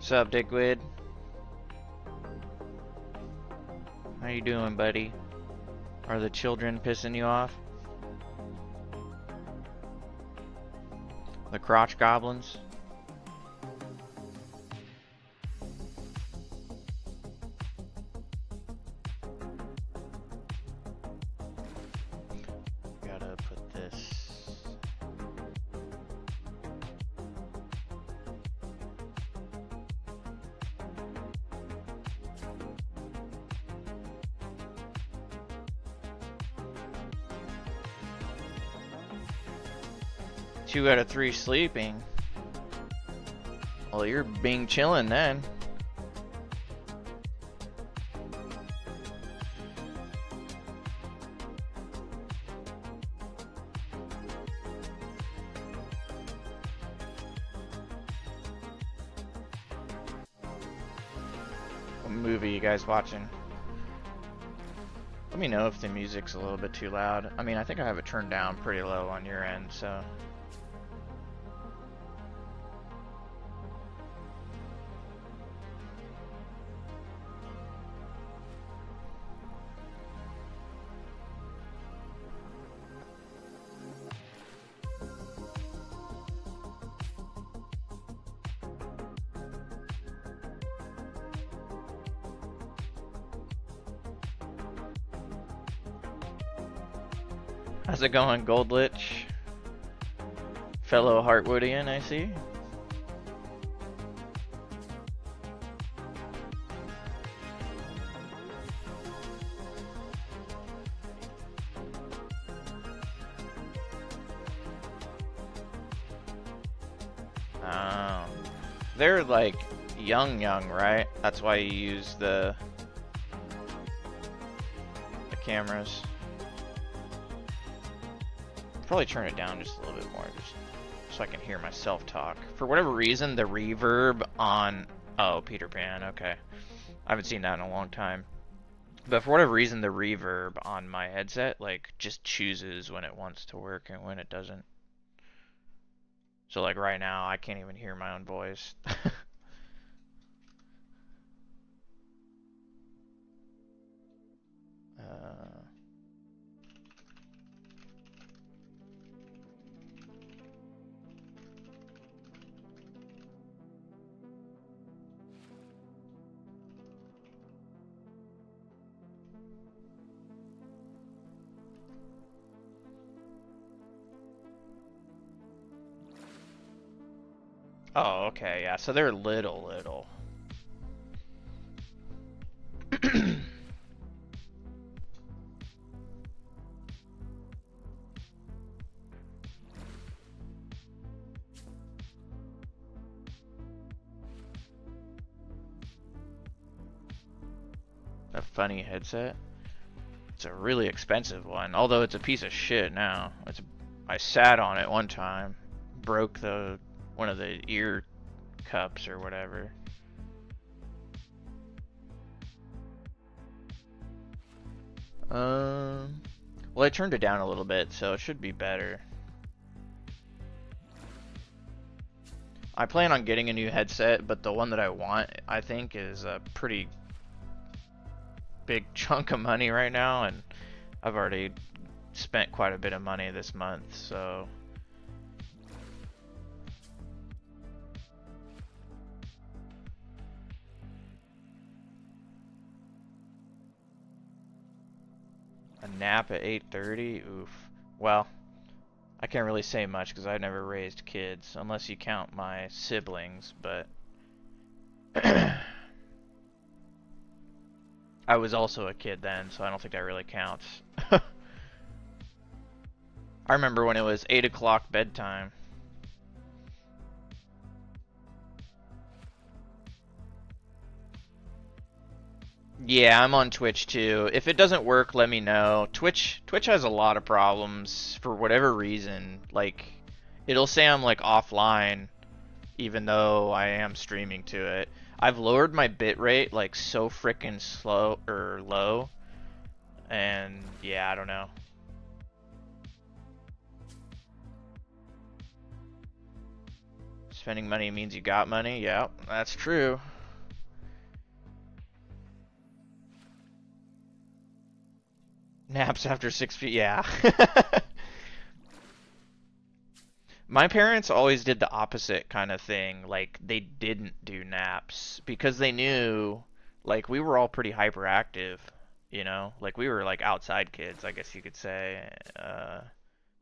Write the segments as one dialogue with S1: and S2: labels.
S1: Sup, Dickwood? How you doing, buddy? Are the children pissing you off? The crotch goblins? Gotta put this... Two out of three sleeping. Well, you're being chillin' then. What movie you guys watching? Let me know if the music's a little bit too loud. I mean, I think I have it turned down pretty low on your end, so... How's it going, Goldlich? Fellow Heartwoodian, I see. Oh. They're like young, right? That's why you use the cameras. Probably turn it down just a little bit more, just so I can hear myself talk. For whatever reason, the reverb on... Oh, Peter Pan, okay. I haven't seen that in a long time. But for whatever reason, the reverb on my headset, like, just chooses when it wants to work and when it doesn't. So, like, right now, I can't even hear my own voice. Oh, okay, yeah, so they're little. A funny headset. It's a really expensive one, although it's a piece of shit now. I sat on it one time, broke one of the ear cups or whatever. Well, I turned it down a little bit, so it should be better. I plan on getting a new headset, but the one that I want, I think, is a pretty big chunk of money right now, and I've already spent quite a bit of money this month, so... A nap at 8:30? Oof. Well, I can't really say much because I've never raised kids, unless you count my siblings, but... I was also a kid then, so I don't think that really counts. I remember when it was 8 o'clock bedtime. Yeah, I'm on Twitch too. If it doesn't work, let me know. Twitch has a lot of problems for whatever reason. Like, it'll say I'm like offline, even though I am streaming to it. I've lowered my bitrate like so frickin' slow or low, and yeah, I don't know. Spending money means you got money. Yeah, that's true. Naps after 6 feet. Yeah. My parents always did the opposite kind of thing. Like, they didn't do naps because they knew, like, we were all pretty hyperactive, you know? Like, we were, like, outside kids, I guess you could say.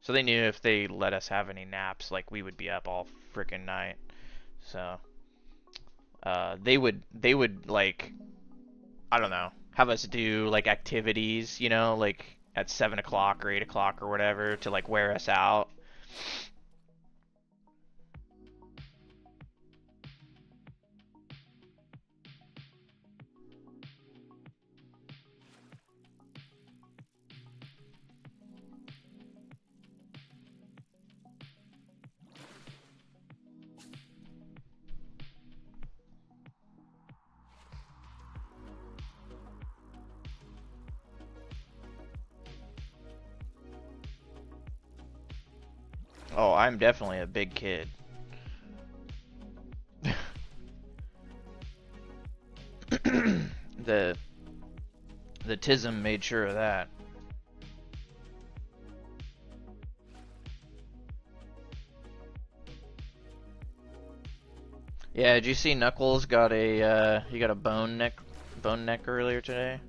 S1: So they knew if they let us have any naps, like, we would be up all freaking night. So, they would, like, I don't know, have us do, like, activities, you know, like, at 7 o'clock or 8 o'clock or whatever to, like, wear us out. Oh, I'm definitely a big kid. the the TISM made sure of that. Yeah, did you see Knuckles got a he got a bone neck earlier today?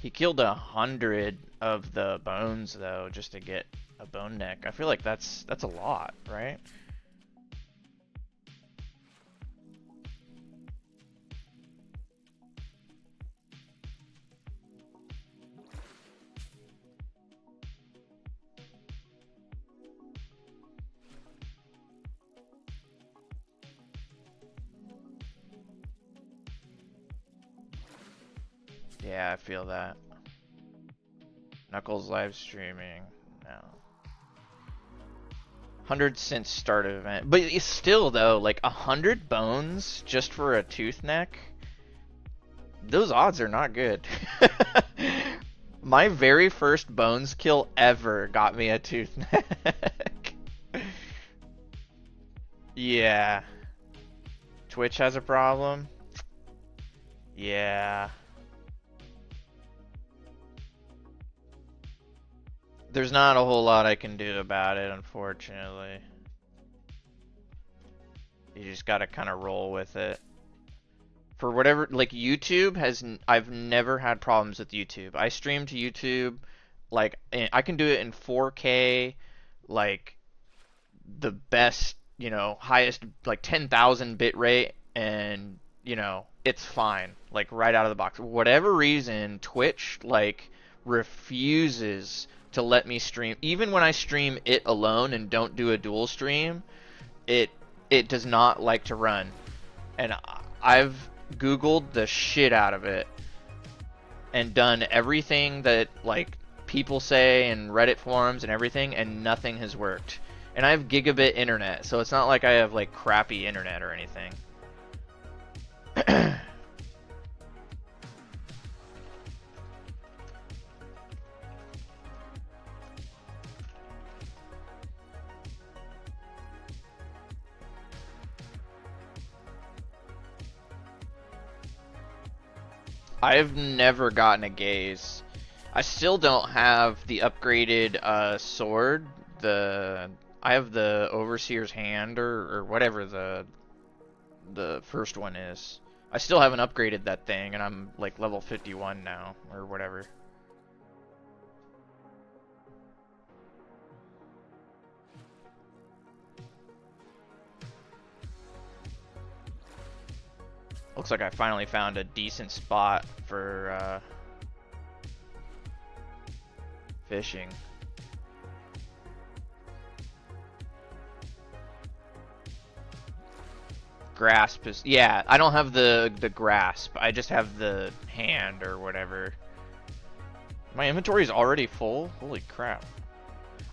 S1: He killed 100 of the bones though, just to get a bone neck. I feel like that's a lot, right? Yeah, I feel that. Knuckles live streaming now. 100 since start of event. But it's still though, like 100 bones just for a tooth neck? Those odds are not good. My very first bones kill ever got me a tooth neck. Yeah. Twitch has a problem? Yeah. There's not a whole lot I can do about it, unfortunately. You just gotta kind of roll with it. For whatever, like YouTube has, I've never had problems with YouTube. I stream to YouTube, like, I can do it in 4K, like, the best, you know, highest, like, 10,000 bit rate, and, you know, it's fine, like, right out of the box. For whatever reason, Twitch, like, refuses to let me stream. Even when I stream it alone and don't do a dual stream, it does not like to run. And I've Googled the shit out of it and done everything that like people say and Reddit forums and everything, and nothing has worked. And I have gigabit internet, so it's not like I have like crappy internet or anything. I've never gotten a gaze. I still don't have the upgraded sword. I have the Overseer's Hand or whatever the first one is. I still haven't upgraded that thing, and I'm like level 51 now or whatever. Looks like I finally found a decent spot for fishing. Grasp is, yeah, I don't have the grasp. I just have the hand or whatever. My inventory is already full? Holy crap.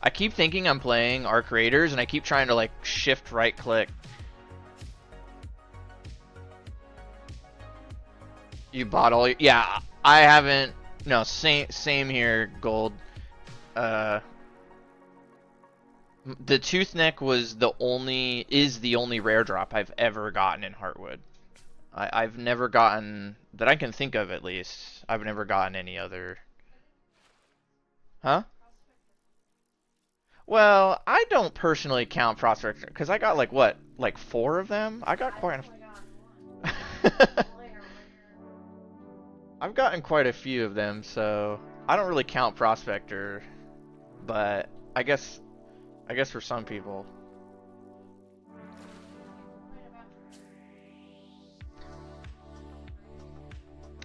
S1: I keep thinking I'm playing Arc Raiders and I keep trying to like shift right click. You bought all. Yeah, I haven't. No, same here. Gold. Uh, the tooth neck was the only rare drop I've ever gotten in Heartwood. I've never gotten that I can think of at least. I've never gotten any other. Huh? Well, I don't personally count prospector because I got like what, like 4 of them. I got quite. I've gotten quite a few of them, so I don't really count prospector, but I guess for some people.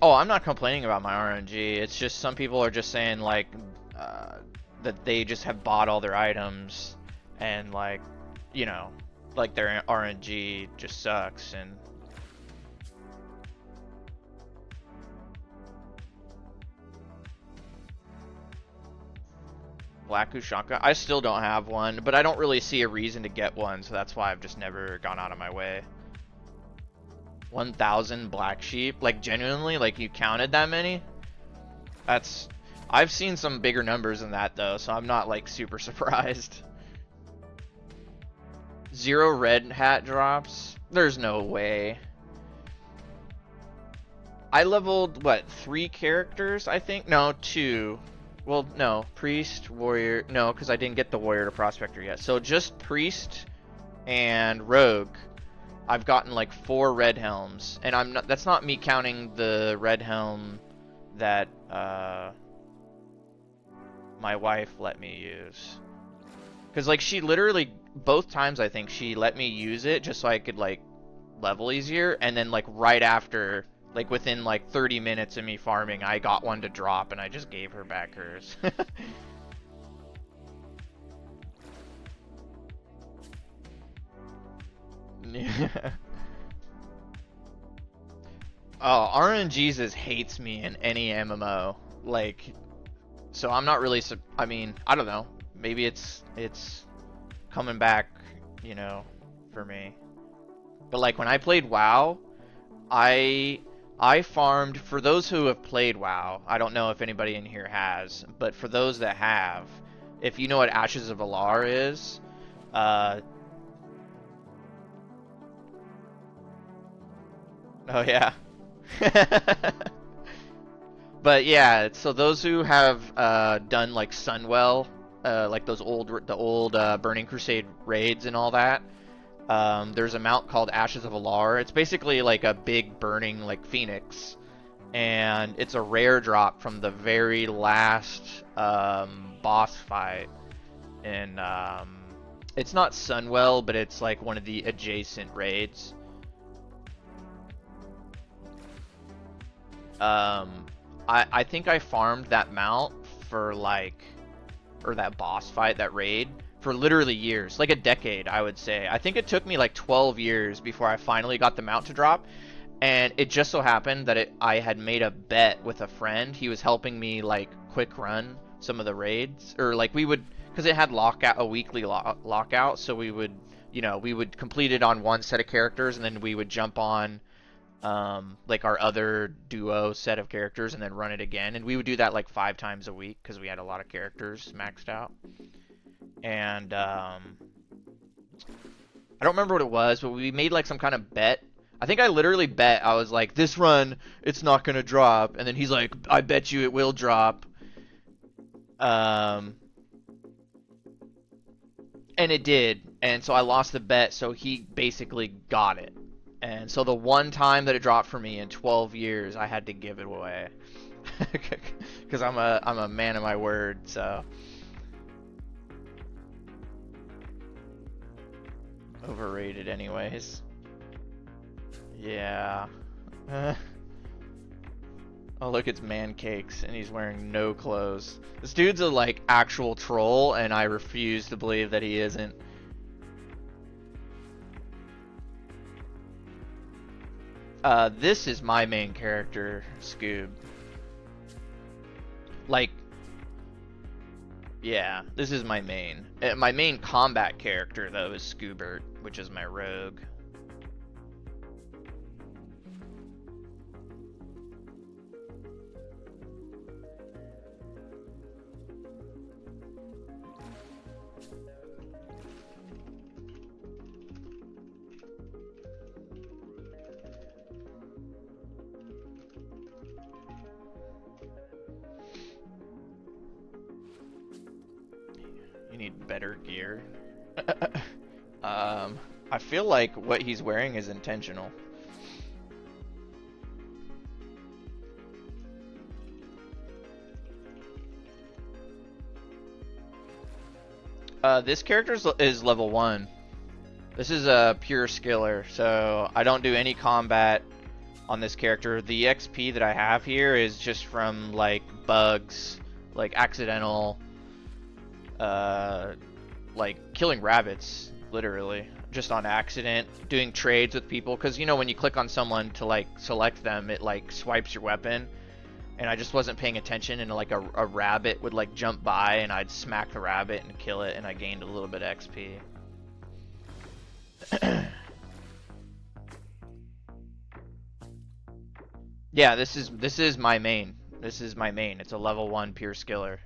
S1: Oh, I'm not complaining about my RNG. It's just some people are just saying like that they just have bought all their items and like, you know, like their RNG just sucks and Black Ushanka. I still don't have one, but I don't really see a reason to get one, so that's why I've just never gone out of my way. 1,000 black sheep? Like genuinely? Like you counted that many? That's... I've seen some bigger numbers than that though, so I'm not like super surprised. 0 red hat drops? There's no way. I leveled, what, 3 characters, I think? No, 2. Well, no. Priest, Warrior... No, because I didn't get the Warrior to Prospector yet. So just Priest and Rogue. I've gotten like 4 red helms. And I'm not... That's not me counting the red helm that, my wife let me use. Because, like, she literally... Both times, I think, she let me use it just so I could, like, level easier. And then, like, right after... Like, within, like, 30 minutes of me farming, I got one to drop, and I just gave her back hers. Yeah. Oh, RNGesus hates me in any MMO. Like, so I'm not really... I mean, I don't know. Maybe it's coming back, you know, for me. But, like, when I played WoW, I farmed, for those who have played WoW, I don't know if anybody in here has, but for those that have, if you know what Ashes of Alar is, oh yeah. But yeah, so those who have done like Sunwell, like the old Burning Crusade raids and all that, there's a mount called Ashes of Alar. It's basically like a big burning like phoenix, and it's a rare drop from the very last boss fight. And it's not Sunwell, but it's like one of the adjacent raids. I think I farmed that mount for like, or that boss fight, that raid, for literally years, like a decade, I would say. I think it took me like 12 years before I finally got the mount to drop, and it just so happened that I had made a bet with a friend. He was helping me like quick run some of the raids, or like we would, because it had a weekly lockout, so we would, you know, we would complete it on one set of characters, and then we would jump on like our other duo set of characters and then run it again, and we would do that like 5 times a week because we had a lot of characters maxed out. And I don't remember what it was, but we made like some kind of bet. I think I literally bet, I was like, this run it's not gonna drop, and then he's like, I bet you it will drop. And it did, and so I lost the bet, so he basically got it. And so the one time that it dropped for me in 12 years, I had to give it away. Because I'm a man of my word, so. Overrated anyways. Yeah. Oh look, it's Man Cakes, and he's wearing no clothes. This dude's a like actual troll, and I refuse to believe that he isn't. This is my main character, Scoob. Like, yeah, this is my main. My main combat character, though, is Scoobert, which is my rogue. You need better gear. I feel like what he's wearing is intentional. This character is level 1. This is a pure skiller, so I don't do any combat on this character. The XP that I have here is just from like bugs, like accidental, like killing rabbits, literally, just on accident, doing trades with people, because you know when you click on someone to like select them, it like swipes your weapon, and I just wasn't paying attention, and like a rabbit would like jump by, and I'd smack the rabbit and kill it, and I gained a little bit of XP. Yeah, this is my main. This is my main. It's a level 1 pure skiller.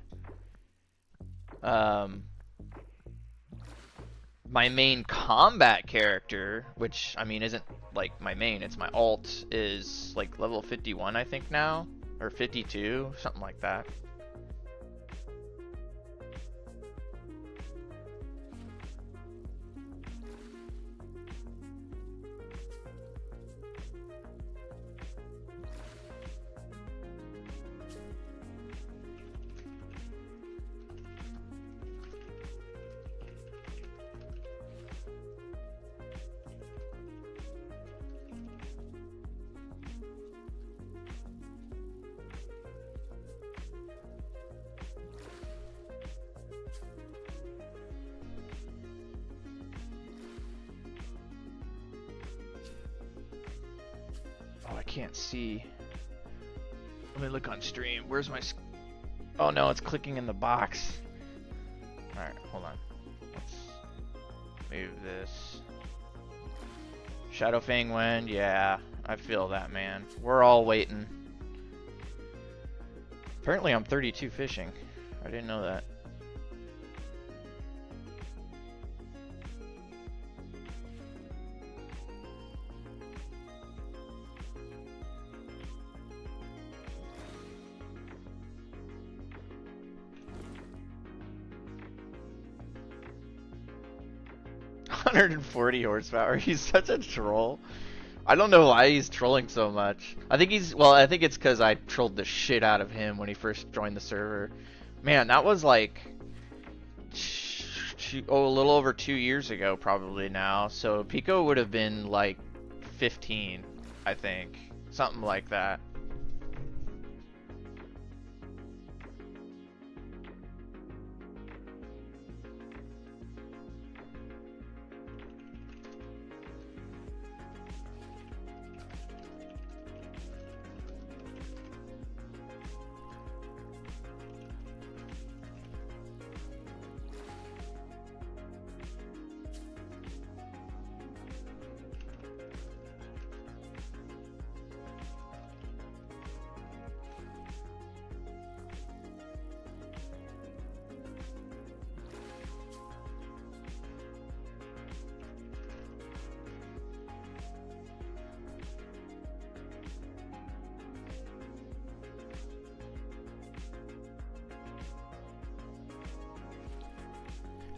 S1: My main combat character, which I mean isn't like my main, it's my alt, is like level 51 I think now, or 52, something like that. 'Oh, I can't see. Let me look on stream. Where's my... Oh no, it's clicking in the box. Alright, hold on. Let's move this. Shadow Fang Wind, yeah. I feel that, man. We're all waiting. Apparently I'm 32 fishing. I didn't know that. $140 horsepower. He's such a troll. I don't know why he's trolling so much. I think he's, well, I think it's because I trolled the shit out of him when he first joined the server. Man, that was like, a little over 2 years ago probably now. So Pico would have been like 15, I think. Something like that.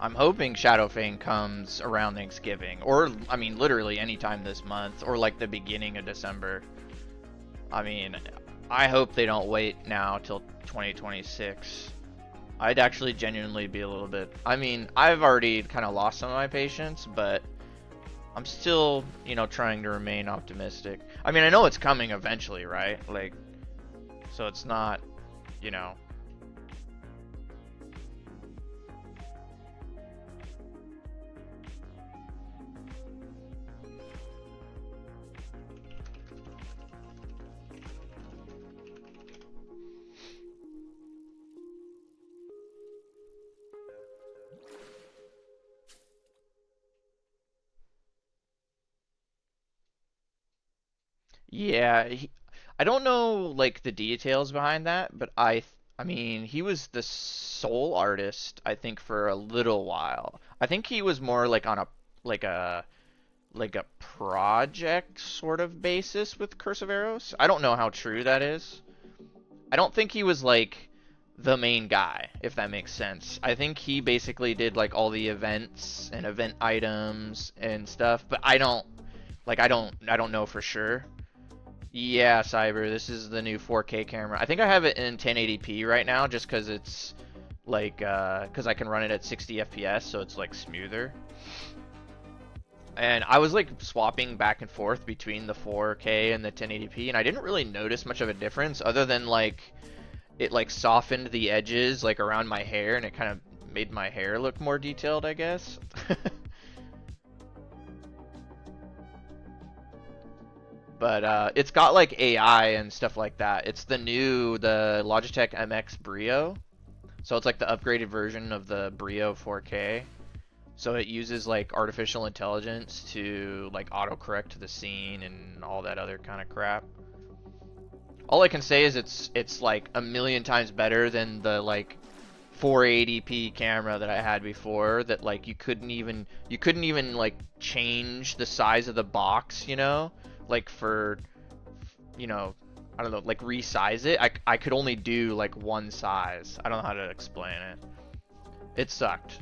S1: I'm hoping Shadowfang comes around Thanksgiving, or, I mean, literally anytime this month, or like the beginning of December. I mean, I hope they don't wait now till 2026. I'd actually genuinely be a little bit... I mean, I've already kind of lost some of my patience, but I'm still, you know, trying to remain optimistic. I mean, I know it's coming eventually, right? Like, so it's not, you know... Yeah, I don't know like the details behind that, but I mean, he was the sole artist, I think, for a little while. I think he was more like on a like a like a project sort of basis with Curse of Arrows. I don't know how true that is. I don't think he was like the main guy, if that makes sense. I think he basically did like all the events and event items and stuff, but I don't know for sure. Yeah, Cyber, this is the new 4K camera. I think I have it in 1080p right now just cuz it's like cuz I can run it at 60 FPS, so it's like smoother. And I was like swapping back and forth between the 4K and the 1080p, and I didn't really notice much of a difference other than like it like softened the edges like around my hair, and it kind of made my hair look more detailed, I guess. But it's got like AI and stuff like that. It's the Logitech MX Brio. So it's like the upgraded version of the Brio 4K. So it uses like artificial intelligence to like autocorrect to the scene and all that other kind of crap. All I can say is it's like a million times better than the like 480p camera that I had before that like you couldn't even like change the size of the box, you know? Like for you know, I don't know, like resize it. I could only do like one size. I don't know how to explain it. It sucked.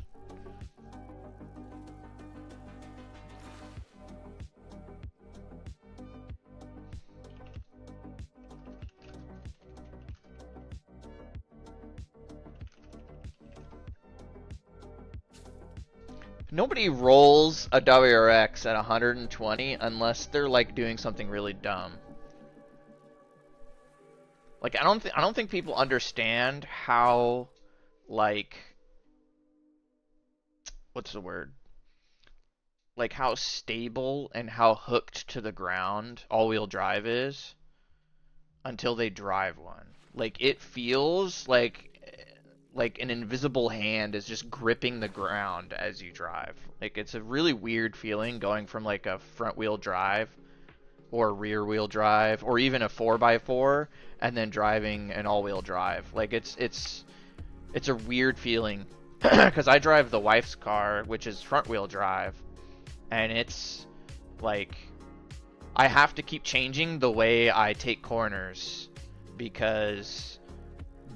S1: Nobody rolls a WRX at 120 unless they're like doing something really dumb. Like I don't think people understand how like what's the word? Like how stable and how hooked to the ground all-wheel drive is until they drive one. Like it feels like an invisible hand is just gripping the ground as you drive. Like it's a really weird feeling going from like a front wheel drive or rear wheel drive or even a 4x4 and then driving an all-wheel drive. Like it's a weird feeling because I drive the wife's car, which is front wheel drive, and it's like I have to keep changing the way I take corners because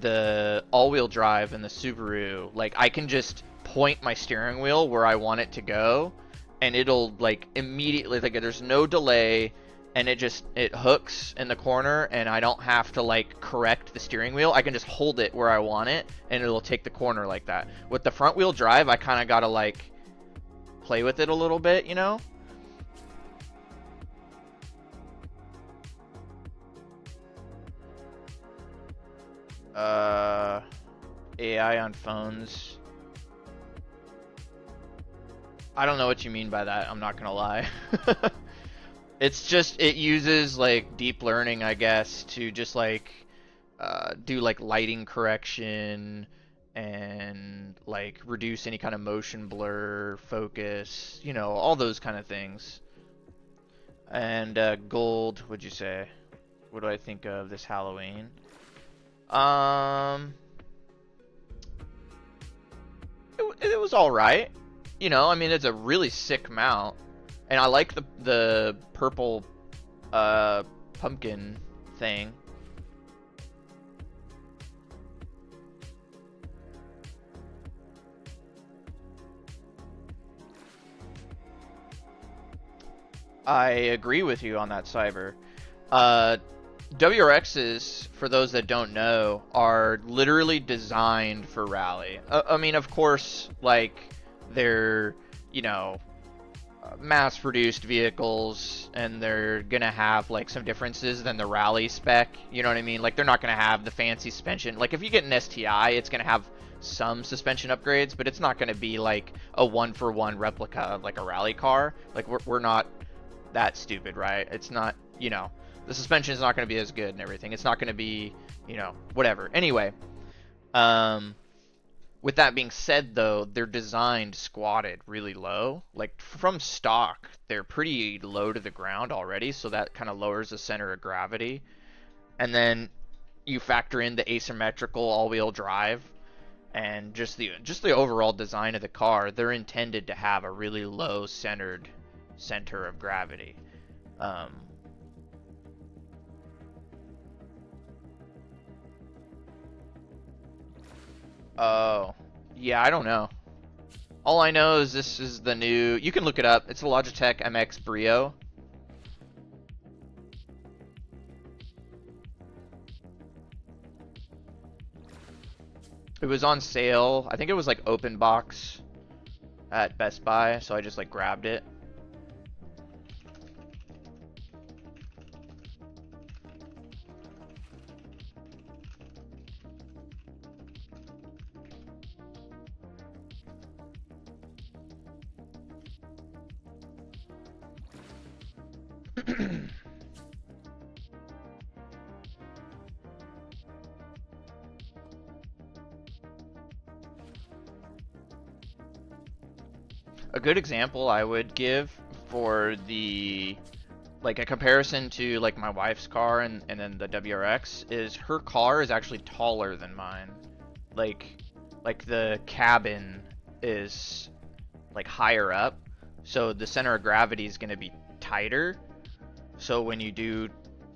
S1: the all-wheel drive in the Subaru, like I can just point my steering wheel where I want it to go, and it'll like immediately, like there's no delay, and it hooks in the corner, and I don't have to like correct the steering wheel. I can just hold it where I want it, and it'll take the corner like that. With the front-wheel drive, I kind of gotta like play with it a little bit, you know? Uh, AI on phones. I don't know what you mean by that. I'm not gonna lie. It's just it uses like deep learning, I guess, to just like do like lighting correction and like reduce any kind of motion blur, focus, you know, all those kind of things. And gold, what'd you say? What do I think of this Halloween? Um, it was all right. You know, I mean, it's a really sick mount, and I like the purple pumpkin thing. I agree with you on that, Cyber. Uh, WRXs, for those that don't know, are literally designed for rally. I mean, of course, like, they're, you know, mass-produced vehicles, and they're gonna have, like, some differences than the rally spec, you know what I mean? Like, they're not gonna have the fancy suspension. Like, if you get an STI, it's gonna have some suspension upgrades, but it's not gonna be, like, a one-for-one replica of, like, a rally car. Like, we're not that stupid, right? It's not, you know, the suspension is not going to be as good and everything. It's not going to be, you know, whatever. Anyway, with that being said, though, they're designed squatted really low. Like, from stock, they're pretty low to the ground already, so that kind of lowers the center of gravity. And then you factor in the asymmetrical all-wheel drive and just the overall design of the car. They're intended to have a really low centered center of gravity. Um, Oh, yeah, I don't know. All I know is this is the new, you can look it up, it's the Logitech MX Brio. It was on sale, I think it was like open box at Best Buy, so I just like grabbed it. A good example I would give for the, like a comparison to like my wife's car and then the WRX is her car is actually taller than mine. Like the cabin is like higher up, so the center of gravity is going to be tighter. So when you do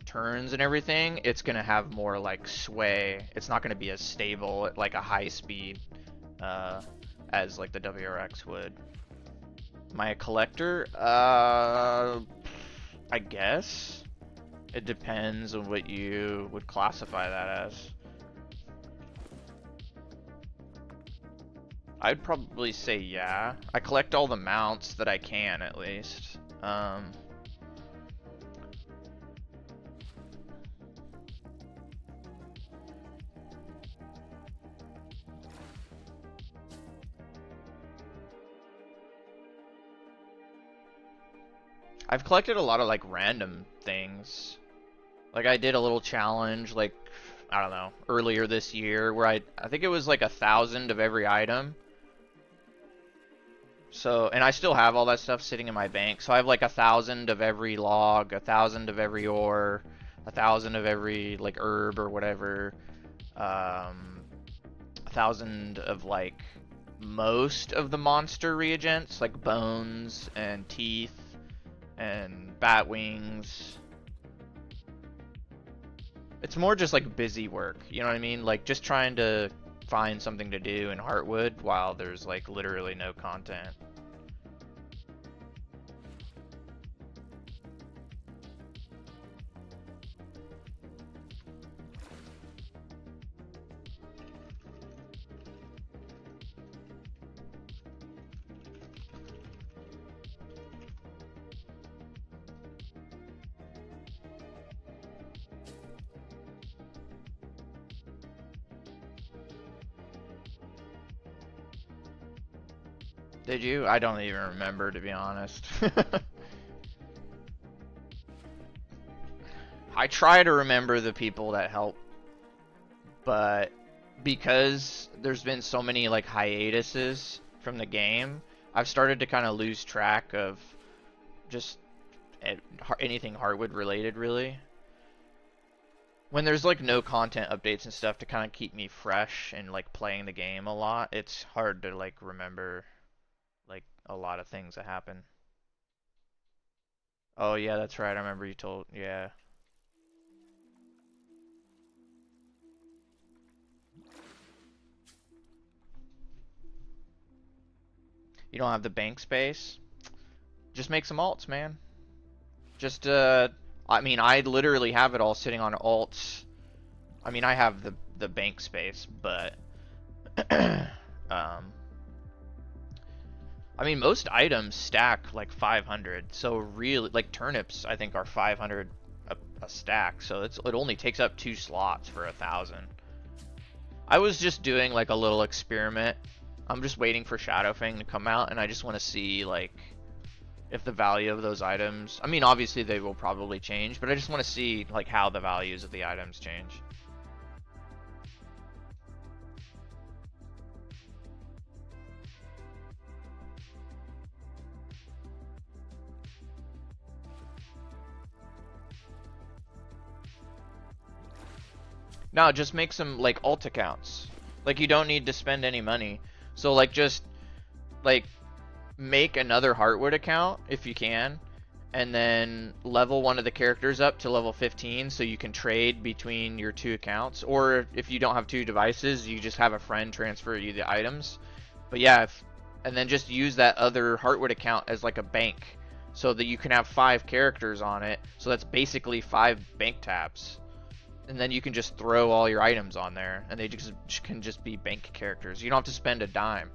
S1: turns and everything, it's going to have more like sway. It's not going to be as stable at like a high speed as like the WRX would. Am I a collector? I guess. It depends on what you would classify that as. I'd probably say yeah. I collect all the mounts that I can, at least. I've collected a lot of like random things. Like I did a little challenge like, I don't know, earlier this year where I think it was like 1,000 of every item. So, and I still have all that stuff sitting in my bank. So I have like 1,000 of every log, 1,000 of every ore, 1,000 of every like herb or whatever. 1,000 of like most of the monster reagents, like bones and teeth and bat wings. It's more just like busy work, you know what I mean? Like just trying to find something to do in Heartwood while there's like literally no content. Did you? I don't even remember, to be honest. I try to remember the people that help, but because there's been so many like hiatuses from the game, I've started to kind of lose track of just anything Heartwood related, really. When there's like no content updates and stuff to kind of keep me fresh and like playing the game a lot, it's hard to like remember like a lot of things that happen. Oh yeah, that's right. I remember you told, yeah. You don't have the bank space? Just make some alts, man. Just I mean, I literally have it all sitting on alts. I mean, I have the bank space, but I mean, most items stack like 500, so really, like turnips, I think are 500 a stack, so it only takes up 2 slots for 1,000. I was just doing like a little experiment. I'm just waiting for Shadowfang to come out, and I just want to see like if the value of those items. I mean, obviously they will probably change, but I just want to see like how the values of the items change. No, just make some like alt accounts. Like you don't need to spend any money. So like just like make another Heartwood account if you can, and then level one of the characters up to level 15 so you can trade between your two accounts. Or if you don't have two devices, you just have a friend transfer you the items. But yeah, and then just use that other Heartwood account as like a bank so that you can have 5 characters on it. So that's basically 5 bank tabs. And then you can just throw all your items on there, and they just can just be bank characters. You don't have to spend a dime.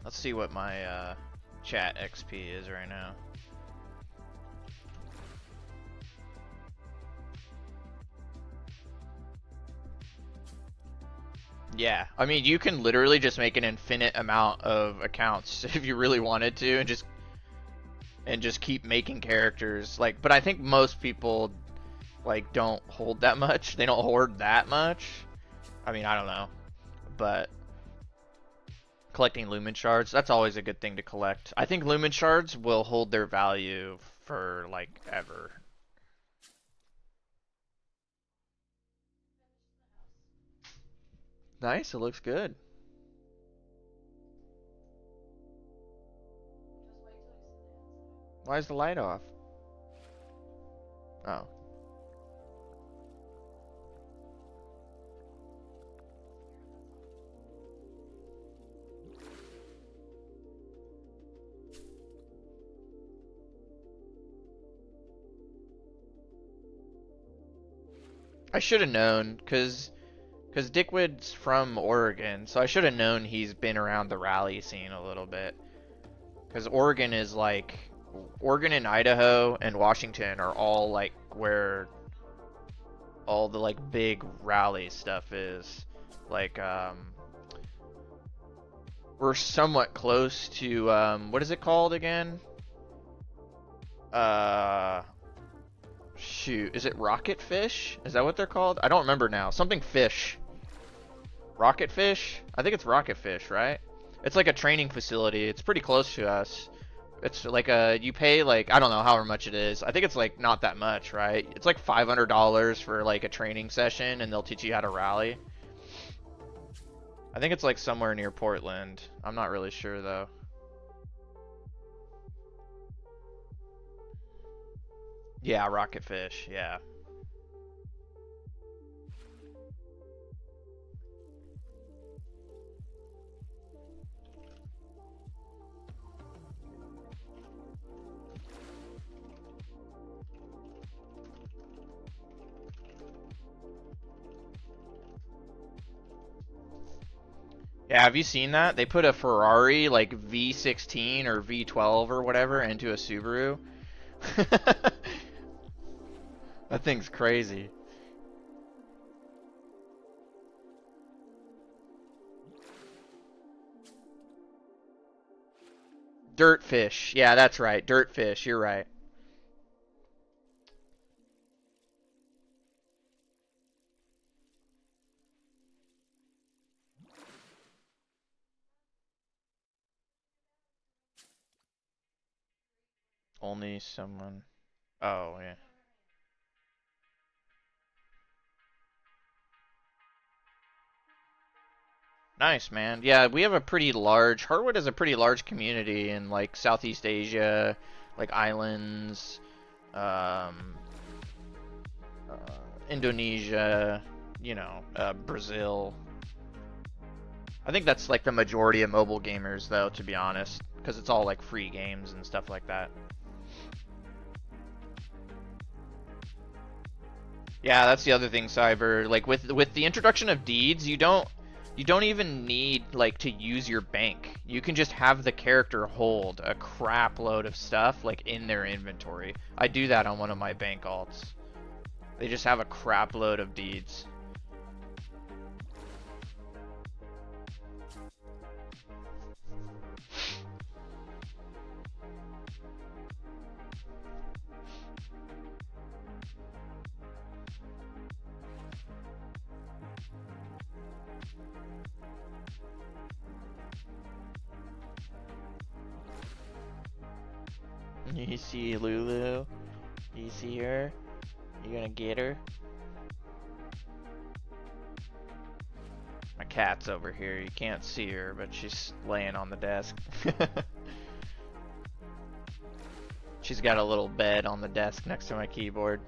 S1: Let's see what my chat XP is right now. Yeah, I mean, you can literally just make an infinite amount of accounts if you really wanted to, and just keep making characters. Like, but I think most people like don't hold that much. They don't hoard that much. I mean, I don't know, but collecting lumen shards, that's always a good thing to collect. I think lumen shards will hold their value for like ever. Nice, it looks good. Why is the light off? Oh. I should have known, because Dickwood's from Oregon, so I should have known he's been around the rally scene a little bit. Because Oregon is like, Oregon and Idaho and Washington are all like where all the like big rally stuff is. Like, we're somewhat close to, what is it called again? Shoot, is it Rocket Fish? Is that what they're called? I don't remember now. Something fish. Rocket Fish? I think it's Rocket Fish, right? It's like a training facility. It's pretty close to us. It's like you pay like, I don't know however much it is. I think it's like not that much, right? It's like $500 for like a training session, and they'll teach you how to rally. I think it's like somewhere near Portland. I'm not really sure though. Yeah, Rocket Fish, yeah. Yeah, have you seen that? They put a Ferrari like V16 or V12 or whatever into a Subaru. That thing's crazy. Dirtfish. Yeah, that's right. Dirtfish. You're right. Only someone. Oh, yeah. Nice, man. Yeah, we have a pretty large, Heartwood is a pretty large community in like Southeast Asia, like islands, um, Indonesia, you know, Brazil. I think that's like the majority of mobile gamers though, to be honest, because it's all like free games and stuff like that. Yeah, that's the other thing, Cyber. Like with the introduction of deeds, you don't You don't even need like to use your bank. You can just have the character hold a crap load of stuff like in their inventory. I do that on one of my bank alts. They just have a crap load of deeds. You see Lulu? You see her? You gonna get her? My cat's over here. You can't see her, but she's laying on the desk. She's got a little bed on the desk next to my keyboard.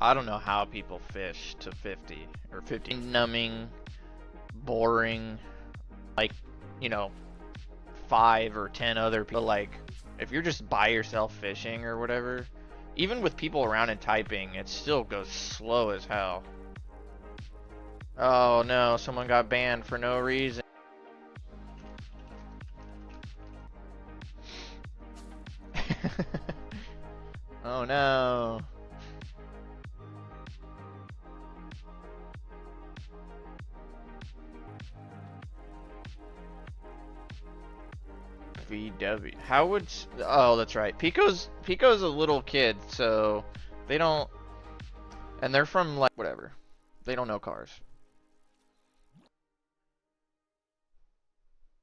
S1: I don't know how people fish to 50 or 50. Numbing, boring, like, you know, 5 or 10 other people. Like, if you're just by yourself fishing or whatever, even with people around and typing, it still goes slow as hell. Oh no, someone got banned for no reason. Oh no. VW. How would... Oh, that's right. Pico's a little kid, so they don't... And they're from, like, whatever. They don't know cars.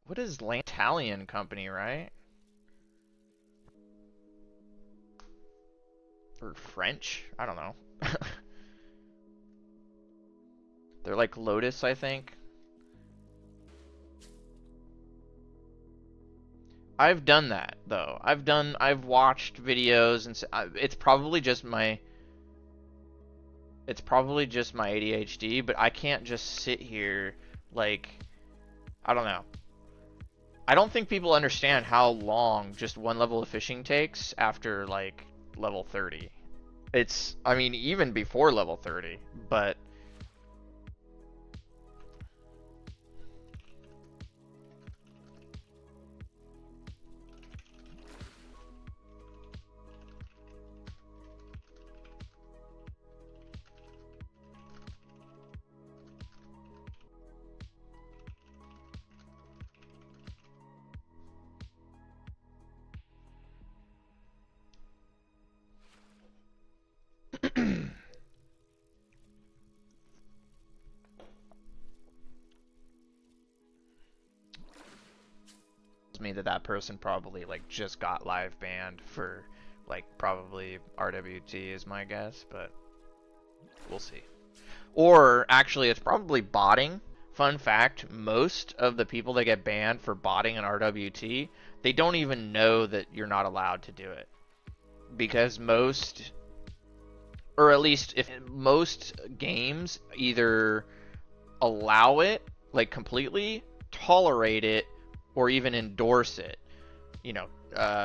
S1: What is Italian company, right? Or French? I don't know. They're like Lotus, I think. I've done that though. I've watched videos and it's probably just my ADHD, but I can't just sit here like, I don't know. I don't think people understand how long just one level of fishing takes after like level 30. It's, I mean, even before level 30, but me that person probably like just got live banned for like probably RWT is my guess, but we'll see. Or actually it's probably botting. Fun fact, most of the people that get banned for botting an RWT, they don't even know that you're not allowed to do it. Because most, or at least if most games either allow it like completely, tolerate it, or even endorse it, you know,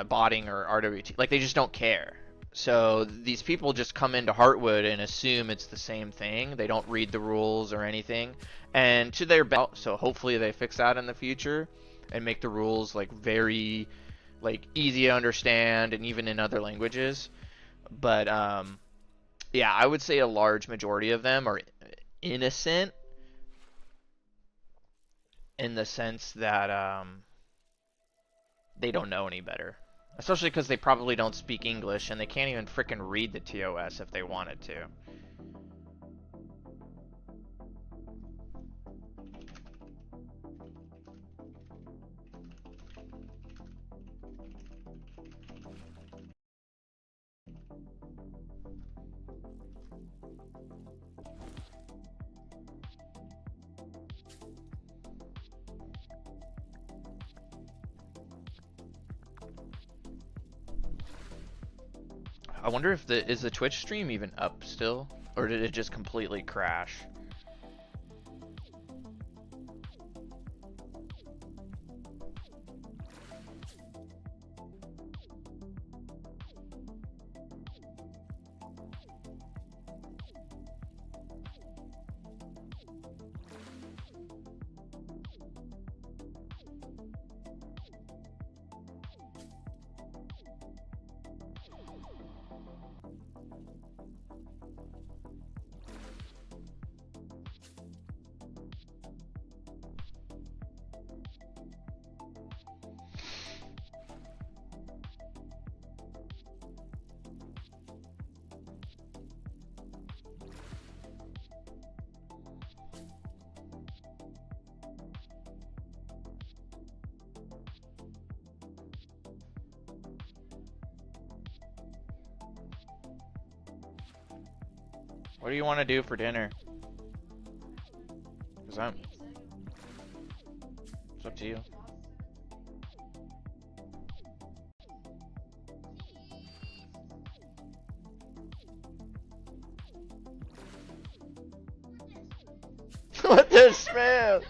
S1: botting or RWT. Like, they just don't care. So these people just come into Heartwood and assume it's the same thing. They don't read the rules or anything. And to their belt, so hopefully they fix that in the future and make the rules like very like easy to understand and even in other languages. But yeah, I would say a large majority of them are innocent in the sense that they don't know any better. Especially because they probably don't speak English and they can't even frickin' read the TOS if they wanted to. I wonder if is the Twitch stream even up still, or did it just completely crash? What do you want to do for dinner? Cause it's up to you. What the smell?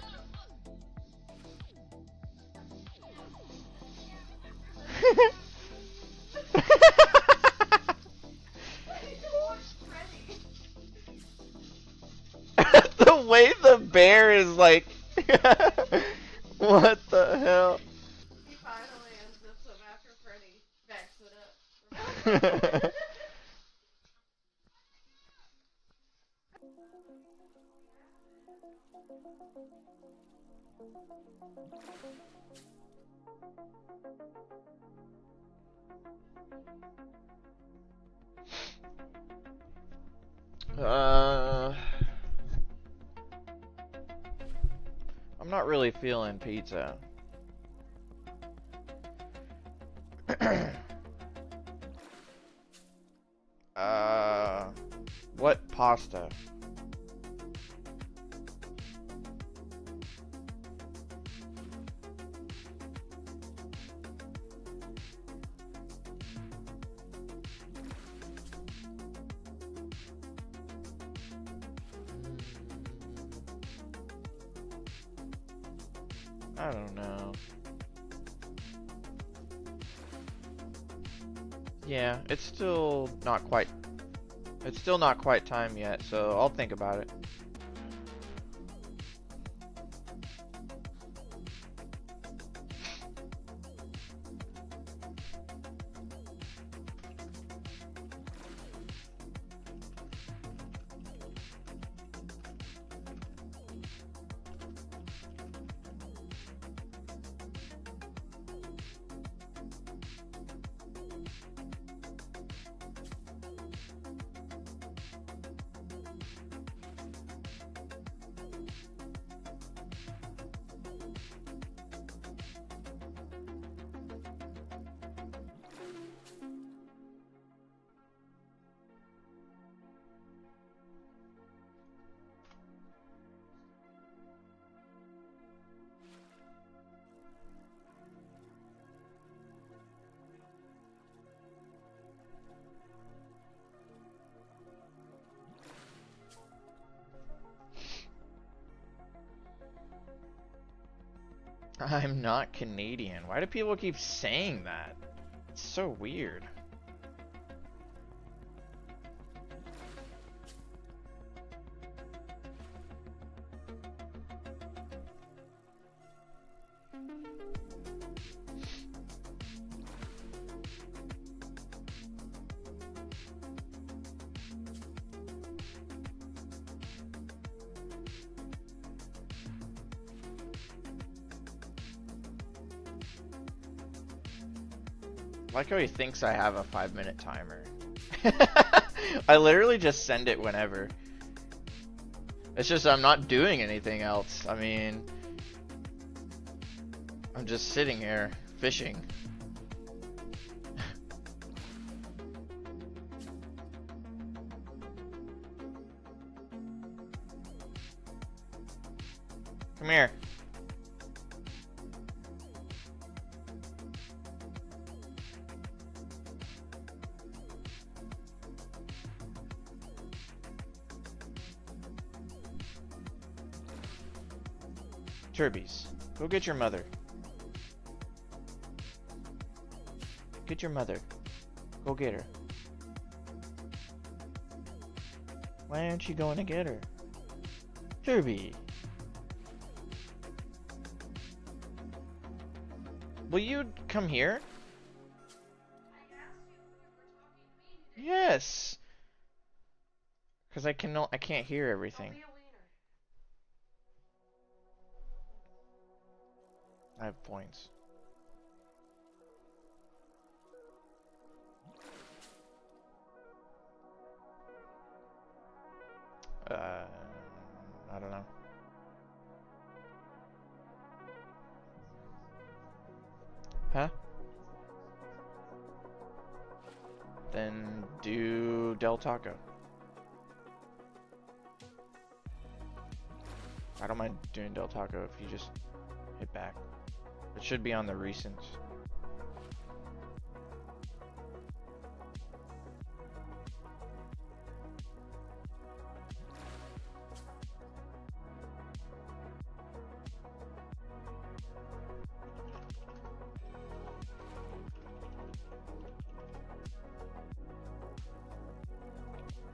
S1: The way the bear is like, what the hell?
S2: He finally unzips them after Freddy backs it up.
S1: I'm not really feeling pizza. What pasta? I don't know. Yeah, it's still not quite time yet, so I'll think about it. I'm not Canadian. Why do people keep saying that? It's so weird. I like how he thinks I have a 5-minute timer. I literally just send it whenever. It's just I'm not doing anything else. I mean, I'm just sitting here fishing. Come here. Turbies, go get your mother. Get your mother. Go get her. Why aren't you going to get her? Turby. Will you come here? Yes. Because I can't hear everything. I have points. I don't know. Huh? Then do Del Taco. I don't mind doing Del Taco if you just hit back. It should be on the recents.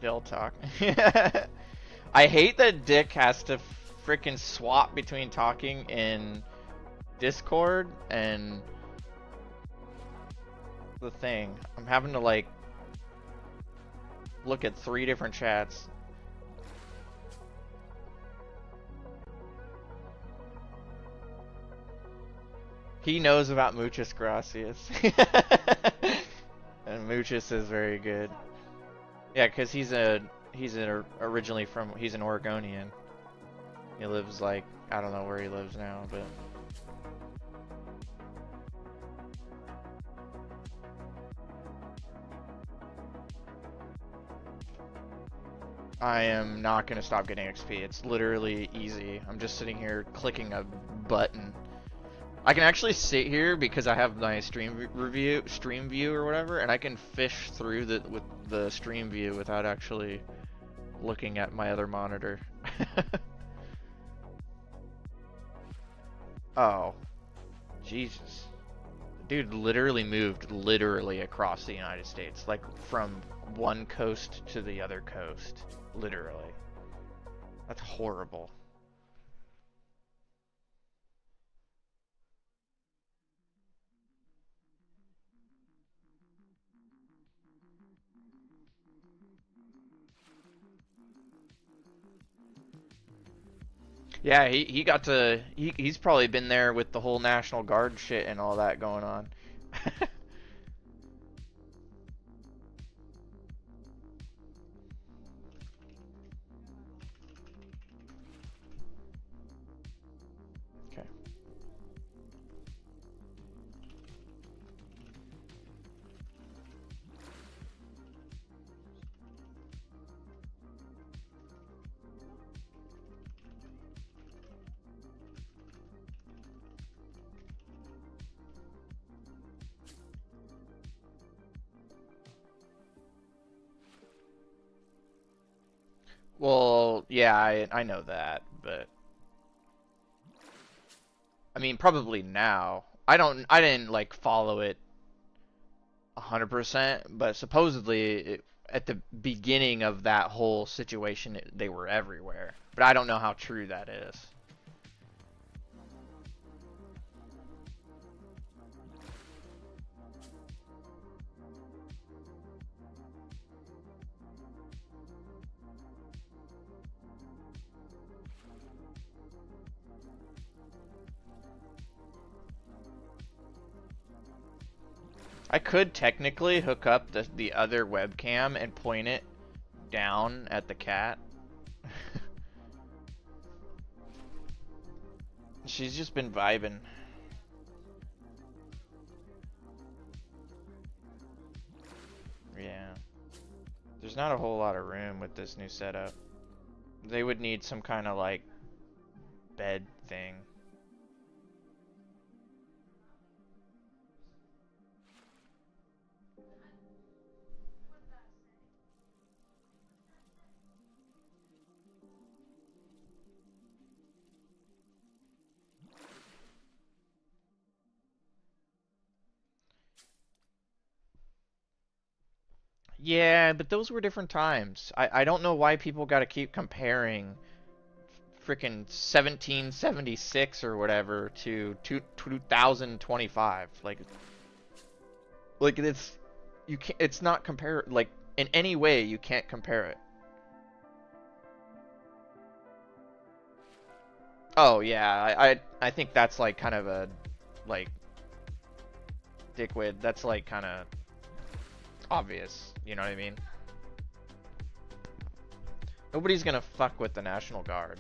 S1: Del Talk. I hate that Dick has to freaking swap between talking in Discord and the thing. I'm having to like look at 3 different chats. He knows about Muchas Gracias. And Muchas is very good. Yeah, because he's originally from, he's an Oregonian. He lives like, I don't know where he lives now, but I am not going to stop getting XP. It's literally easy. I'm just sitting here clicking a button. I can actually sit here because I have my stream view or whatever, and I can fish through with the stream view without actually looking at my other monitor. Oh, Jesus. Dude literally moved across the United States, like from one coast to the other coast, literally. That's horrible. Yeah, he got to he's probably been there with the whole National Guard shit and all that going on. Okay. Well, yeah, I know that, but I mean probably now. I didn't like follow it 100%, but supposedly at the beginning of that whole situation they were everywhere. But I don't know how true that is. I could technically hook up the other webcam and point it down at the cat. She's just been vibing. Yeah. There's not a whole lot of room with this new setup. They would need some kind of like bed thing. Yeah, but those were different times. I don't know why people got to keep comparing freaking 1776 or whatever to 2025. Like it's you can't. It's not compare like in any way you can't compare it. Oh yeah, I think that's like kind of a like dickwit. That's like kind of obvious. You know what I mean? Nobody's gonna fuck with the National Guard.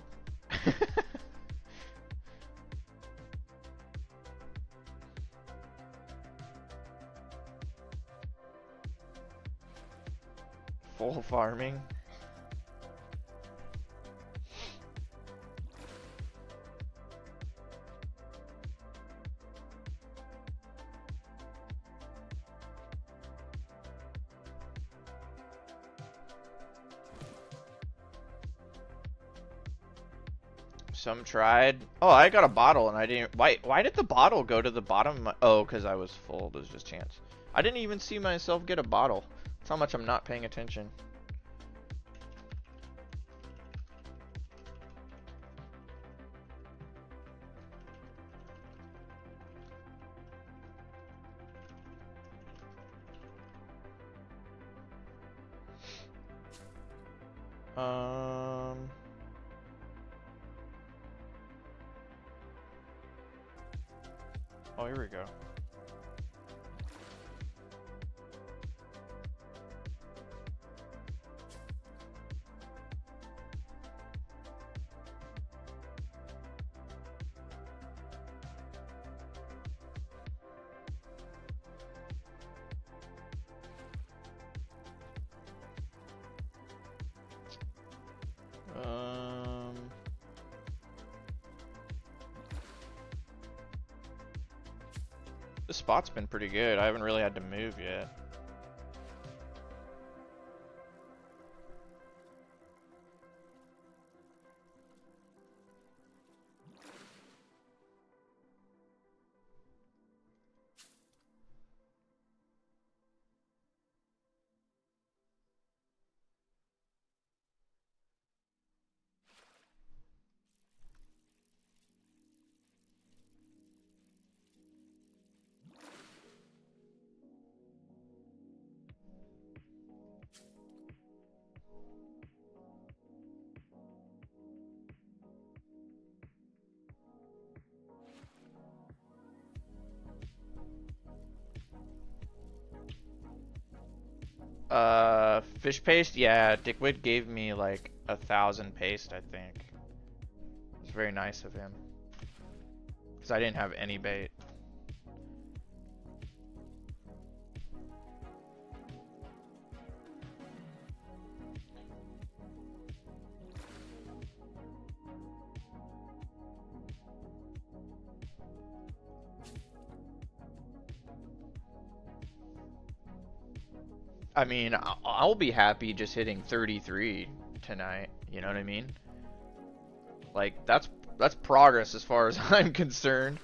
S1: Full farming. Some tried. Oh, I got a bottle and I didn't. Why did the bottle go to the bottom? Oh, because I was full. There's just chance. I didn't even see myself get a bottle. That's how much I'm not paying attention. Um. Oh, here we go. Um. This spot's been pretty good. I haven't really had to move yet. Fish paste? Yeah, Dickwit gave me like 1,000 paste, I think. It's very nice of him. Because I didn't have any bait. I mean, I'll be happy just hitting 33 tonight. You know what I mean? Like that's progress as far as I'm concerned.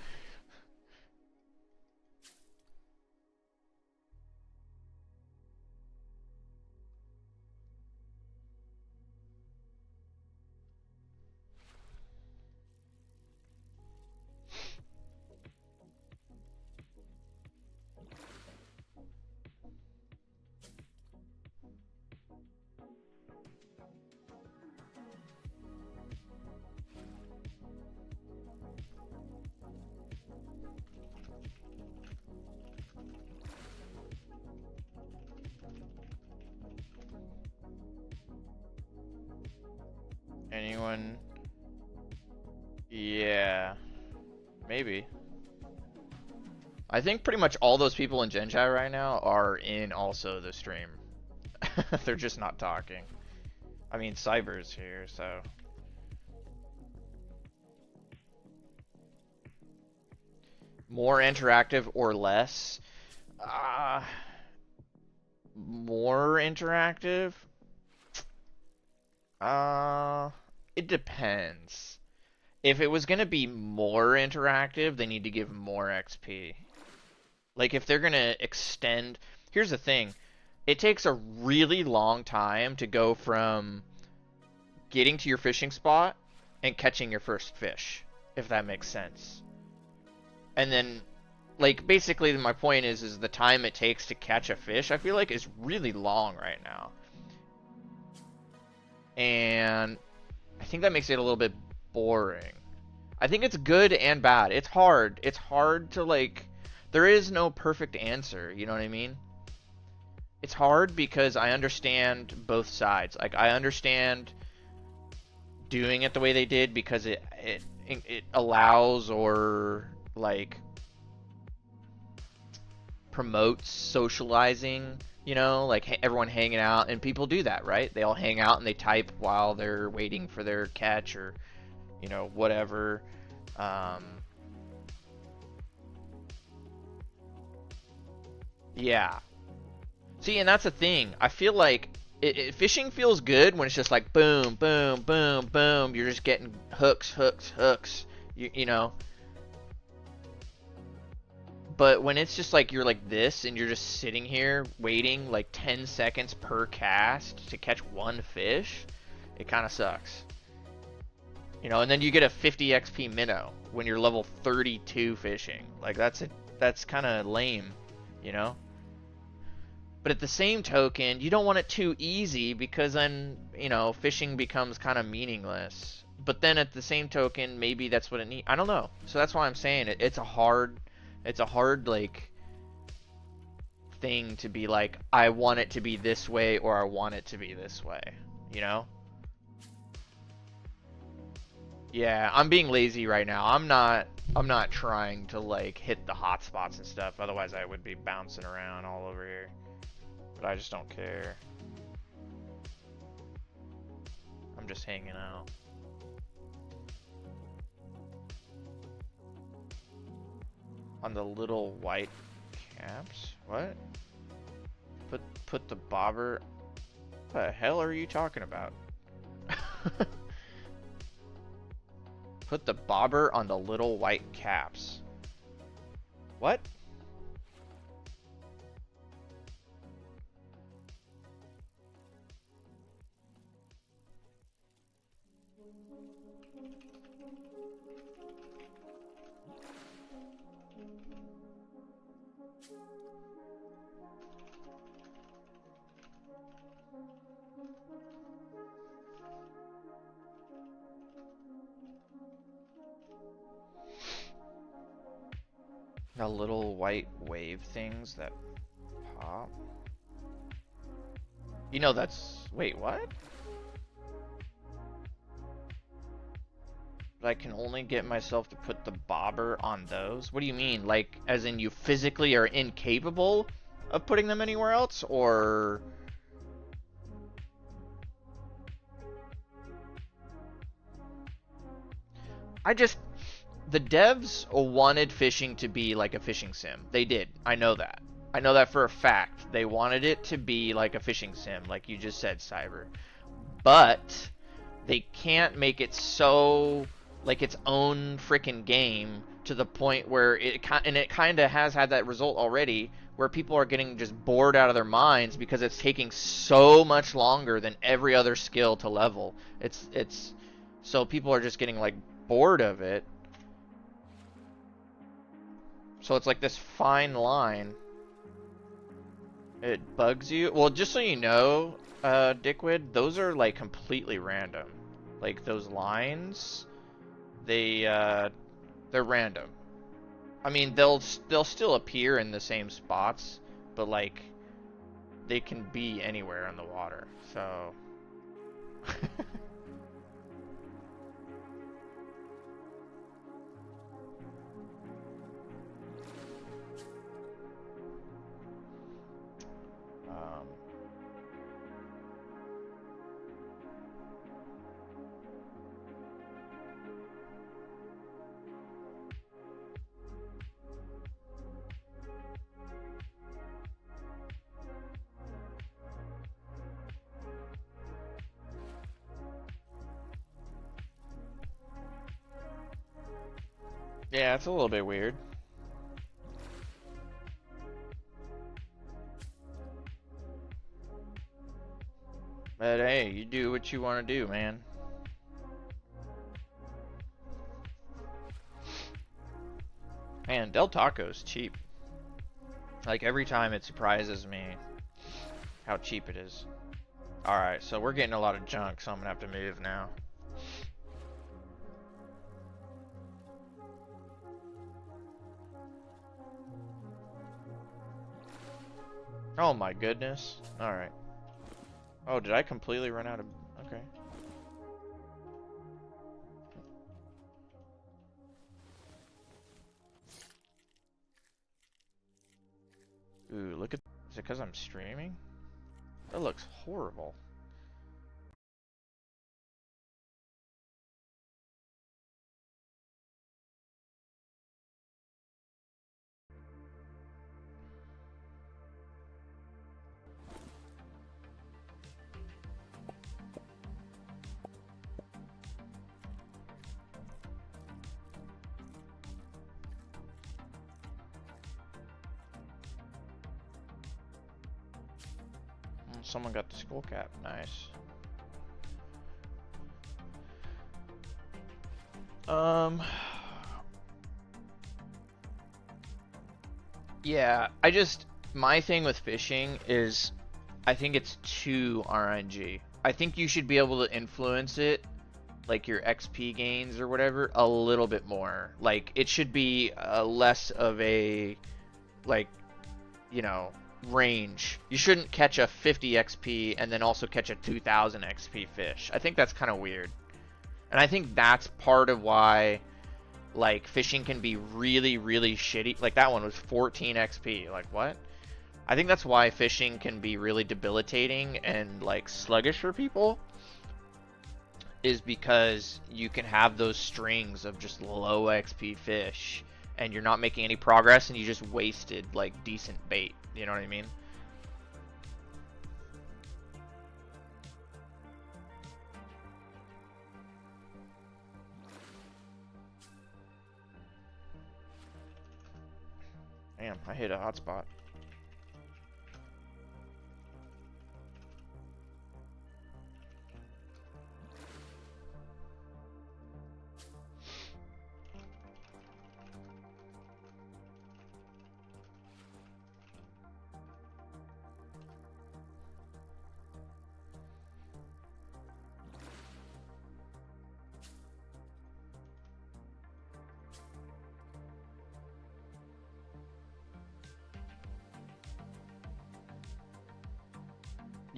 S1: Anyone? Yeah, maybe. I think pretty much all those people in Gen Chat right now are in also the stream. They're just not talking. I mean, Cyber's here, so. More interactive or less? More interactive? It depends. If it was gonna be more interactive, they need to give more XP. Like, if they're gonna extend... Here's the thing. it takes a really long time to go from getting to your fishing spot and catching your first fish, if that makes sense. And then, like, basically my point is the time it takes to catch a fish, I feel like is really long right now. And I think that makes it a little bit boring. I think it's good and bad. It's hard. It's hard to, like, there is no perfect answer, you know what I mean? It's hard because I understand both sides. Like, I understand doing it the way they did because it allows or, like, promotes socializing, you know, like everyone hanging out, and people do that, right? They all hang out and they type while they're waiting for their catch or, you know, whatever. Yeah. See, and that's the thing. I feel like fishing feels good when it's just like boom, boom, boom, boom. You're just getting hooks, hooks, hooks. You know. But when it's just like you're like this and you're just sitting here waiting like 10 seconds per cast to catch one fish, it kind of sucks. You know, and then you get a 50 XP minnow when you're level 32 fishing. Like that's kind of lame, you know? But at the same token, you don't want it too easy because then, you know, fishing becomes kind of meaningless. But then at the same token, maybe that's what it needs. I don't know. So that's why I'm saying it's a hard like thing to be like, I want it to be this way or I want it to be this way, you know? Yeah, I'm being lazy right now. I'm not trying to like hit the hot spots and stuff. Otherwise I would be bouncing around all over here. But I just don't care. I'm just hanging out. On the little white caps? What? Put the bobber. What the hell are you talking about? Put the bobber on the little white caps. What? The little white wave things that pop. You know that's... Wait, what? But I can only get myself to put the bobber on those? What do you mean? Like, as in you physically are incapable of putting them anywhere else? Or... I just... The devs wanted fishing to be like a fishing sim. They did. I know that. I know that for a fact. They wanted it to be like a fishing sim, like you just said, Cyber. But they can't make it so like its own freaking game to the point where it kind of has had that result already, where people are getting just bored out of their minds because it's taking so much longer than every other skill to level. It's so people are just getting like bored of it. So it's like this fine line. It bugs you. Well, just so you know, Dickwid, those are like completely random. Like those lines, they're random. I mean, they'll still appear in the same spots, but like they can be anywhere in the water. So yeah, it's a little bit weird. But hey, you do what you want to do, man. Man, Del Taco's cheap. Like, every time it surprises me how cheap it is. Alright, so we're getting a lot of junk, so I'm gonna have to move now. Oh my goodness. Alright. Oh, did I completely run out of... Okay. Ooh, look at... Is it because I'm streaming? That looks horrible. Someone got the skull cap. Nice. Yeah, my thing with fishing is I think it's too RNG. I think you should be able to influence it, like your XP gains or whatever, a little bit more. Like, it should be less of a, like, you know, range. You shouldn't catch a 50 XP and then also catch a 2000 XP fish. I think that's kind of weird. And I think that's part of why, like, fishing can be really, really shitty. Like, that one was 14 XP. Like, what? I think that's why fishing can be really debilitating and, like, sluggish for people. Is because you can have those strings of just low XP fish and you're not making any progress and you just wasted, like, decent bait. You know what I mean? Damn, I hit a hotspot.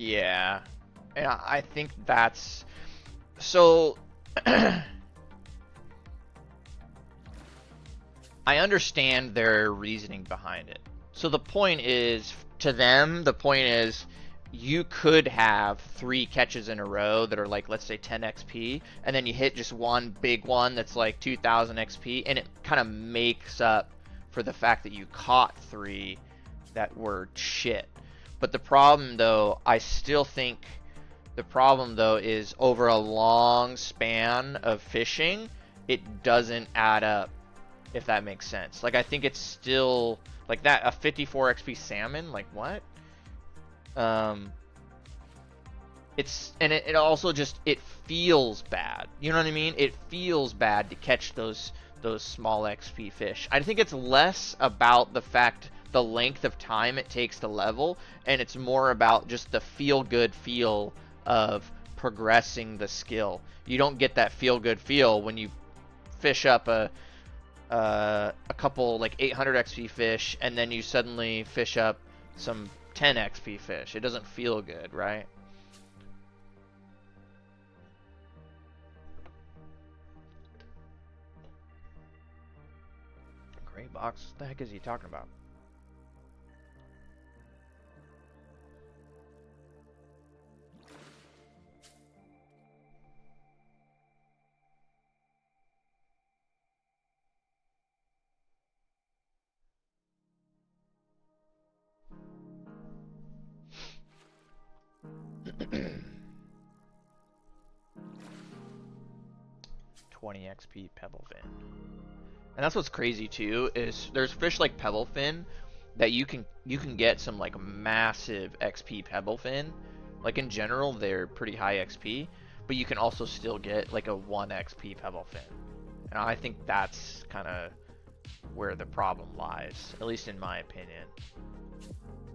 S1: Yeah, and I think that's so. I understand their reasoning behind it. So the point is, to them, the point is, you could have 3 catches in a row that are like, let's say 10 XP, and then you hit just one big one that's like 2000 XP, and it kind of makes up for the fact that you caught 3 that were shit. But the problem, though, I still think the problem, though, is over a long span of fishing, it doesn't add up, if that makes sense. Like, I think it's still, like, that, a 54 XP salmon, like, what? It's, and it also just, it feels bad. You know what I mean? It feels bad to catch those small XP fish. I think it's less about the fact, the length of time it takes to level, and it's more about just the feel-good feel of progressing the skill. You don't get that feel-good feel when you fish up a couple like 800 XP fish, and then you suddenly fish up some 10 XP fish. It doesn't feel good, right? Gray box? What the heck is he talking about? $20 XP pebblefin. And that's what's crazy too, is there's fish like pebblefin that you can get some like massive XP pebblefin Like in general, they're pretty high XP, but you can also still get like a 1 XP pebble fin. And I think that's kind of where the problem lies, at least in my opinion.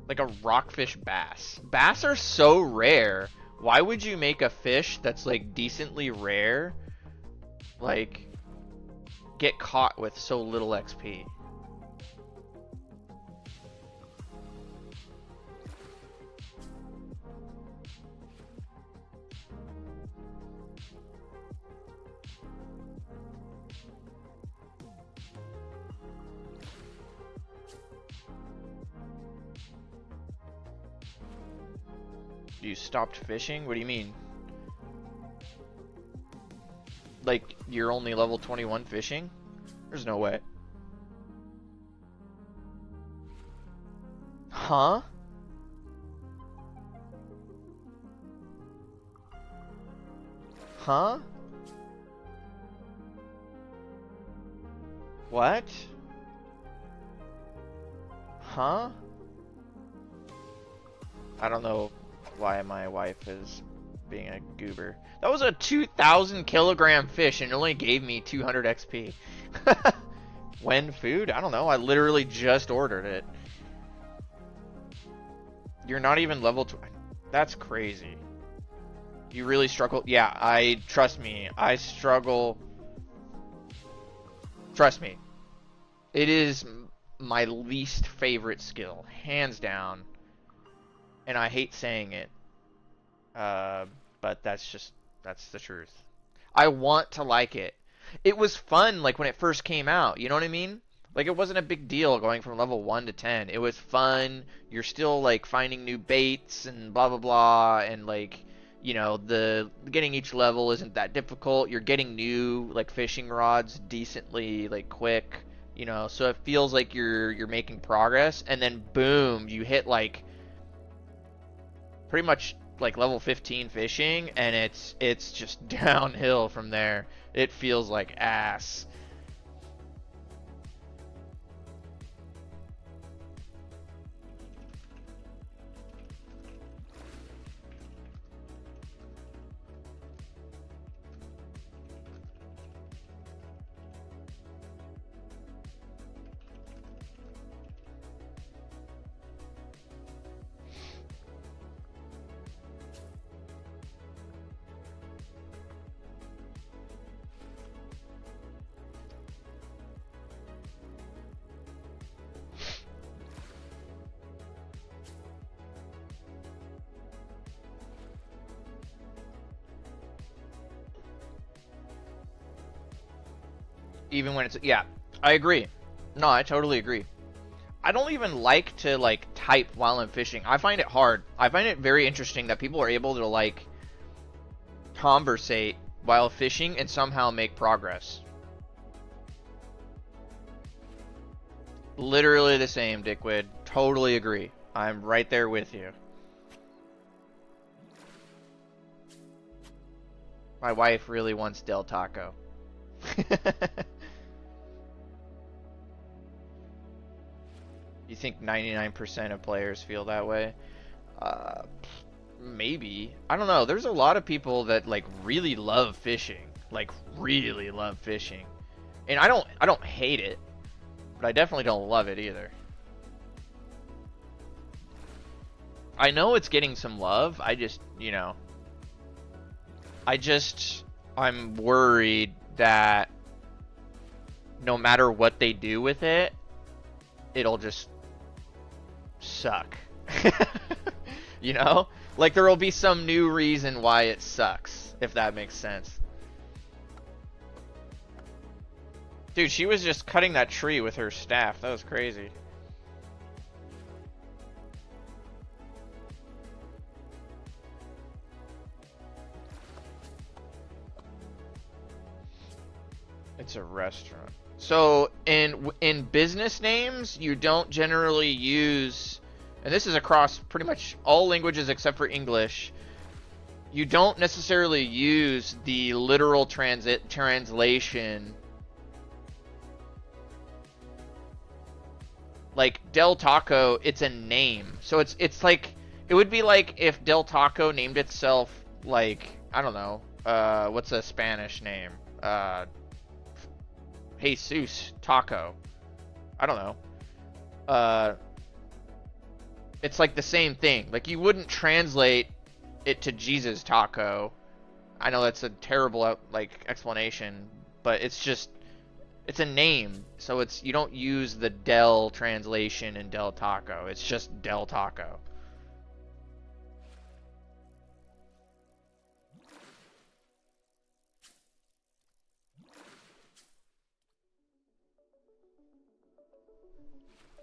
S1: Like a rockfish bass. Bass are so rare. Why would you make a fish that's like decently rare, like, get caught with so little XP? You stopped fishing? What do you mean? Like, you're only level 21 fishing? There's no way. Huh? Huh? What? Huh? I don't know why my wife is being a goober. That was a 2,000 kilogram fish and it only gave me 200 XP. When food? I don't know. I literally just ordered it. You're not even level 20. That's crazy. You really struggle. Yeah, trust me. I struggle. Trust me. It is my least favorite skill, hands down. And I hate saying it. But that's the truth. I want to like it. It was fun, like, when it first came out, you know what I mean? Like, it wasn't a big deal going from level 1 to 10. It was fun. You're still, like, finding new baits and blah, blah, blah. And, like, you know, getting each level isn't that difficult. You're getting new, like, fishing rods decently, like, quick. You know, so it feels like you're making progress. And then, boom, you hit, like, pretty much like level 15 fishing, and it's just downhill from there. It feels like ass. Even when it's, yeah, I agree. No, I totally agree. I don't even like to, like, type while I'm fishing. I find it hard. I find it very interesting that people are able to, like, conversate while fishing and somehow make progress. Literally the same, Dickwid. Totally agree. I'm right there with you. My wife really wants Del Taco. You think 99% of players feel that way? Maybe. I don't know. There's a lot of people that, like, really love fishing. Like, really love fishing. And I don't hate it, but I definitely don't love it either. I know it's getting some love. I just, you know, I'm worried that no matter what they do with it, it'll just suck. You know? Like, there will be some new reason why it sucks, if that makes sense. Dude, she was just cutting that tree with her staff. That was crazy. It's a restaurant. So in business names, you don't generally use, and this is across pretty much all languages except for English, you don't necessarily use the literal translation. Like Del Taco, it's a name. So it's like It would be like if Del Taco named itself, like, I don't know, what's a Spanish name? Jesus Taco. I don't know. It's like the same thing. Like, you wouldn't translate it to Jesus Taco. I know that's a terrible, like, explanation, but it's just, it's a name. So it's, you don't use the Del translation in Del Taco. It's just Del Taco.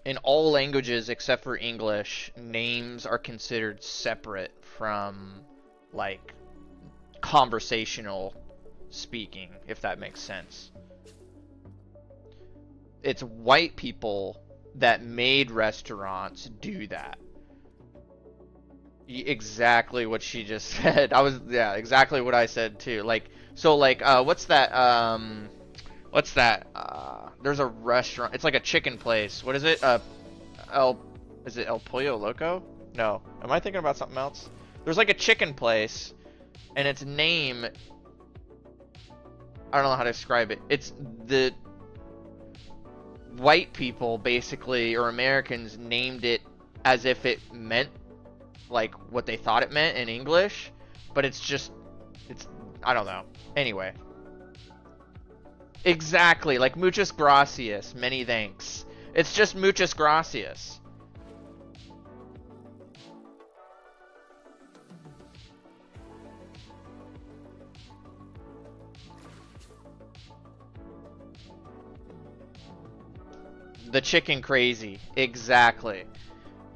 S1: In all languages except for English, names are considered separate from, like, conversational speaking, if that makes sense. It's white people that made restaurants do that. Exactly what she just said. Yeah, exactly what I said too. Like, so like, what's that, there's a restaurant, it's like a chicken place. What is it? El, is it El Pollo Loco? No. Am I thinking about something else? There's like a chicken place, and its name, I don't know how to describe it. It's the white people, basically, or Americans, named it as if it meant, like, what they thought it meant in English, but it's just, it's, I don't know. Anyway. Exactly, like muchas gracias, many thanks. It's just muchas gracias. The chicken crazy, exactly.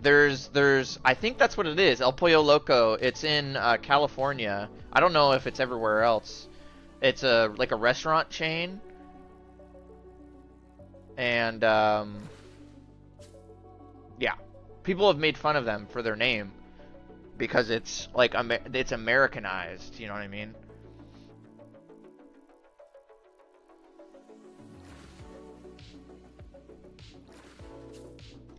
S1: I think that's what it is, El Pollo Loco. It's in California. I don't know if it's everywhere else. It's like a restaurant chain. And, yeah. People have made fun of them for their name. Because it's, like, it's Americanized, you know what I mean?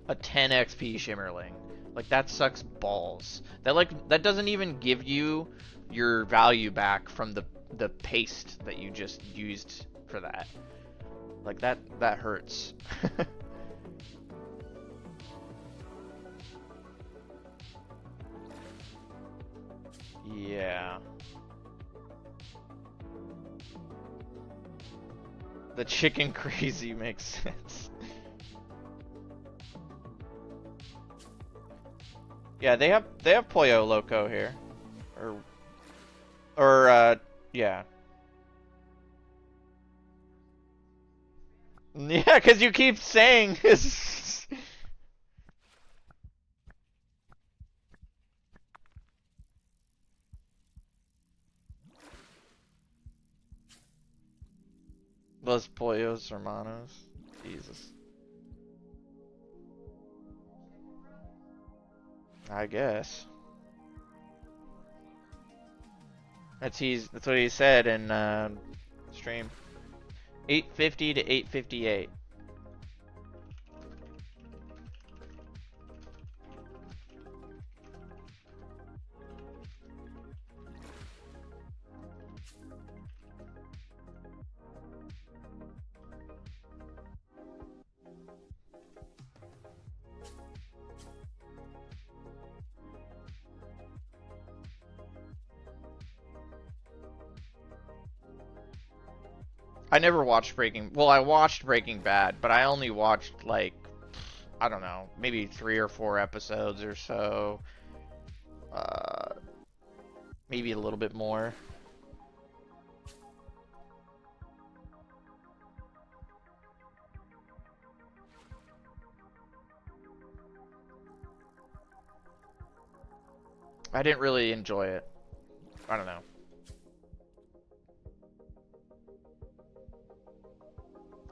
S1: A 10 XP Shimmerling. Like, that sucks balls. That doesn't even give you your value back from the paste that you just used for that. Like, that hurts. Yeah. The chicken crazy makes sense. Yeah, they have Pollo Loco here. Yeah. Yeah, because you keep saying this. Los Pollos Hermanos. Jesus. I guess. That's what he said in stream. 850 to 858. I never watched well, I watched Breaking Bad, but I only watched, like, I don't know, maybe 3 or 4 episodes or so. Maybe a little bit more. I didn't really enjoy it. I don't know.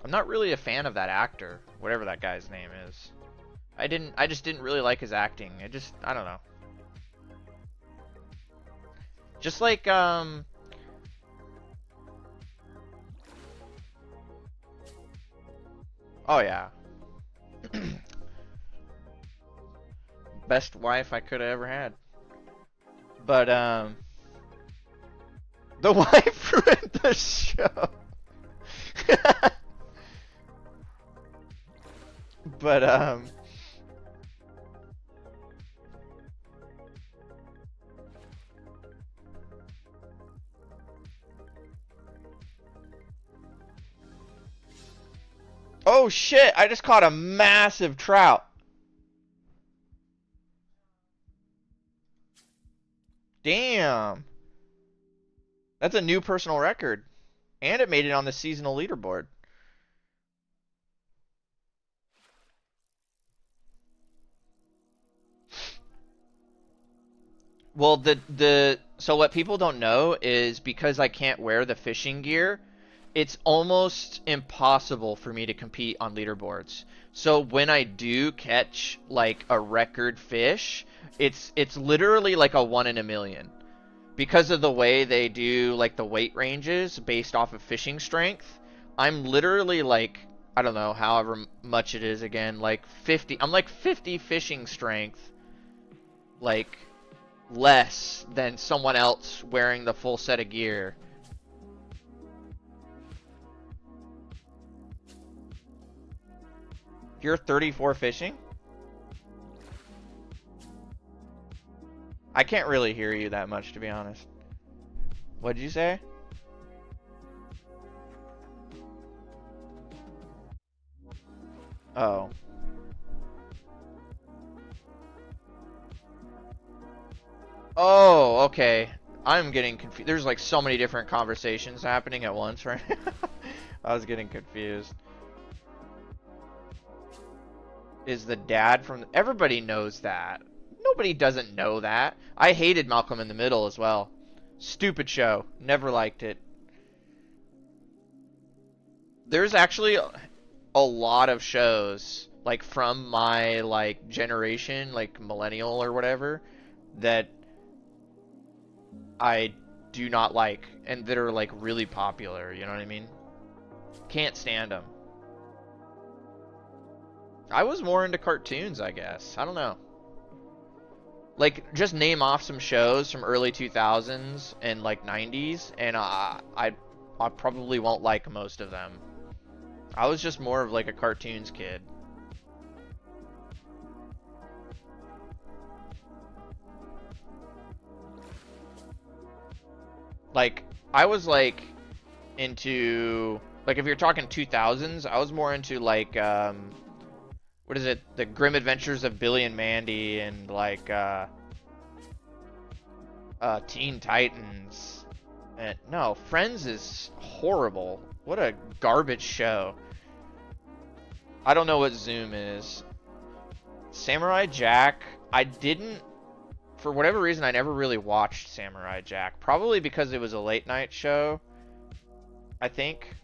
S1: I'm not really a fan of that actor, whatever that guy's name is. I just didn't really like his acting. I don't know. Just like, oh yeah. Best wife I could have ever had. But, the wife ruined the show. But, oh shit, I just caught a massive trout. Damn. That's a new personal record. And it made it on the seasonal leaderboard. Well, so what people don't know is because I can't wear the fishing gear, it's almost impossible for me to compete on leaderboards. So when I do catch like a record fish, it's literally like a 1 in a million. Because of the way they do like the weight ranges based off of fishing strength, I'm literally like, I don't know, however much it is again, like 50. I'm like 50 fishing strength, like less than someone else wearing the full set of gear. You're 34 fishing? I can't really hear you that much, to be honest. What'd you say? Oh. Oh, okay. I'm getting confused. There's like so many different conversations happening at once right now. I was getting confused. Is the dad from... Everybody knows that. Nobody doesn't know that. I hated Malcolm in the Middle as well. Stupid show. Never liked it. There's actually a lot of shows, like, from my, like, generation, like, millennial or whatever, that I do not like, and that are, like, really popular, you know what I mean? Can't stand them. I was more into cartoons, I guess. I don't know. Like, just name off some shows from early 2000s and, like, 90s, and I probably won't like most of them. I was just more of, like, a cartoons kid. Like, I was, like, into... Like, if you're talking 2000s, I was more into, like, what is it? The Grim Adventures of Billy and Mandy and, like, Teen Titans. And, no, Friends is horrible. What a garbage show. I don't know what Zoom is. Samurai Jack, I didn't... For whatever reason, I never really watched Samurai Jack. Probably because it was a late night show, I think.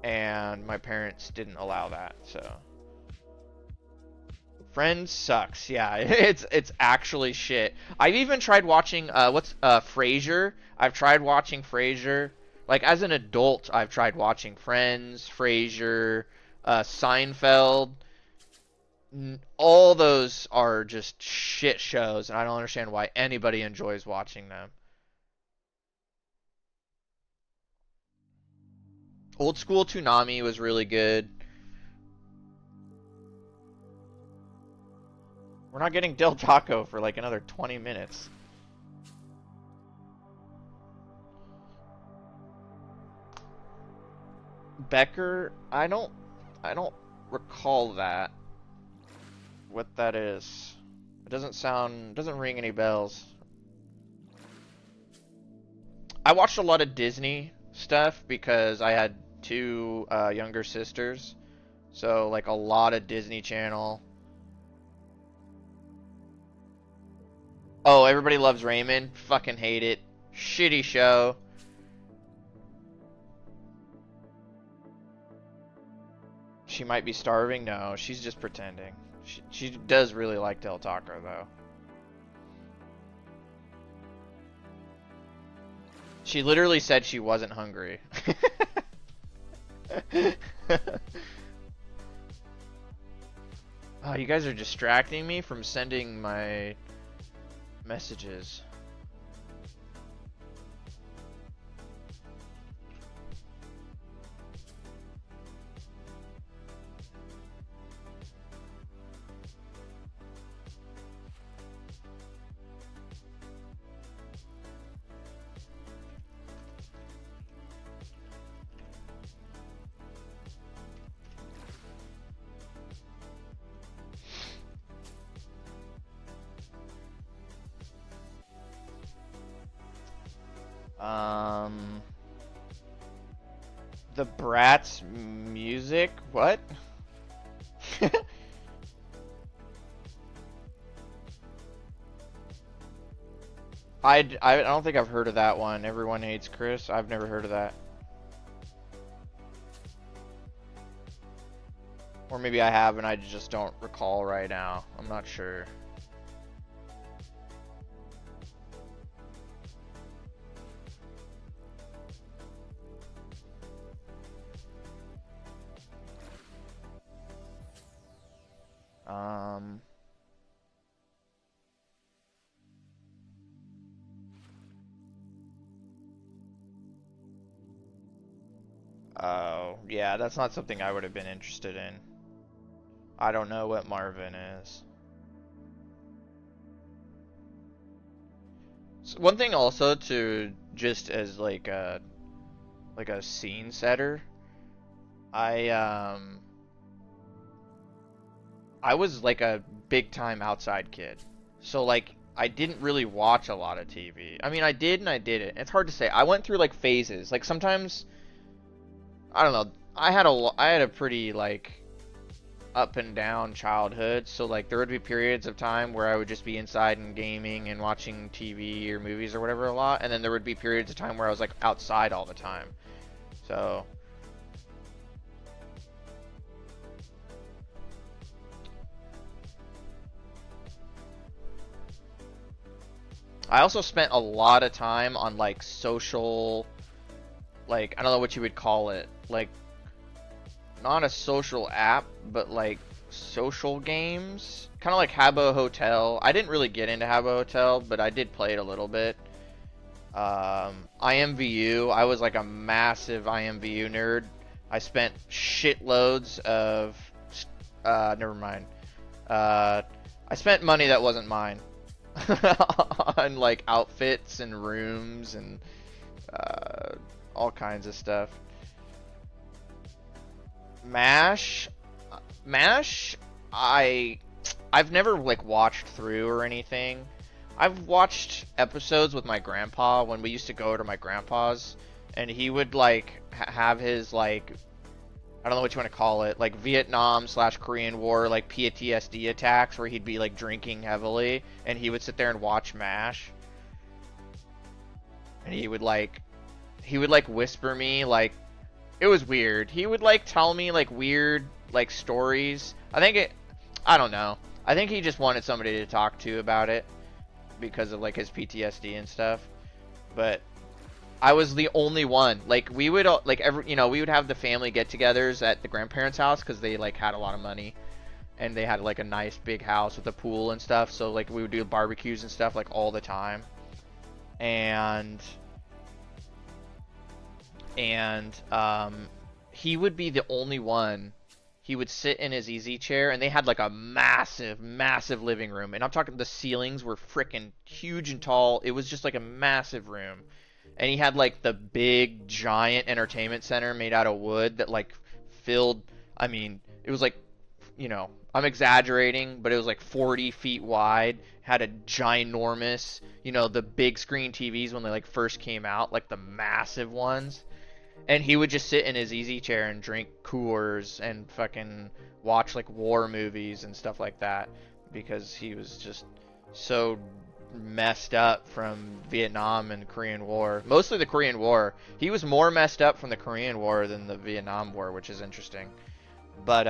S1: And my parents didn't allow that, so... Friends sucks. Yeah, it's actually shit. I've even tried watching Frasier. I've tried watching Frasier. Like as an adult, I've tried watching Friends, Frasier, Seinfeld. All those are just shit shows, and I don't understand why anybody enjoys watching them. Old School Toonami was really good. We're not getting Del Taco for like another 20 minutes. Becker, I don't recall that. What that is. It doesn't ring any bells. I watched a lot of Disney stuff because I had two younger sisters. So like a lot of Disney Channel. Oh, Everybody Loves Raymond. Fucking hate it. Shitty show. She might be starving? No, she's just pretending. She does really like Del Taco, though. She literally said she wasn't hungry. Oh, you guys are distracting me from sending my messages. The Bratz music? What? I don't think I've heard of that one. Everyone Hates Chris. I've never heard of that. Or maybe I have and I just don't recall right now. I'm not sure. Um... Oh, yeah, that's not something I would have been interested in. I don't know what Marvin is. So one thing also to just as like a scene setter, I I was like a big time outside kid. So like I didn't really watch a lot of TV. I mean, I did and I didn't. It's hard to say. I went through like phases. Like sometimes I don't know. I had a pretty like up and down childhood, so like there would be periods of time where I would just be inside and gaming and watching TV or movies or whatever a lot, and then there would be periods of time where I was like outside all the time. So I also spent a lot of time on like social, like I don't know what you would call it, like not a social app, but like social games, kind of like Habbo Hotel. I didn't really get into Habbo Hotel, but I did play it a little bit. IMVU, I was like a massive IMVU nerd. I spent shitloads of, never mind. I spent money that wasn't mine on like outfits and rooms and all kinds of stuff. MASH, MASH, I've never like watched through or anything. I've watched episodes with my grandpa when we used to go to my grandpa's, and he would like have his like I don't know what you want to call it, like Vietnam / Korean War like PTSD attacks where he'd be like drinking heavily, and he would sit there and watch MASH, and he would like whisper me like it was weird. He would like tell me like weird like stories. I don't know. I think he just wanted somebody to talk to about it because of like his PTSD and stuff. But I was the only one. Like we would like we would have the family get-togethers at the grandparents' house because they like had a lot of money and they had like a nice big house with a pool and stuff. So like we would do barbecues and stuff like all the time. And he would be the only one. He would sit in his easy chair, and they had like a massive, massive living room. And I'm talking the ceilings were freaking huge and tall. It was just like a massive room. And he had like the big, giant entertainment center made out of wood that like filled, I mean, it was like, I'm exaggerating, but it was like 40 feet wide, had a ginormous, the big screen TVs when they like first came out, like the massive ones. And he would just sit in his easy chair and drink Coors and fucking watch like war movies and stuff like that because he was just so messed up from Vietnam and Korean War. Mostly the Korean War. He was more messed up from the Korean War than the Vietnam War, which is interesting. But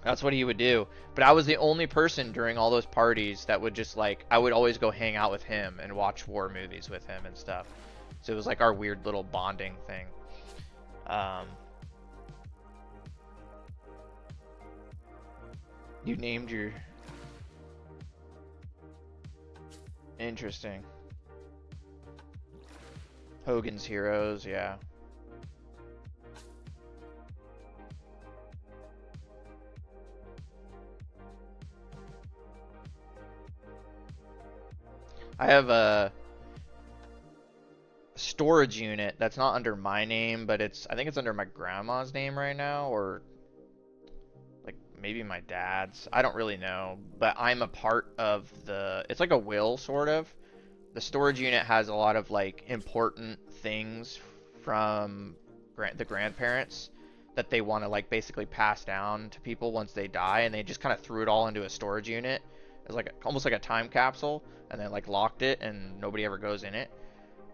S1: that's what he would do. But I was the only person during all those parties that would just like I would always go hang out with him and watch war movies with him and stuff. So it was like our weird little bonding thing. You named your... Interesting. Hogan's Heroes, yeah. I have a storage unit that's not under my name, but I think it's under my grandma's name right now, or like maybe my dad's. I don't really know, but I'm a part of it's like a will, sort of. The storage unit has a lot of like important things from the grandparents that they want to like basically pass down to people once they die, and they just kind of threw it all into a storage unit. It's like almost like a time capsule, and then like locked it, and nobody ever goes in it.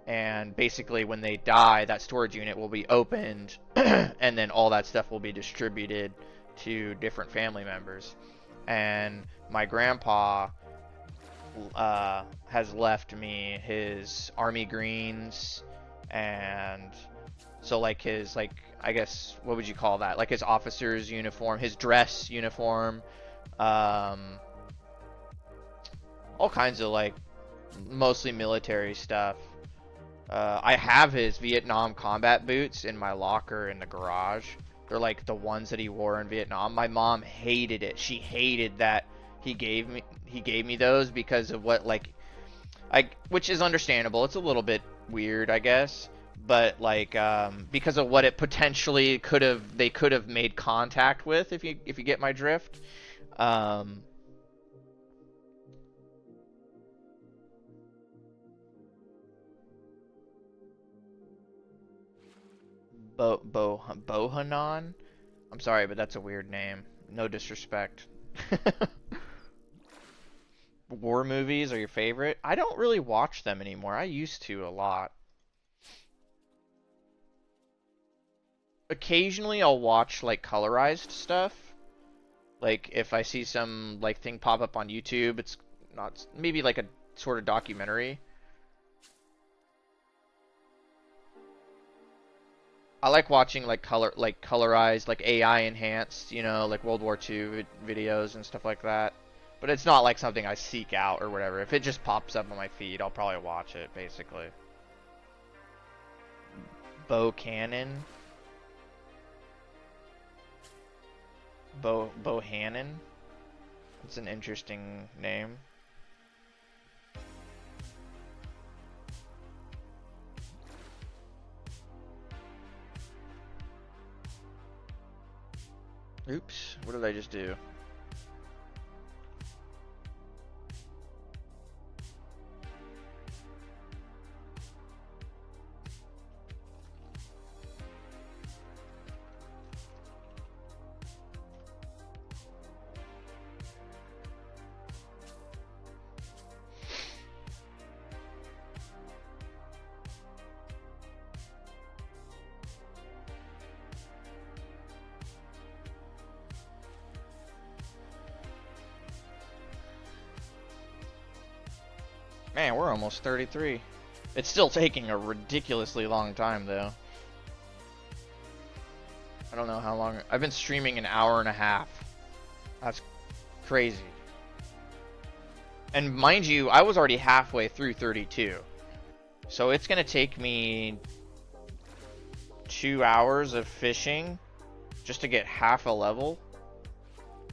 S1: And basically when they die, that storage unit will be opened and then all that stuff will be distributed to different family members. And my grandpa has left me his army greens, and so like his, like, I guess, what would you call that, like his officer's uniform, his dress uniform, all kinds of like mostly military stuff. I have his Vietnam combat boots in my locker in the garage. They're like the ones that he wore in Vietnam. My mom hated it. She hated that he gave me those because of what, like, which is understandable. It's a little bit weird, I guess, but like because of what it potentially they could have made contact with, if you get my drift. Bohanon? I'm sorry, but that's a weird name. No disrespect. War movies are your favorite? I don't really watch them anymore. I used to a lot. Occasionally I'll watch like colorized stuff. Like if I see some like thing pop up on YouTube, it's not, maybe like a sort of documentary. I like watching like colorized, like AI enhanced, you know, like World War II videos and stuff like that. But it's not like something I seek out or whatever. If it just pops up on my feed, I'll probably watch it, basically. Bohannon? Bohannon? It's an interesting name. Oops, what did I just do? Man, we're almost 33. It's still taking a ridiculously long time, though. I don't know how long. I've been streaming an hour and a half. That's crazy. And mind you, I was already halfway through 32. So it's going to take me 2 hours of fishing just to get half a level.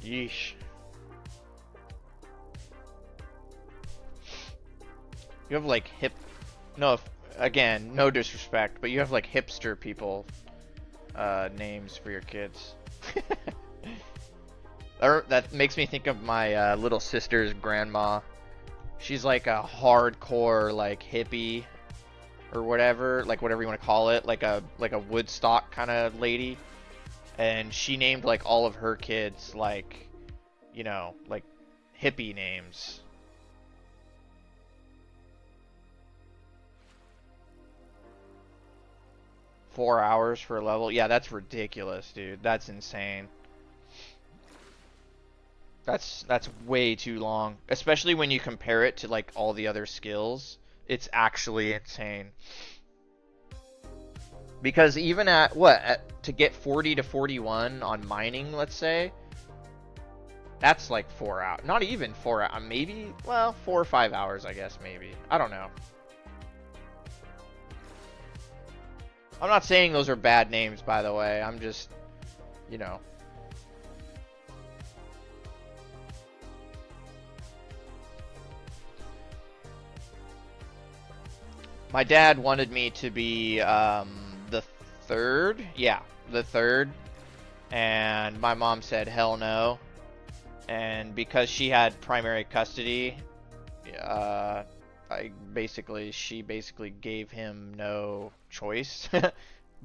S1: Yeesh. You have like again, no disrespect, but you have like hipster people names for your kids. That makes me think of my little sister's grandma. She's like a hardcore like hippie or whatever, like whatever you want to call it, like a Woodstock kind of lady. And she named like all of her kids like, you know, like hippie names. $4 hours for a level? Yeah, that's ridiculous, dude. That's insane. That's way too long. Especially when you compare it to like all the other skills. It's actually insane. Because even at to get 40 to 41 on mining, let's say, That's like 4 hours. Not even 4 hours. Maybe, well, 4 or 5 hours, I guess, maybe. I don't know. I'm not saying those are bad names, by the way. I'm just, you know. My dad wanted me to be the third. Yeah, the third. And my mom said, hell no. And because she had primary custody, she basically gave him no choice.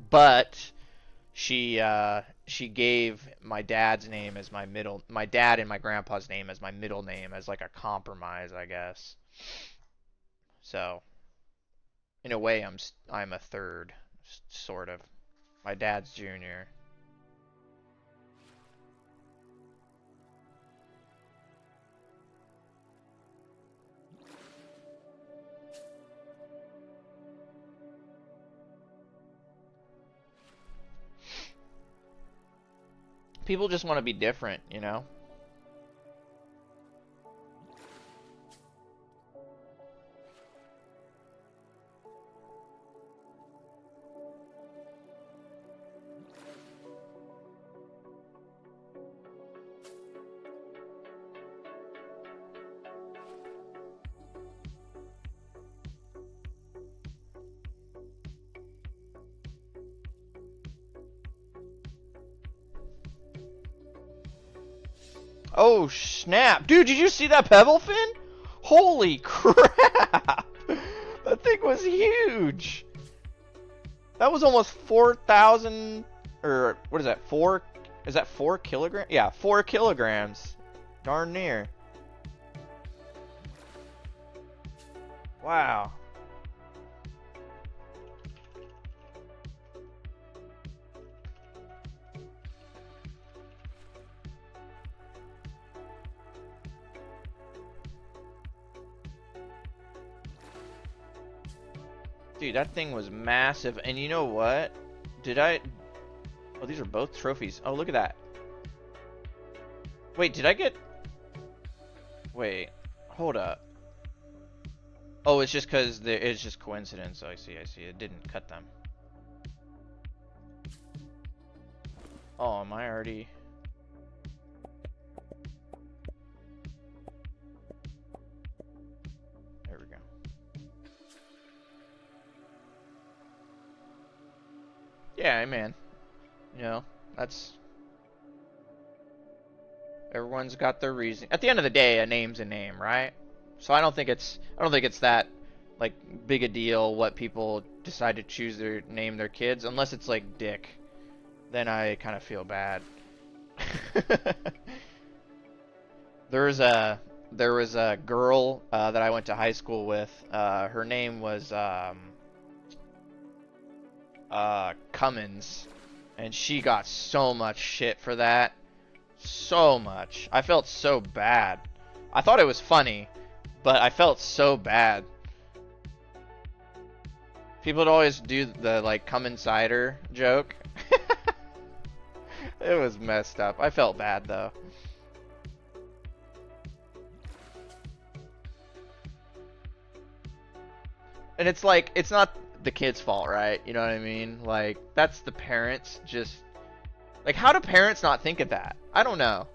S1: But she gave my dad's name as my dad and my grandpa's name as my middle name as like a compromise, I guess. So, in a way, I'm a third, sort of. My dad's junior. People just want to be different, you know? Oh, snap. Dude, did you see that pebble fin? Holy crap. That thing was huge. That was almost 4,000, or what is that, is that 4 kilograms? Yeah, 4 kilograms. Darn near. Wow. Dude, that thing was massive. And you know what? Oh, these are both trophies. Oh, look at that. Wait, wait, hold up. Oh, it's just because it's just coincidence. Oh, I see. It didn't cut them. Oh, am I already... There we go. Yeah, man. You know, that's... Everyone's got their reason. At the end of the day, a name's a name, right? So I don't think it's that like big a deal what people decide to choose name their kids, unless it's like Dick. Then I kind of feel bad. There was a girl that I went to high school with. Her name was Cummins, and she got so much shit for that. So much. I felt so bad. I thought it was funny, but I felt so bad. People would always do the like come insider joke. It was messed up. I felt bad though. And it's like, it's not the kid's fault, right? You know what I mean? Like, that's the parents just... Like, how do parents not think of that? I don't know.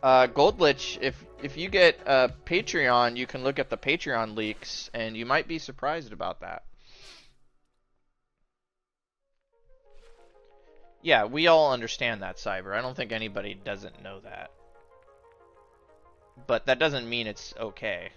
S1: Goldlich, if you get Patreon, you can look at the Patreon leaks, and you might be surprised about that. Yeah, we all understand that, Cyber. I don't think anybody doesn't know that. But that doesn't mean it's okay.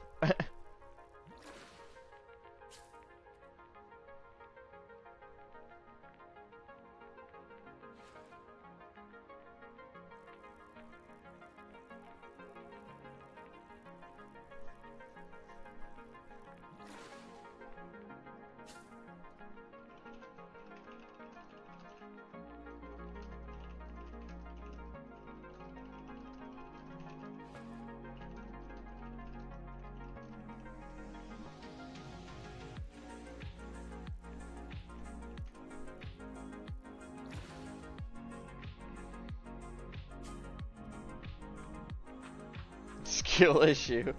S1: Skill issue.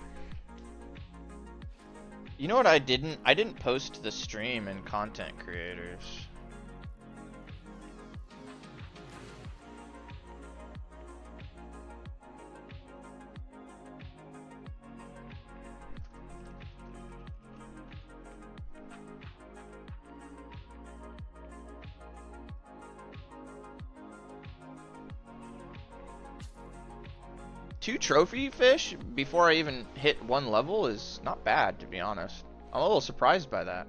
S1: You know what I didn't? I didn't post the stream in content creators. Two trophy fish before I even hit one level is not bad, to be honest. I'm a little surprised by that.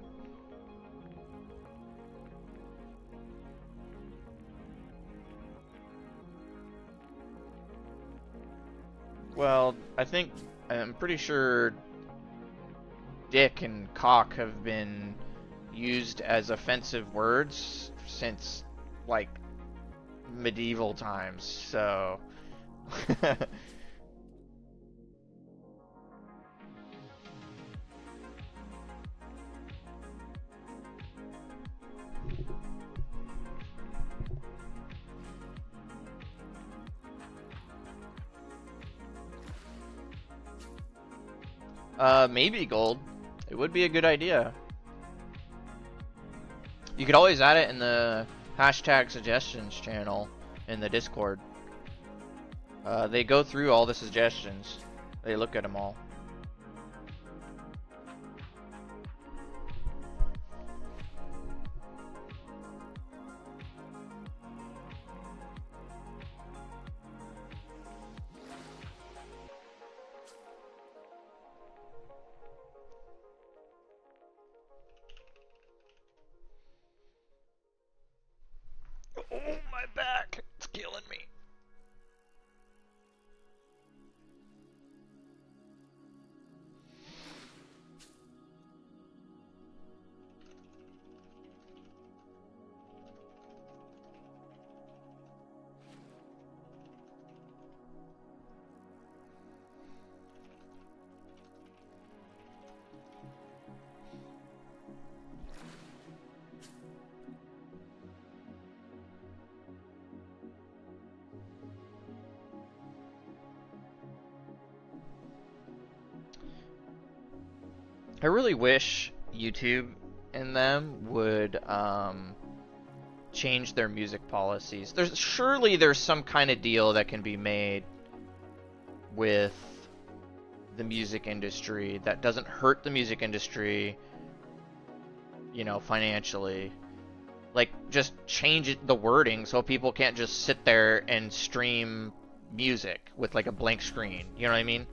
S1: Well, I'm pretty sure dick and cock have been used as offensive words since, like, medieval times, so... Maybe gold. It would be a good idea. You could always add it in the hashtag suggestions channel in the Discord. They go through all the suggestions. They look at them all. Oh, my back! It's killing me. I really wish YouTube and them would change their music policies. Surely there's some kind of deal that can be made with the music industry that doesn't hurt the music industry, you know, financially. Like, just change the wording so people can't just sit there and stream music with like a blank screen. You know what I mean?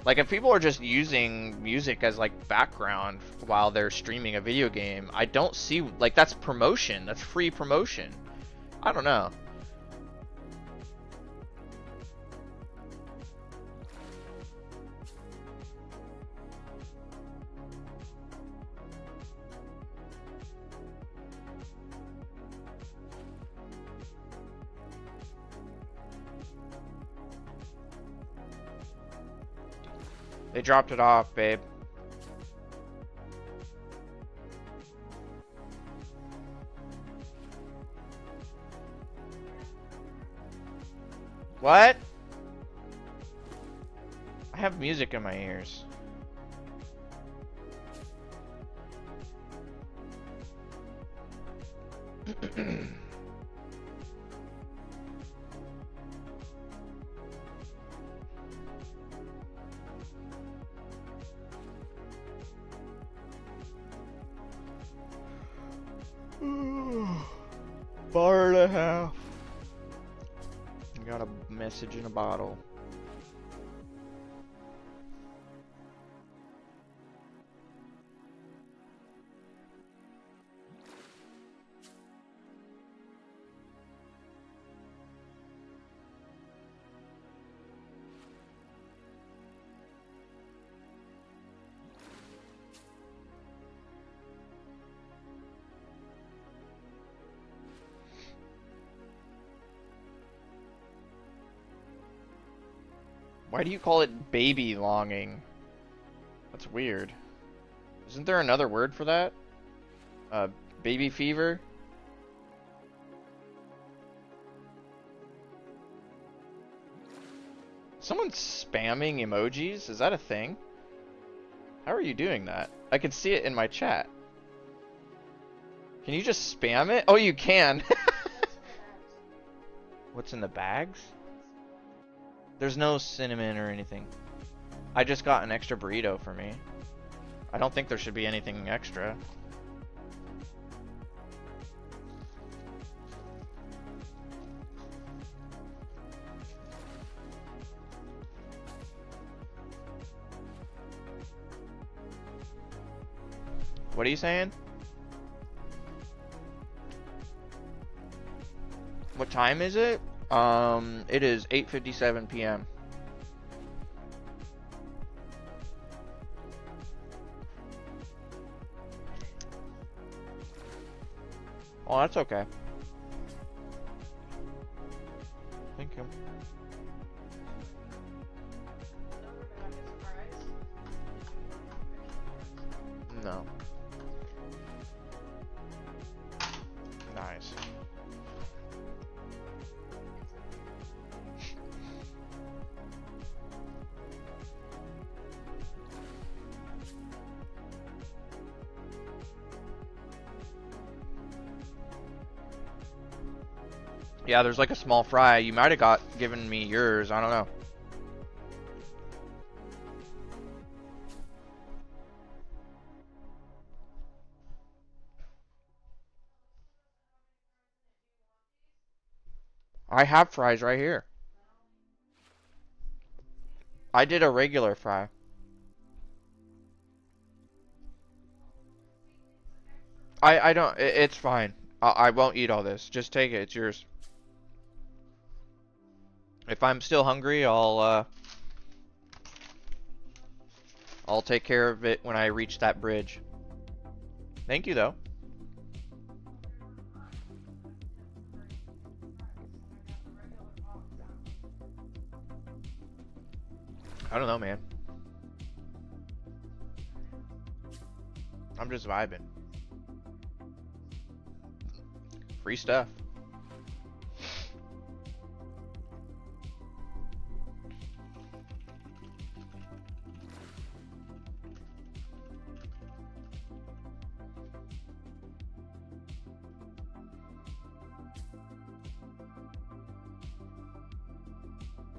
S1: Like, if people are just using music as, like, background while they're streaming a video game, I don't see, like, that's promotion. That's free promotion. I don't know. They dropped it off, babe. What? I have music in my ears. Bar and a half. Got a message in a bottle. Why do you call it baby longing? That's weird. Isn't there another word for that? Baby fever? Someone's spamming emojis? Is that a thing? How are you doing that? I can see it in my chat. Can you just spam it? Oh, you can. What's in the bags? There's no cinnamon or anything. I just got an extra burrito for me. I don't think there should be anything extra. What are you saying? What time is it? It is 8:57 p.m. Oh, that's okay. Thank you. No. Nice. Yeah, there's like a small fry. You might have given me yours. I don't know. I have fries right here. I did a regular fry. I don't. It's fine. I won't eat all this. Just take it. It's yours. If I'm still hungry, I'll take care of it when I reach that bridge. Thank you, though. I don't know, man. I'm just vibing. Free stuff.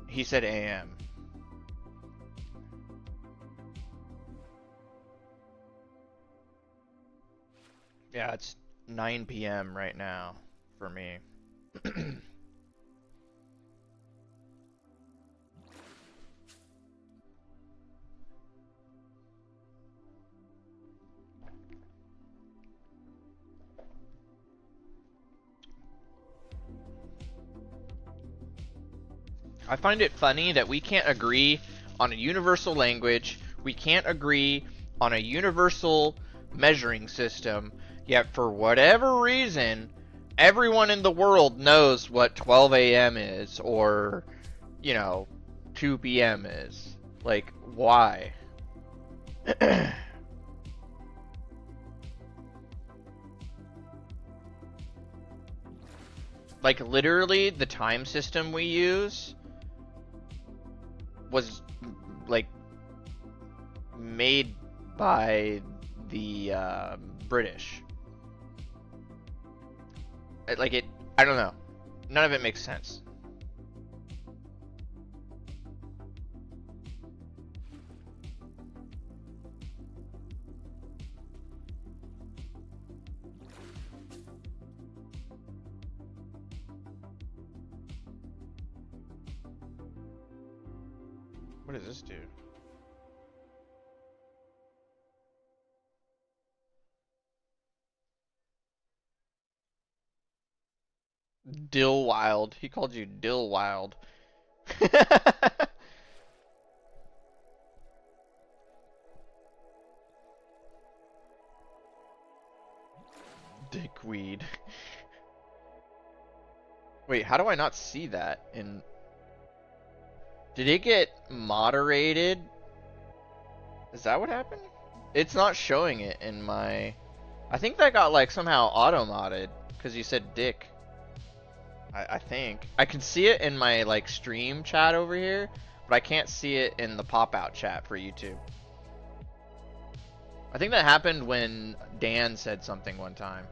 S1: He said AM. Yeah, it's 9 p.m. right now for me. I find it funny that we can't agree on a universal language, we can't agree on a universal measuring system, yet for whatever reason, everyone in the world knows what 12 a.m. is, or, you know, 2 p.m. is. Like, why? Like, literally, the time system we use was, like, made by the British. Like, I don't know. None of it makes sense. What does this do? Dill Wild. He called you Dill Wild. Dickweed. Wait, how do I not see that in... Did it get moderated? Is that what happened? It's not showing it in my... I think that got, like, somehow auto-modded, because you said dick. I think. I can see it in my, like, stream chat over here, but I can't see it in the pop-out chat for YouTube. I think that happened when Dan said something one time.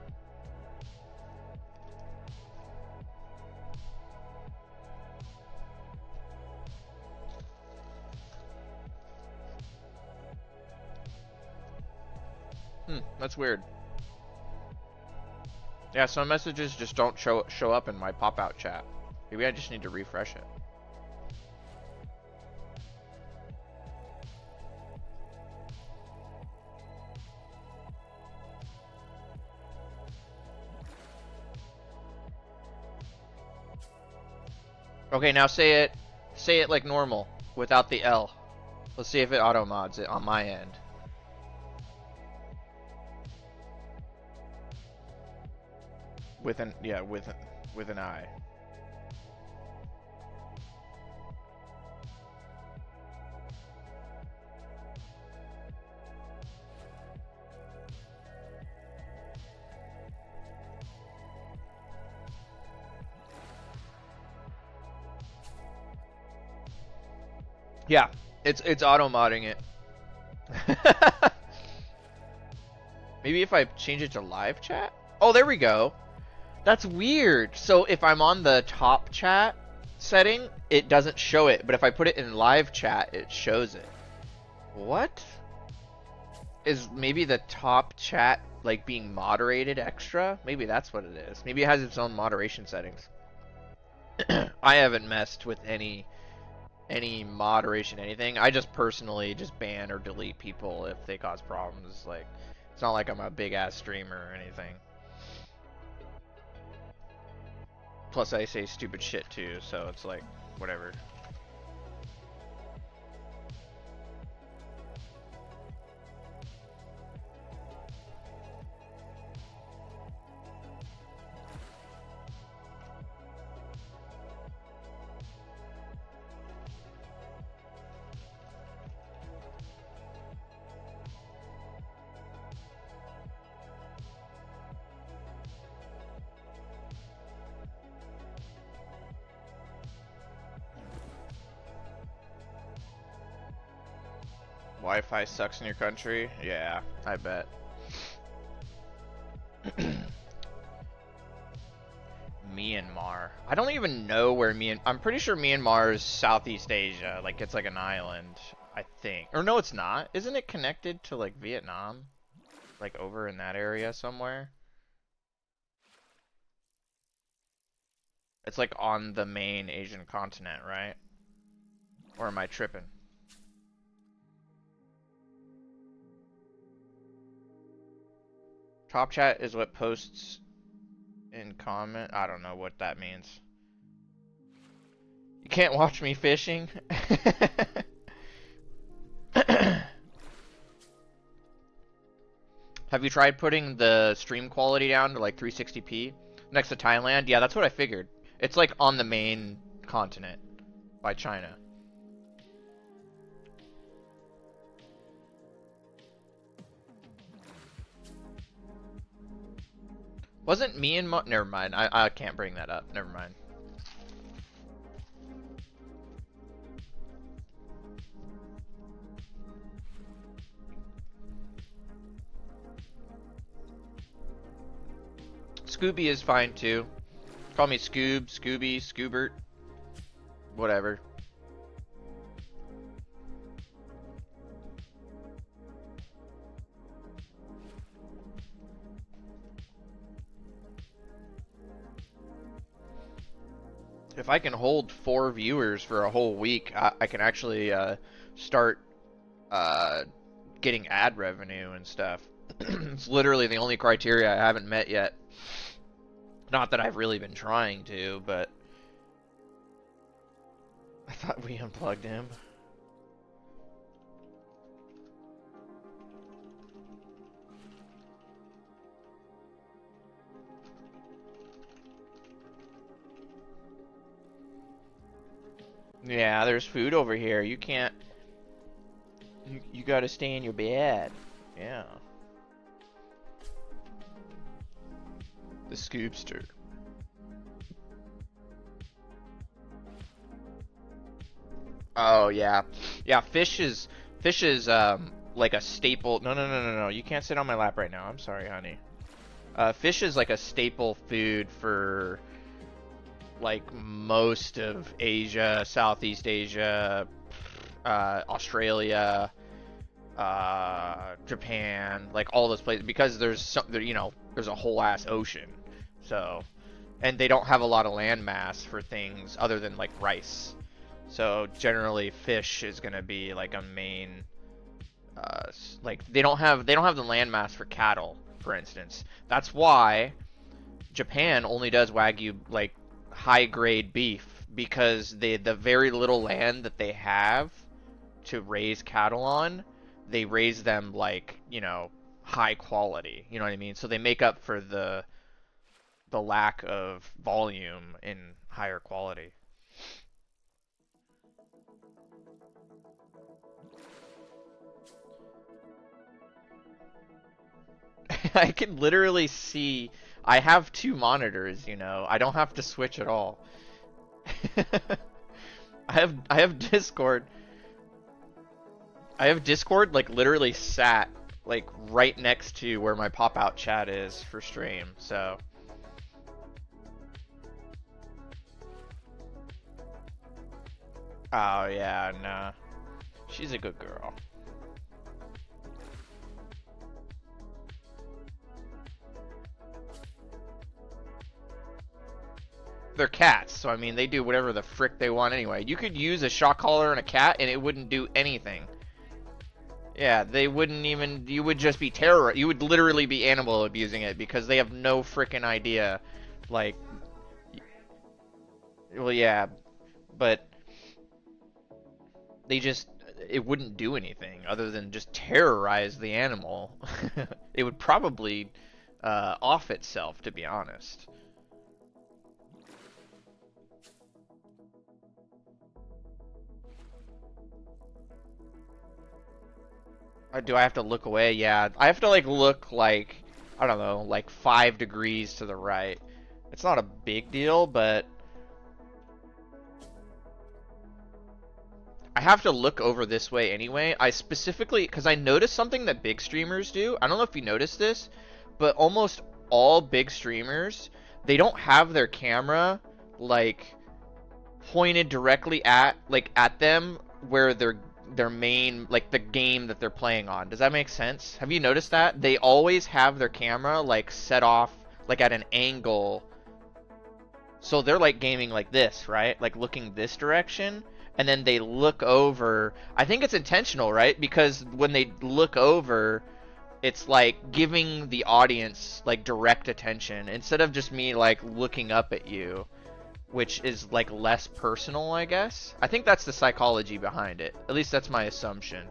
S1: That's weird. Yeah, some messages just don't show up in my pop-out chat. Maybe I just need to refresh it. Okay, now say it like normal without the L. Let's see if it auto mods it on my end. With an with an I. Yeah, it's auto modding it. Maybe if I change it to live chat? Oh, there we go. That's weird. So if I'm on the top chat setting, it doesn't show it, but if I put it in live chat, it shows it. What? Is maybe the top chat like being moderated extra? Maybe that's what it is. Maybe it has its own moderation settings. I haven't messed with any moderation, anything. I just personally just ban or delete people if they cause problems. Like, it's not like I'm a big ass streamer or anything. Plus I say stupid shit too, so it's like, whatever. Wi-Fi sucks in your country? Yeah, I bet. Myanmar. I don't even know where I'm pretty sure Myanmar is Southeast Asia. Like, it's like an island, I think. Or no, it's not. Isn't it connected to, like, Vietnam? Like, over in that area somewhere? It's, like, on the main Asian continent, right? Or am I tripping? Top chat is what posts in comment. I don't know what that means. You can't watch me fishing? Have you tried putting the stream quality down to like 360p next to Thailand? Yeah, that's what I figured. It's like on the main continent by China. Wasn't Myanmar? Never mind. I can't bring that up. Never mind. Scooby is fine too. Call me Scoob, Scooby, Scoobert. Whatever. If I can hold 4 viewers for a whole week, I can actually start getting ad revenue and stuff. It's literally the only criteria I haven't met yet. Not that I've really been trying to, but I thought we unplugged him. Yeah, there's food over here. You can't... You gotta stay in your bed. Yeah. The Scoobster. Oh yeah, yeah. Fish is like a staple. No, no, no, no, no. You can't sit on my lap right now. I'm sorry, honey. Fish is like a staple food for like most of Asia, Southeast Asia, Australia, Japan, like all those places, because there's there's a whole ass ocean. So, and they don't have a lot of land mass for things other than like rice. So generally, fish is gonna be like a main. Like they don't have the land mass for cattle, for instance. That's why Japan only does Wagyu like high grade beef, because the very little land that they have to raise cattle on, they raise them like, high quality. You know what I mean? So they make up for the lack of volume in higher quality. I can literally see. I have two monitors, I don't have to switch at all. I have Discord. I have Discord like literally sat like right next to where my pop-out chat is for stream. So, oh yeah, nah. She's a good girl. They're cats, so I mean they do whatever the frick they want anyway. You could use a shock collar and a cat and it wouldn't do anything. Yeah, they wouldn't even. You would just be terror. You would literally be animal abusing it because they have no freaking idea. Like, well, yeah, but they just. It wouldn't do anything other than just terrorize the animal. It would probably off itself, to be honest. Or do I have to look away? Yeah, I have to like look like, I don't know, like 5 degrees to the right. It's not a big deal, but I have to look over this way anyway. I specifically, because I noticed something that big streamers do. I don't know if you noticed this, but almost all big streamers, they don't have their camera like pointed directly at them where their main, like the game that they're playing on. Does that make sense? Have you noticed that? They always have their camera like set off like at an angle. So they're like gaming like this, right? Like looking this direction, and then they look over. I think it's intentional, right? Because when they look over, it's like giving the audience like direct attention instead of just me like looking up at you, which is like less personal, I guess. I think that's the psychology behind it. At least that's my assumption.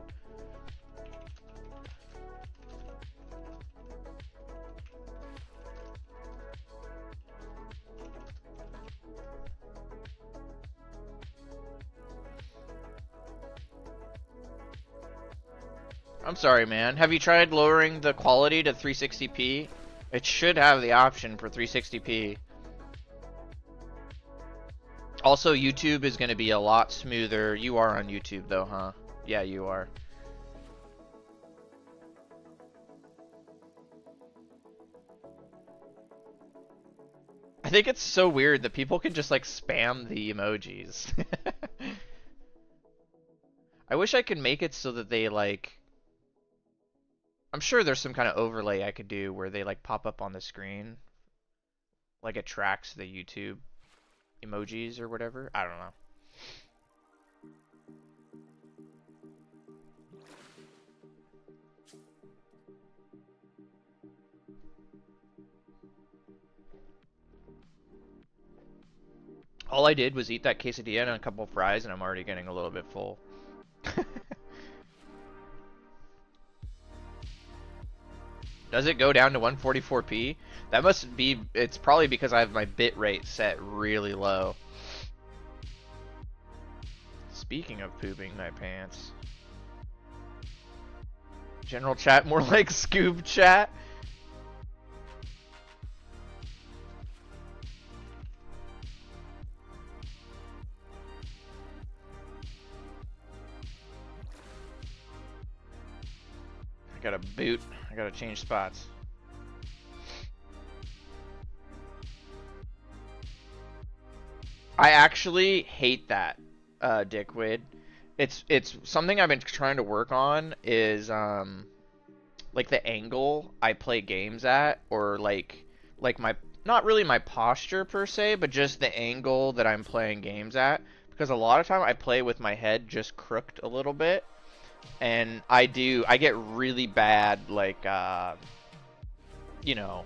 S1: I'm sorry, man. Have you tried lowering the quality to 360p? It should have the option for 360p. Also, YouTube is going to be a lot smoother. You are on YouTube, though, huh? Yeah, you are. I think it's so weird that people can just, like, spam the emojis. I wish I could make it so that they, like... I'm sure there's some kind of overlay I could do where they, like, pop up on the screen. Like, it tracks the YouTube emojis or whatever. I don't know. All I did was eat that quesadilla and a couple of fries, and I'm already getting a little bit full. Does it go down to 144p? That must be, it's probably because I have my bit rate set really low. Speaking of pooping my pants. General chat, more like Scoob chat. Gotta boot. I gotta change spots. I actually hate that, Dickwid. It's something I've been trying to work on is like the angle I play games at, or like my, not really my posture per se, but just the angle that I'm playing games at, because a lot of time I play with my head just crooked a little bit, and I get really bad like you know,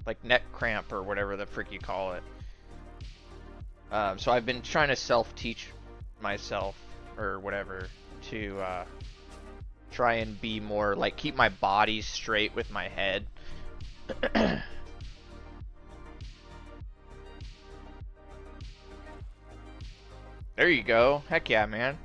S1: like neck cramp or whatever the frick you call it. So I've been trying to self-teach myself or whatever to try and be more like keep my body straight with my head. There you go. Heck yeah, man.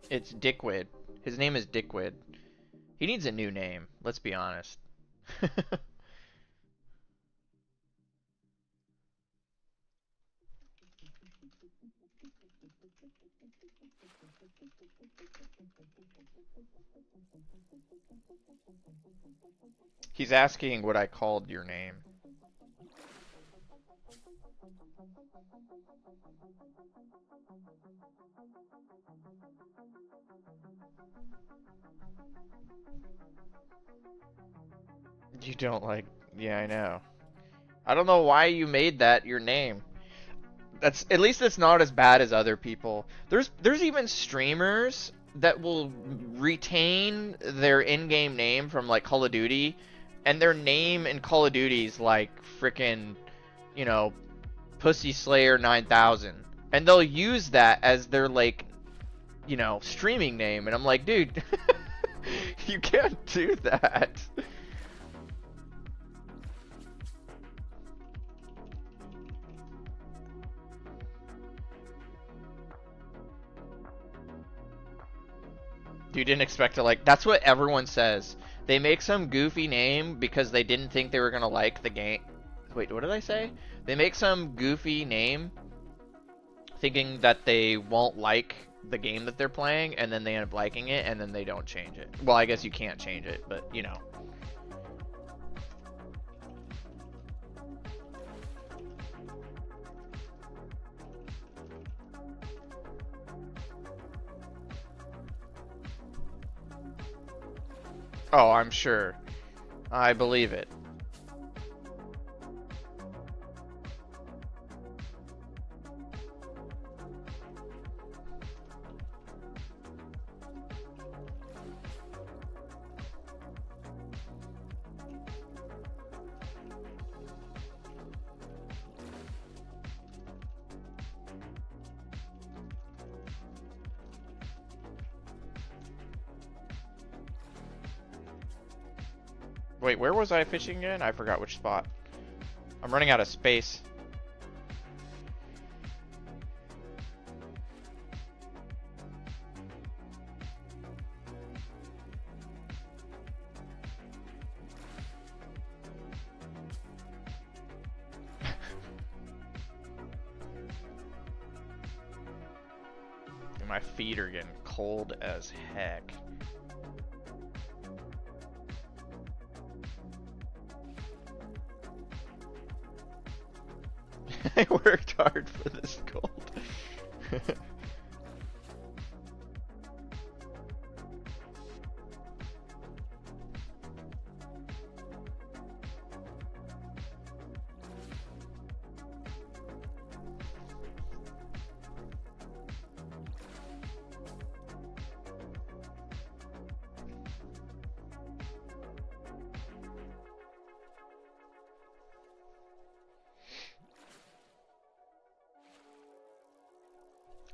S1: It's Dickwid. His name is Dickwid. He needs a new name, let's be honest. He's asking what I called your name. You don't like... Yeah, I know. I don't know why you made that your name. That's, at least it's not as bad as other people. There's even streamers that will retain their in-game name from like Call of Duty, and their name in Call of Duty is like frickin', you know, Pussy Slayer 9000, and they'll use that as their like, you know, streaming name, and I'm like, dude, you can't do that. You didn't expect to like... That's what everyone says. They make some goofy name because they didn't think they were gonna like the game. Wait, what did I say? They make some goofy name thinking that they won't like the game that they're playing, and then they end up liking it, and then they don't change it. Well, I guess you can't change it, but you know. Oh, I'm sure. I believe it. Wait, where was I fishing again? I forgot which spot. I'm running out of space. My feet are getting cold as heck. I worked hard for this gold.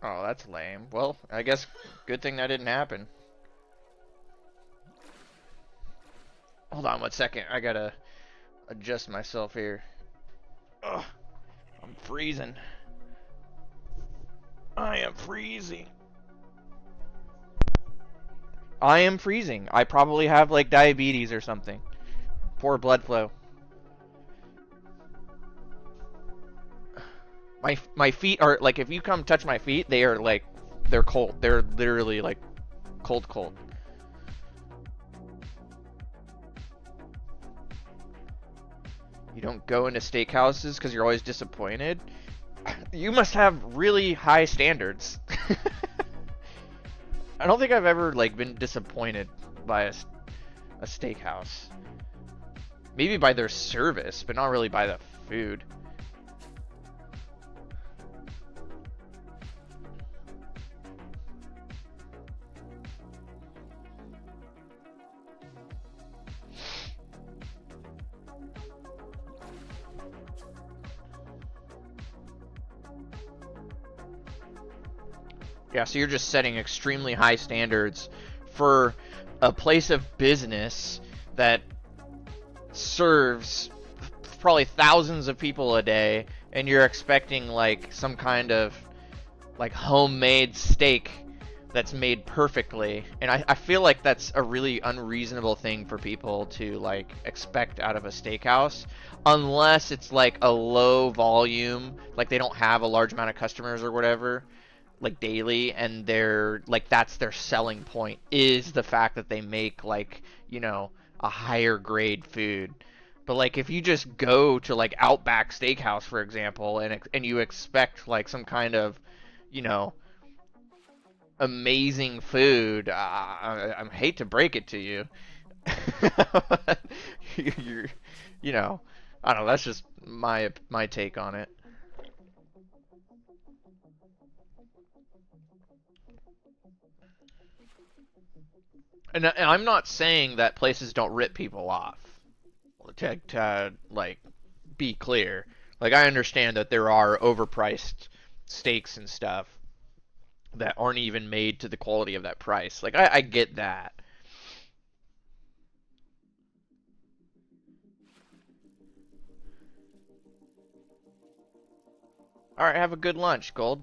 S1: Oh, that's lame. Well, I guess good thing that didn't happen. Hold on 1 second. I gotta adjust myself here. Ugh, I'm freezing. I am freezing. I am freezing. I probably have like diabetes or something. Poor blood flow. My feet are like, if you come touch my feet, they are like, they're cold. They're literally like cold, cold. You don't go into steakhouses because you're always disappointed? You must have really high standards. I don't think I've ever like been disappointed by a steakhouse. Maybe by their service, but not really by the food. Yeah, so you're just setting extremely high standards for a place of business that serves probably thousands of people a day, and you're expecting like some kind of like homemade steak that's made perfectly. And I feel like that's a really unreasonable thing for people to like expect out of a steakhouse, unless it's like a low volume, like they don't have a large amount of customers or whatever, like daily, and they're like, that's their selling point, is the fact that they make like, you know, a higher grade food. But like if you just go to like Outback Steakhouse, for example, and you expect like some kind of, you know, amazing food, I hate to break it to you. you're, you know, I don't know, that's just my take on it. And I'm not saying that places don't rip people off. To like be clear, like I understand that there are overpriced steaks and stuff that aren't even made to the quality of that price. Like I get that. All right, have a good lunch, Gold.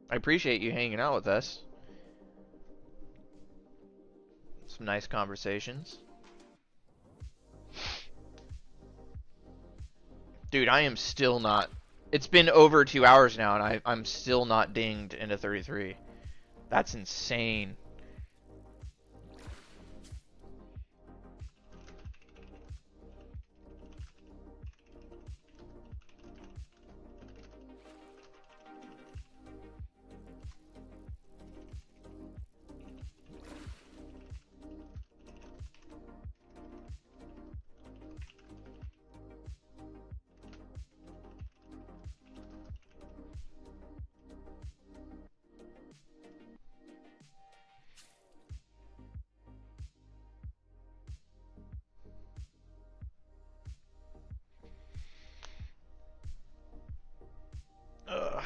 S1: I appreciate you hanging out with us. Some nice conversations. Dude, I am still not. It's been over 2 hours now, and I'm still not dinged into 33. That's insane. Ugh.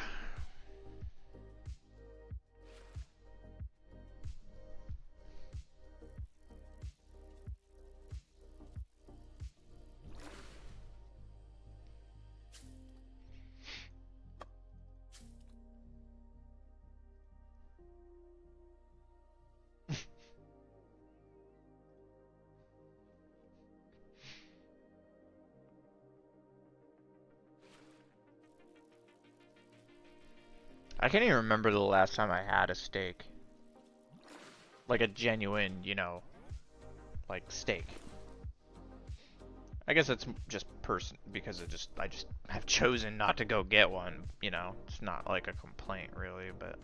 S1: I can't even remember the last time I had a steak. Like a genuine, you know, like steak. I guess it's just because I just have chosen not to go get one, you know. It's not like a complaint really, but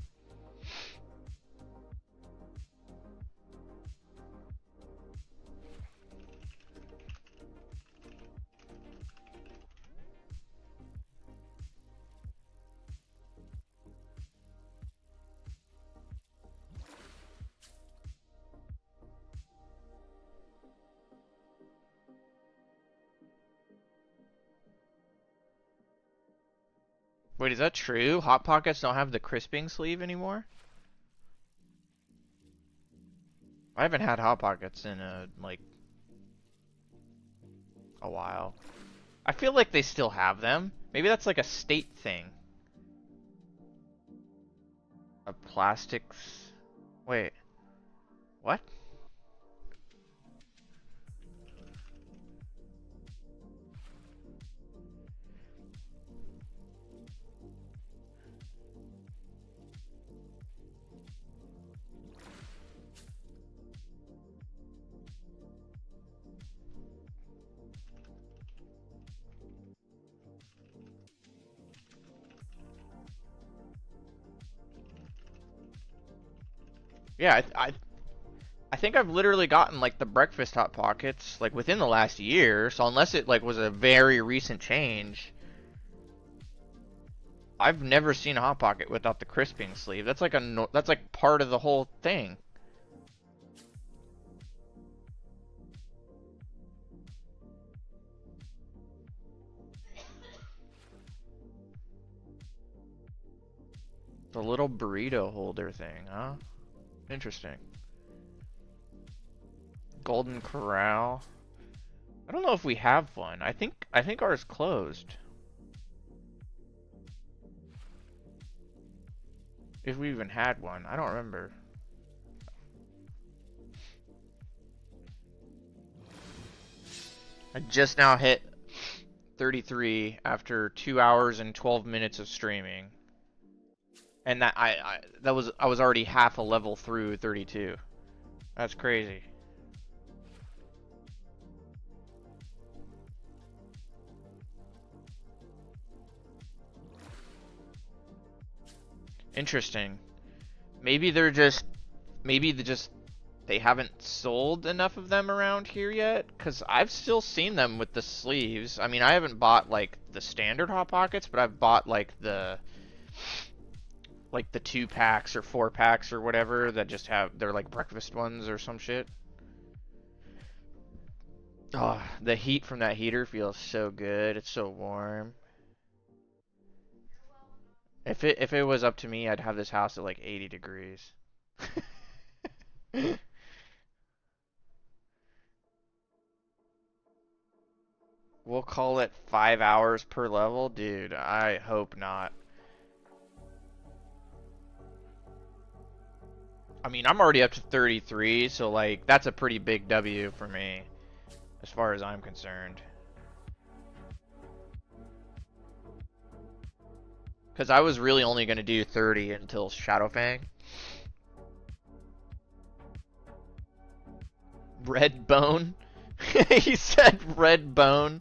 S1: wait, is that true? Hot Pockets don't have the crisping sleeve anymore? I haven't had Hot Pockets in like a while. I feel like they still have them. Maybe that's like a state thing. A plastics... Wait. What? Yeah, I think I've literally gotten like the breakfast hot pockets like within the last year. So unless it like was a very recent change, I've never seen a hot pocket without the crisping sleeve. That's like that's like part of the whole thing. The little burrito holder thing, huh? Interesting. Golden Corral. I don't know if we have one. I think ours closed. If we even had one, I don't remember. I just now hit 33 after 2 hours and 12 minutes of streaming. And that I was already half a level through 32. That's crazy. Interesting. Maybe they're just they haven't sold enough of them around here yet, cuz I've still seen them with the sleeves. I mean, I haven't bought like the standard hot pockets, but I've bought like the 2 packs or 4 packs or whatever that just have they're like breakfast ones or some shit. Oh, the heat from that heater feels so good. It's so warm. If it was up to me, I'd have this house at like 80 degrees. We'll call it 5 hours per level? Dude, I hope not. I mean, I'm already up to 33, so like that's a pretty big W for me as far as I'm concerned. Because I was really only going to do 30 until Shadowfang. Red bone? He said red bone.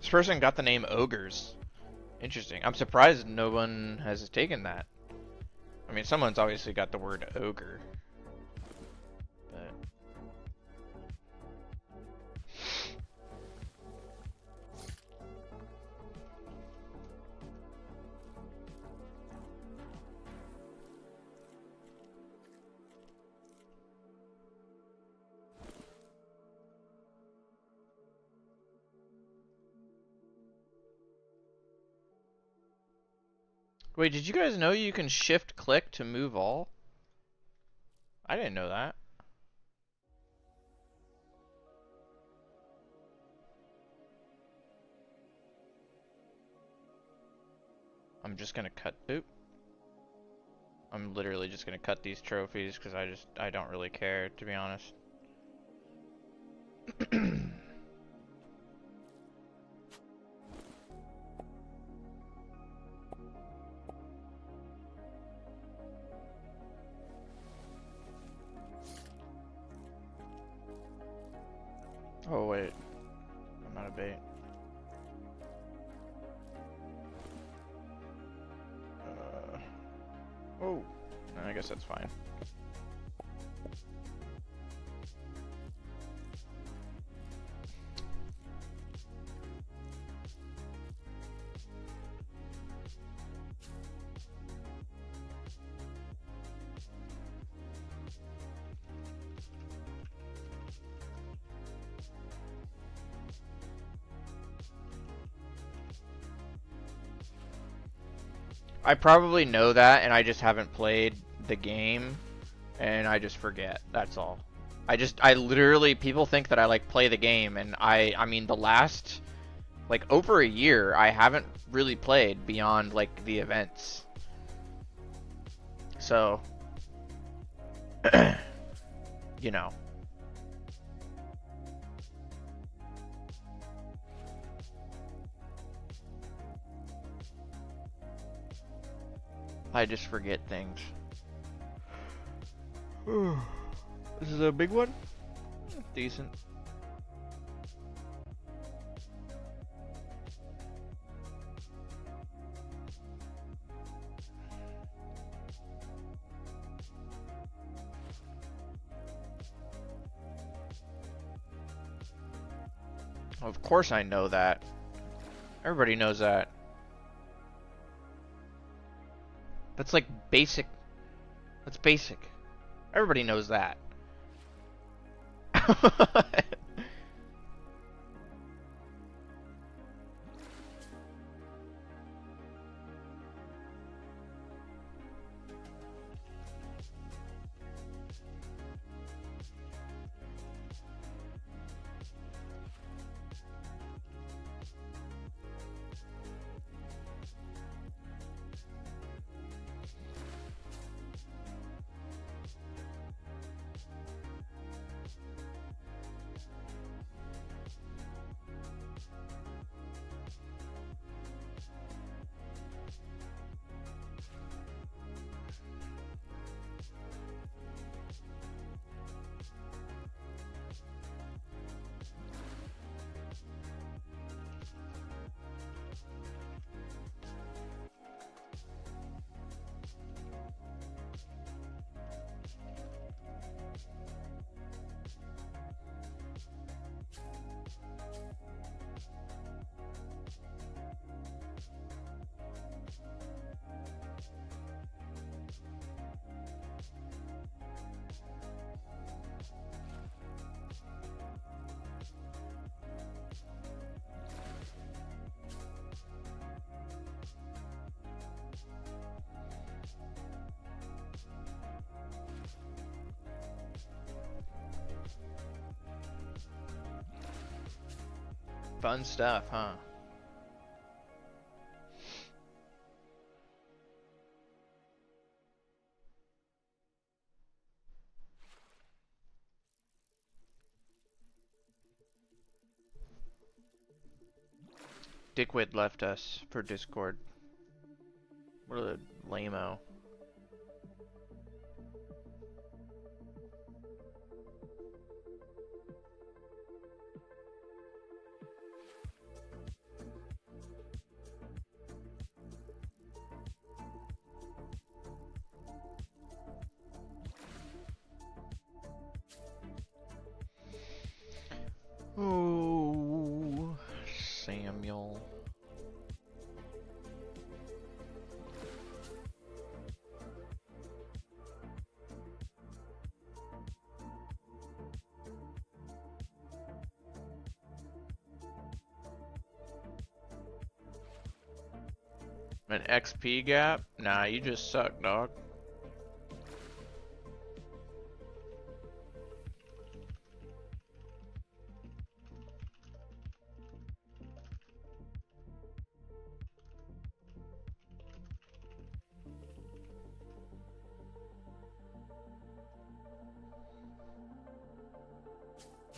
S1: This person got the name Ogres. Interesting. I'm surprised no one has taken that. I mean, someone's obviously got the word ogre. But... Wait, did you guys know you can shift click to move all? I didn't know that. I'm just gonna cut. Oop. I'm literally just gonna cut these trophies because I don't really care, to be honest. not a bait. Oh, I guess that's fine. I probably know that, and I just haven't played the game, and I just forget. That's all. I literally, people think that I like play the game, and I mean, the last, like, over a year, I haven't really played beyond, like, the events. So, you know. I just forget things. This is a big one? Decent. Of course I know that. Everybody knows that. That's like basic. That's basic. Everybody knows that. Fun stuff, huh? Dickwit left us for Discord. What a lame-o. Oh, Samuel. An XP gap? Nah, you just suck, dog.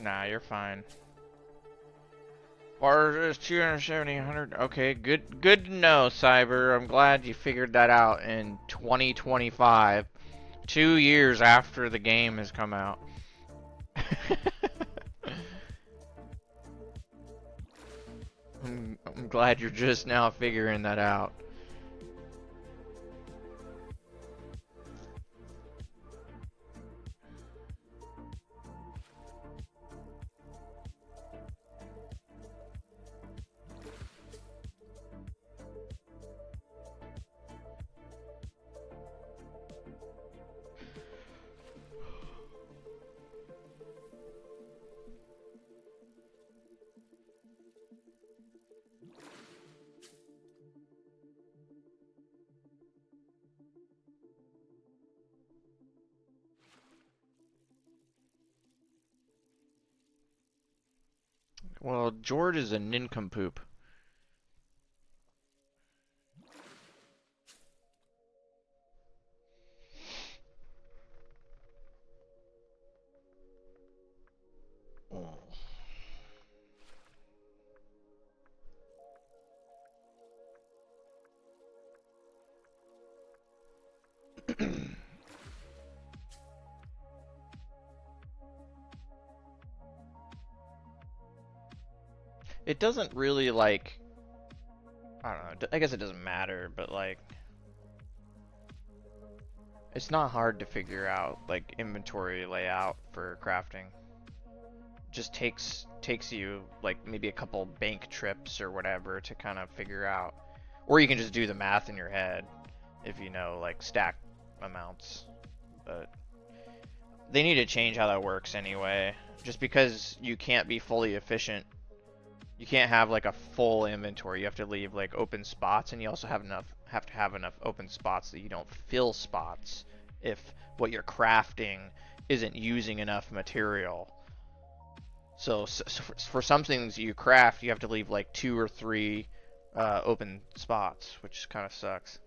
S1: Nah, you're fine. Bar is 270, 100. Okay, good to know, Cyber. I'm glad you figured that out in 2025. 2 years after the game has come out. I'm glad you're just now figuring that out. Well, George is a nincompoop. Oh. It doesn't really, like, I don't know, I guess it doesn't matter, but like, it's not hard to figure out, like, inventory layout for crafting. Just takes you like maybe a couple bank trips or whatever to kind of figure out. Or you can just do the math in your head if you know like stack amounts. But they need to change how that works anyway. Just because you can't be fully efficient, you can't have like a full inventory. You have to leave like open spots, and you also have to have enough open spots that you don't fill spots if what you're crafting isn't using enough material. So for some things you craft, you have to leave like 2 or 3 open spots, which kind of sucks.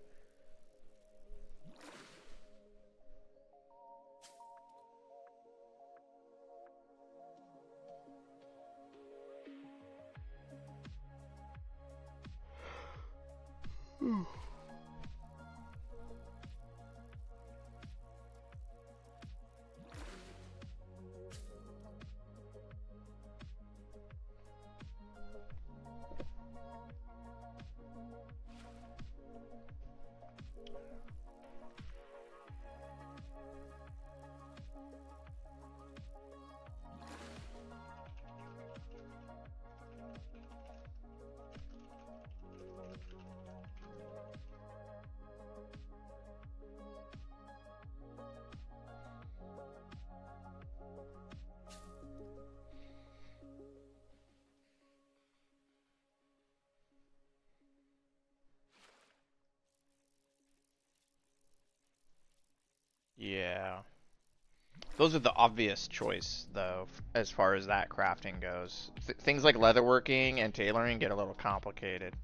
S1: Yeah. Those are the obvious choice, though, as far as that crafting goes. Things like leatherworking and tailoring get a little complicated.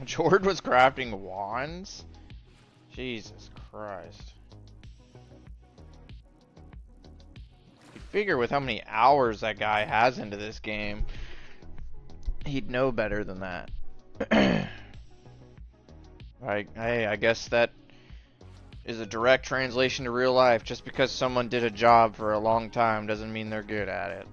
S1: Jord was crafting wands? Jesus Christ. You figure with how many hours that guy has into this game, he'd know better than that. I guess that is a direct translation to real life. Just because someone did a job for a long time doesn't mean they're good at it.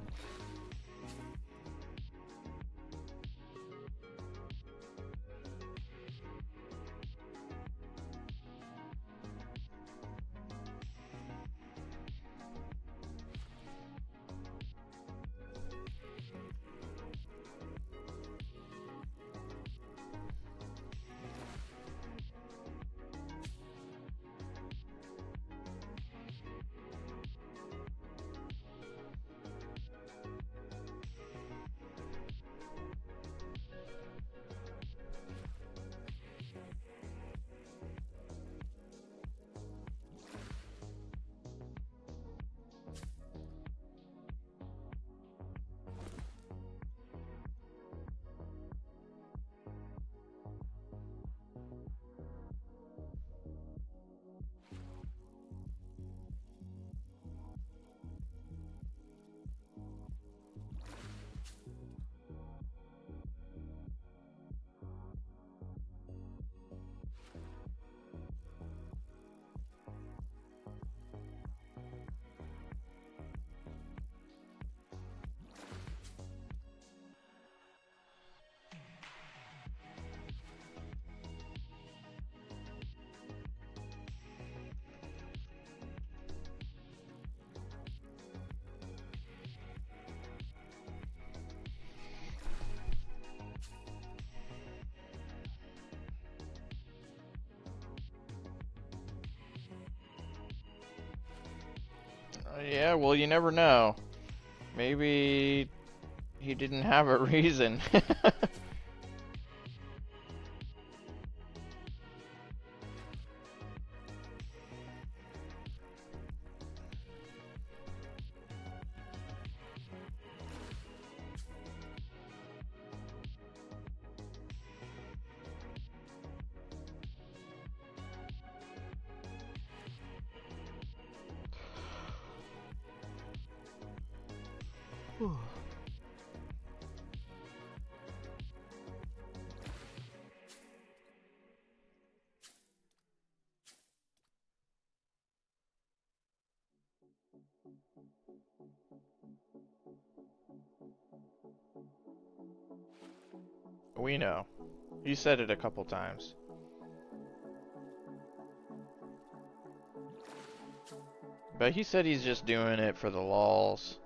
S1: Yeah, well, you never know. Maybe he didn't have a reason. We know. You said it a couple times. But he said he's just doing it for the lulz.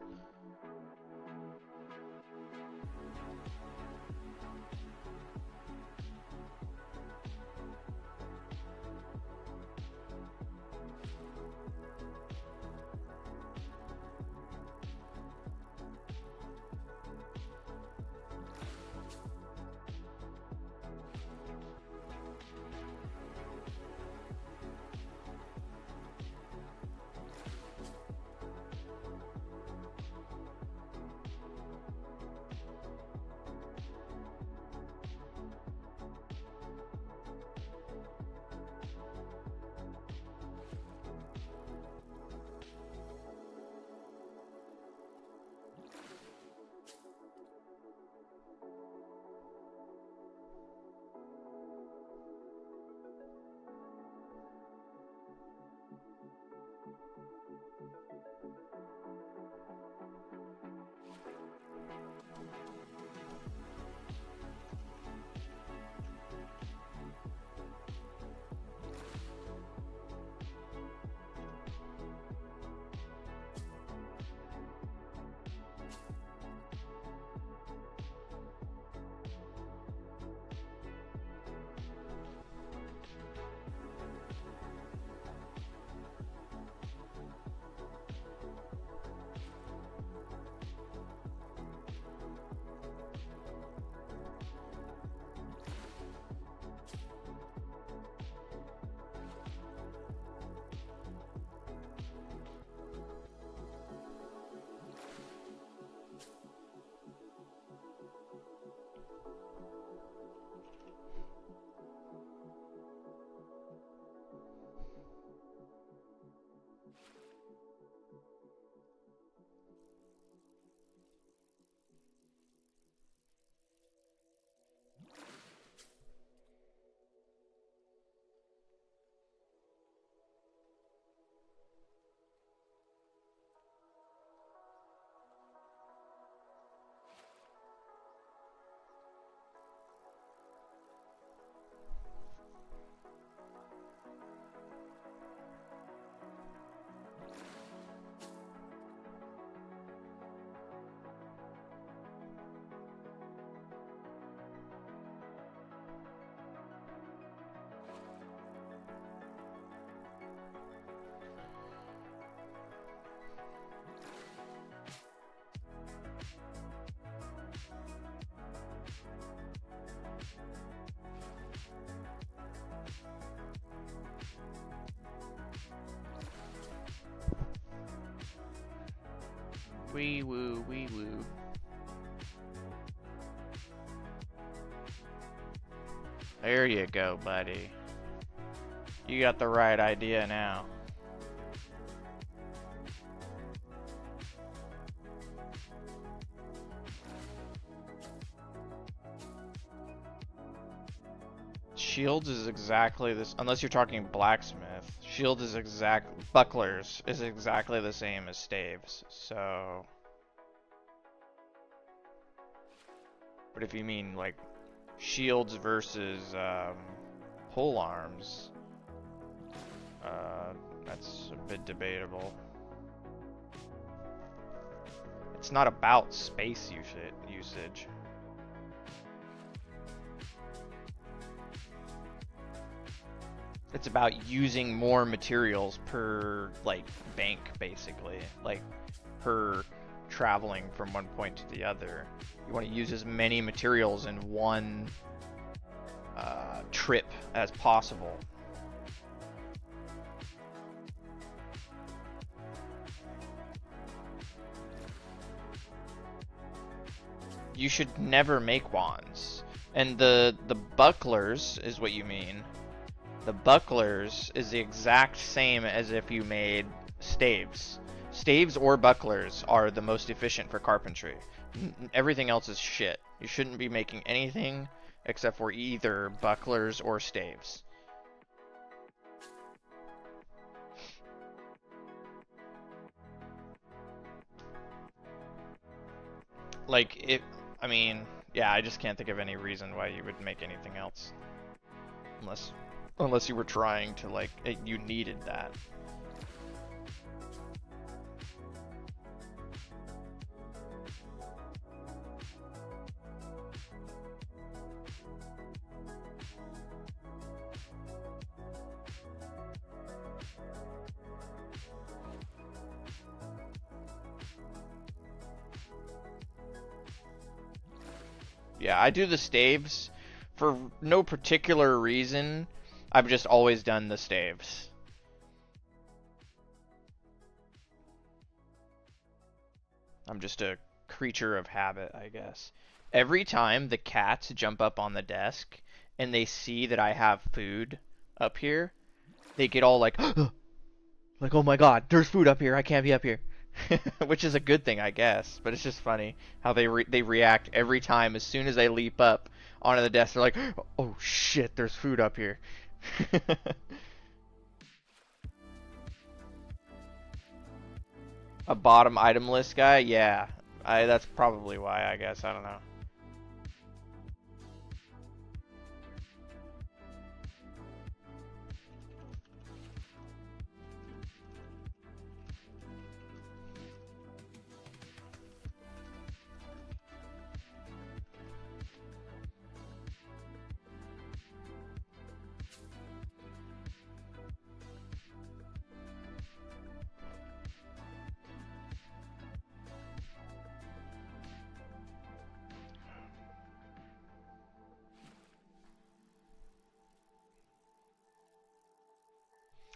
S1: Wee woo, wee woo. There you go, buddy. You got the right idea now. Shields is exactly this, unless you're talking blacksmith. Shield is bucklers is exactly the same as staves, so. But if you mean like shields versus pole arms, that's a bit debatable. It's not about space usage. It's about using more materials per, like, bank, basically. Like, per traveling from one point to the other. You want to use as many materials in one trip as possible. You should never make wands. And the bucklers is what you mean. The bucklers is the exact same as if you made staves. Staves or bucklers are the most efficient for carpentry. Everything else is shit. You shouldn't be making anything except for either bucklers or staves. Like, I mean, yeah, I just can't think of any reason why you would make anything else. Unless you were trying to, like, you needed that. Yeah, I do the staves for no particular reason. I've just always done the staves. I'm just a creature of habit, I guess. Every time the cats jump up on the desk and they see that I have food up here, they get all like, like, oh my god, there's food up here, I can't be up here. Which is a good thing, I guess. But it's just funny how they react every time. As soon as I leap up onto the desk, they're like, "Oh shit, there's food up here." A bottom item list guy? Yeah, that's probably why. I guess I don't know.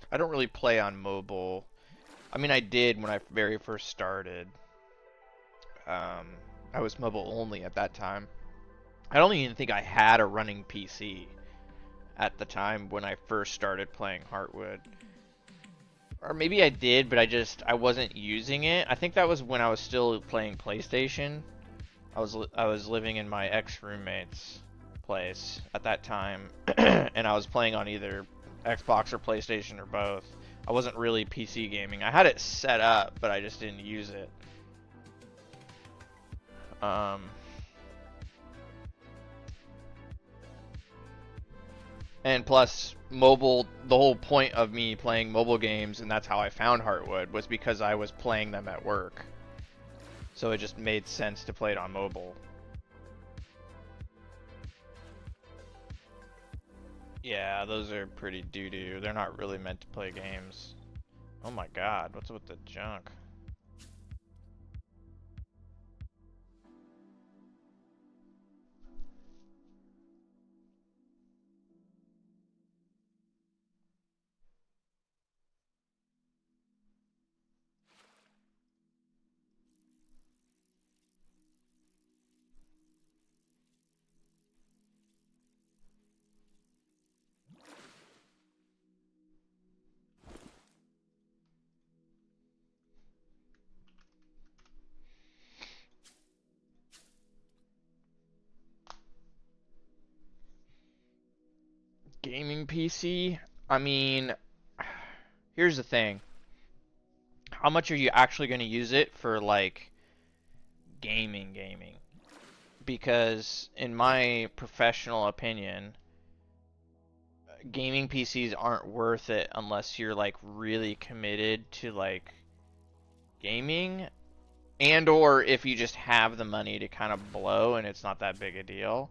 S1: I don't really play on mobile. I mean, I did when I very first started. I was mobile only at that time. I don't even think I had a running PC at the time when I first started playing Heartwood. Or maybe I did, but I wasn't using it. I think that was when I was still playing PlayStation. I was living in my ex-roommate's place at that time, and I was playing on either Xbox or PlayStation or both. I wasn't really PC gaming. I had it set up, but I just didn't use it. And plus, mobile, the whole point of me playing mobile games, and that's how I found Heartwood, was because I was playing them at work. So it just made sense to play it on mobile. Yeah, those are pretty doo-doo. They're not really meant to play games. Oh my god, what's with the junk? Gaming PC? I mean, here's the thing. How much are you actually going to use it for, like, gaming? Because, in my professional opinion, gaming PCs aren't worth it unless you're, like, really committed to, like, gaming. And or if you just have the money to kind of blow and it's not that big a deal.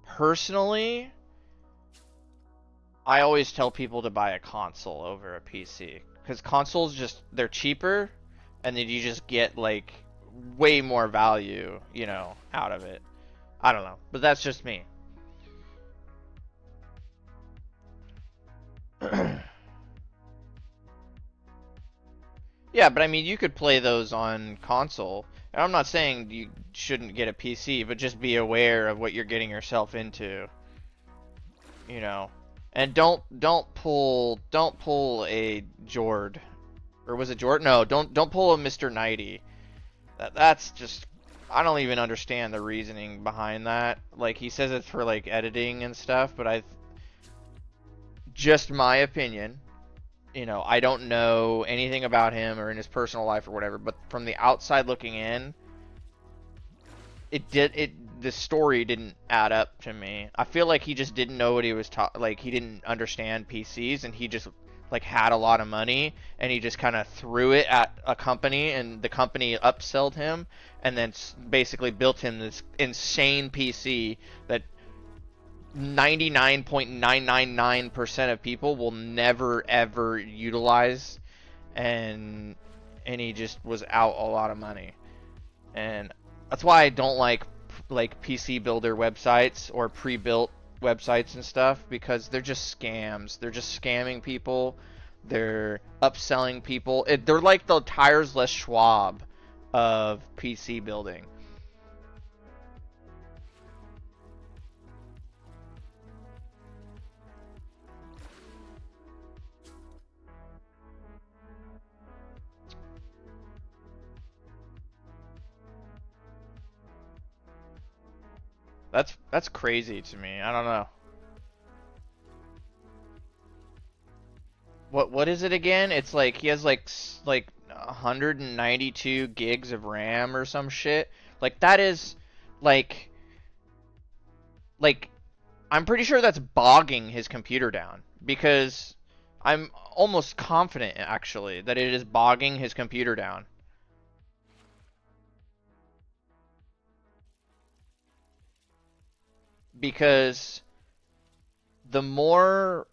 S1: Personally, I always tell people to buy a console over a PC because consoles just they're cheaper, and then you just get like way more value, you know, out of it. I don't know, but that's just me. Yeah, but I mean, you could play those on console. And I'm not saying you shouldn't get a PC, but just be aware of what you're getting yourself into, you know. And don't pull a Jord, or was it Jord? No, don't pull a Mr. 90. That's just I don't even understand the reasoning behind that. Like he says it's for like editing and stuff, but I just my opinion. You know, I don't know anything about him or in his personal life or whatever, but from the outside looking in, the story didn't add up to me. I feel like he just didn't know what he was like he didn't understand PCs, and he just like had a lot of money and he just kind of threw it at a company, and the company upsold him and then basically built him this insane PC that 99.999% of people will never ever utilize, and he just was out a lot of money. And that's why I don't like PC builder websites or pre-built websites and stuff, because they're just scams. They're just scamming people. They're upselling people. They're like the tireless Schwab of PC building. That's crazy to me. I don't know. What is it again? It's like he has like 192 gigs of RAM or some shit. Like that is like like I'm pretty sure that's bogging his computer down, because I'm almost confident actually that it is bogging his computer down. Because the more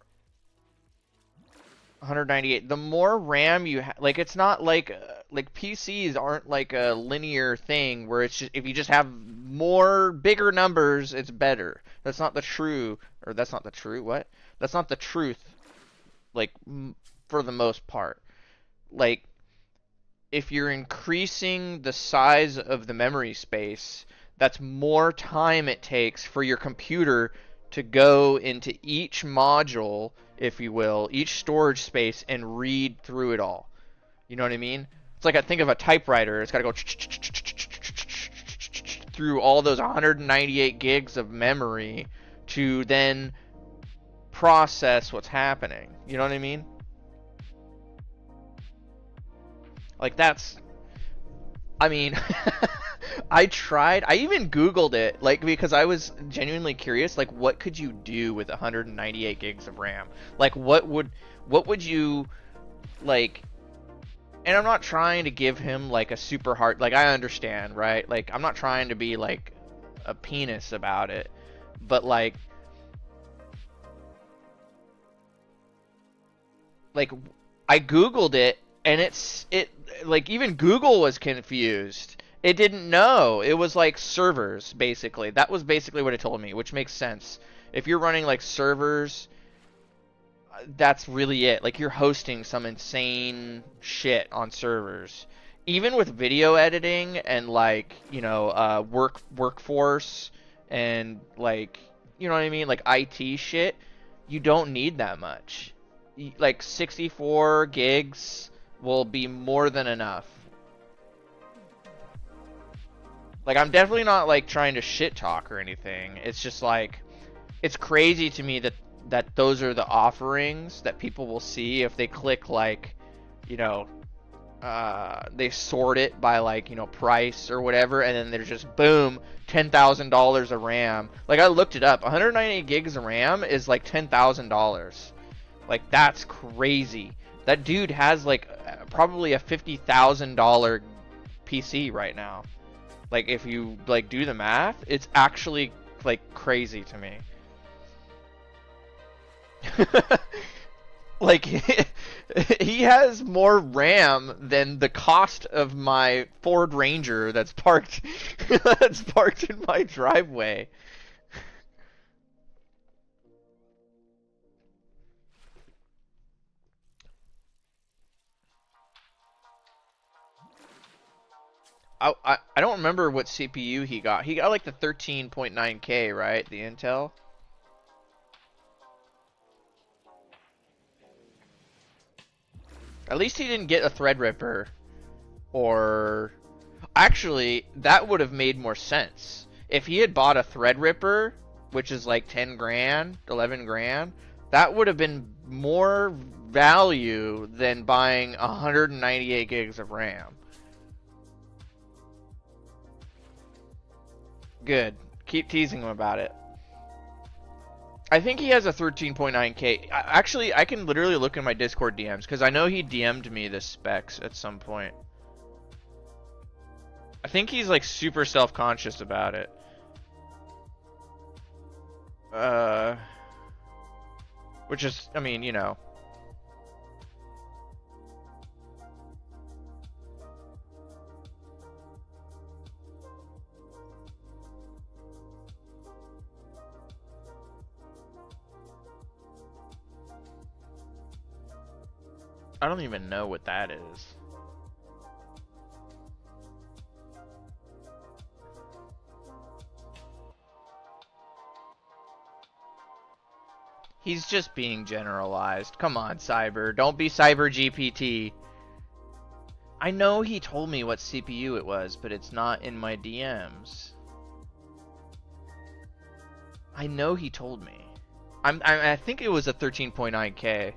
S1: 198, the more RAM you have, like it's not like PCs aren't like a linear thing where it's just if you just have more bigger numbers, it's better. That's not the true, or that's not the true what? That's not the truth. Like for the most part, like if you're increasing the size of the memory space, that's more time it takes for your computer to go into each module, if you will, each storage space, and read through it all. You know what I mean? It's like I think of a typewriter. It's got to go through all those 198 gigs of memory to then process what's happening. You know what I mean? Like that's I mean, I tried. I even Googled it, like because I was genuinely curious. Like, what could you do with 198 gigs of RAM? Like, what would you like? And I'm not trying to give him like a super hard. Like, I understand, right? Like, I'm not trying to be like a penis about it, but like I Googled it, and it like even Google was confused. It didn't know. It was like servers, basically. That was basically what it told me, which makes sense. If you're running like servers, that's really it. Like you're hosting some insane shit on servers. Even with video editing and like, you know, workforce and like, you know what I mean? Like IT shit, you don't need that much. Like 64 gigs will be more than enough. Like I'm definitely not like trying to shit talk or anything. It's just like it's crazy to me that those are the offerings that people will see if they click like, you know, they sort it by like, you know, price or whatever, and then there's just boom, $10,000 of RAM. Like I looked it up, 198 gigs of RAM is like $10,000. Like that's crazy. That dude has like probably a $50,000 PC right now. Like if you like do the math, it's actually like crazy to me. Like, he has more RAM than the cost of my Ford Ranger that's parked that's parked in my driveway. I don't remember what CPU he got. He got like the 13.9K, right? The Intel. At least he didn't get a Threadripper. Or actually, that would have made more sense. If he had bought a Threadripper, which is like 10 grand, 11 grand, that would have been more value than buying 198 gigs of RAM. Good. Keep teasing him about it. I think he has a 13.9K. Actually, I can literally look in my Discord DMs because I know he DM'd me the specs at some point. I think he's like super self-conscious about it. Which is, I mean, you know. I don't even know what that is. He's just being generalized. Come on, Cyber. Don't be Cyber GPT. I know he told me what CPU it was, but it's not in my DMs. I know he told me. I think it was a 13.9K.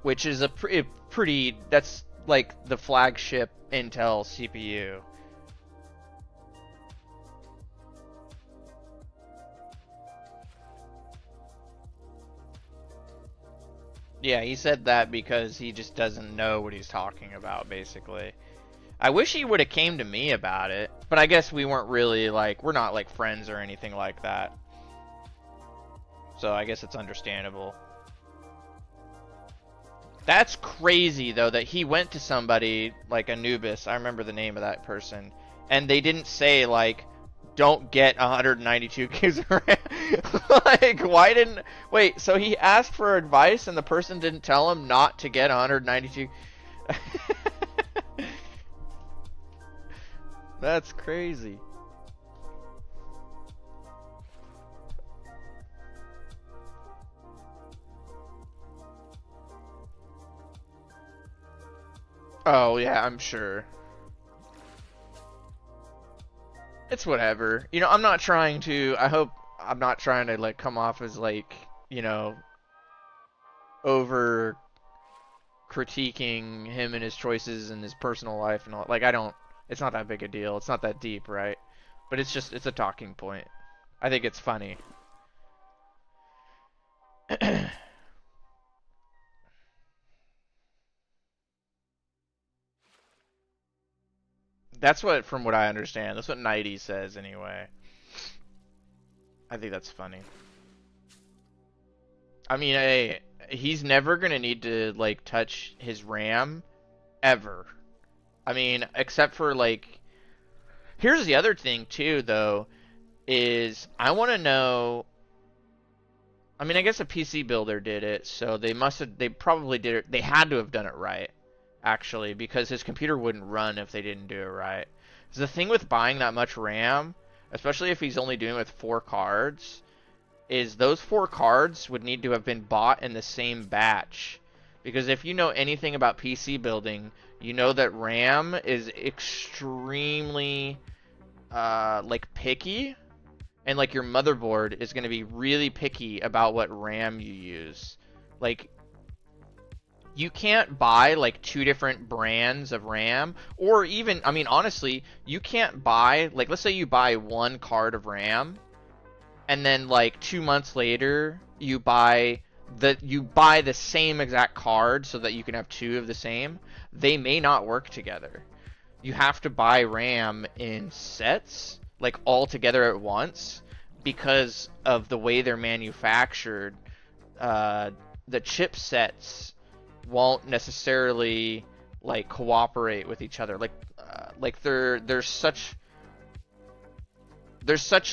S1: Which is a pretty... That's like the flagship Intel CPU. Yeah, he said that because he just doesn't know what he's talking about, basically. I wish he would have came to me about it, but I guess we weren't really, like, we're not, like, friends or anything like that. So I guess it's understandable. That's crazy, though, that he went to somebody, like Anubis, I remember the name of that person, and they didn't say, like, don't get 192 gigs of RAM. Like, why didn't... Wait, so he asked for advice and the person didn't tell him not to get 192... That's crazy. Oh, yeah, I'm sure. It's whatever. You know, I'm not trying to... I hope I'm not trying to, like, come off as, like, you know, over critiquing him and his choices and his personal life and all. Like, I don't... It's not that big a deal. It's not that deep, right? But it's just... It's a talking point. I think it's funny. That's what, from what I understand, that's what Nighty says anyway. I think that's funny. I mean, hey, he's never gonna need to, like, touch his RAM, ever. I mean, except for, like... Here's the other thing, too, though, is I want to know... I mean, I guess a PC builder did it, so they probably did it, they had to have done it right. Actually, because his computer wouldn't run if they didn't do it right. So the thing with buying that much RAM, especially if he's only doing it with 4 cards, is those 4 cards would need to have been bought in the same batch. Because if you know anything about PC building, you know that RAM is extremely, like, picky. And, like, your motherboard is going to be really picky about what RAM you use. Like... You can't buy, like, 2 different brands of RAM, or even, I mean, honestly, you can't buy, like, let's say you buy 1 card of RAM, and then, like, 2 months later, you buy the same exact card so that you can have 2 of the same. They may not work together. You have to buy RAM in sets, like, all together at once, because of the way they're manufactured. uh, the chipsets won't necessarily like cooperate with each other. Like there's such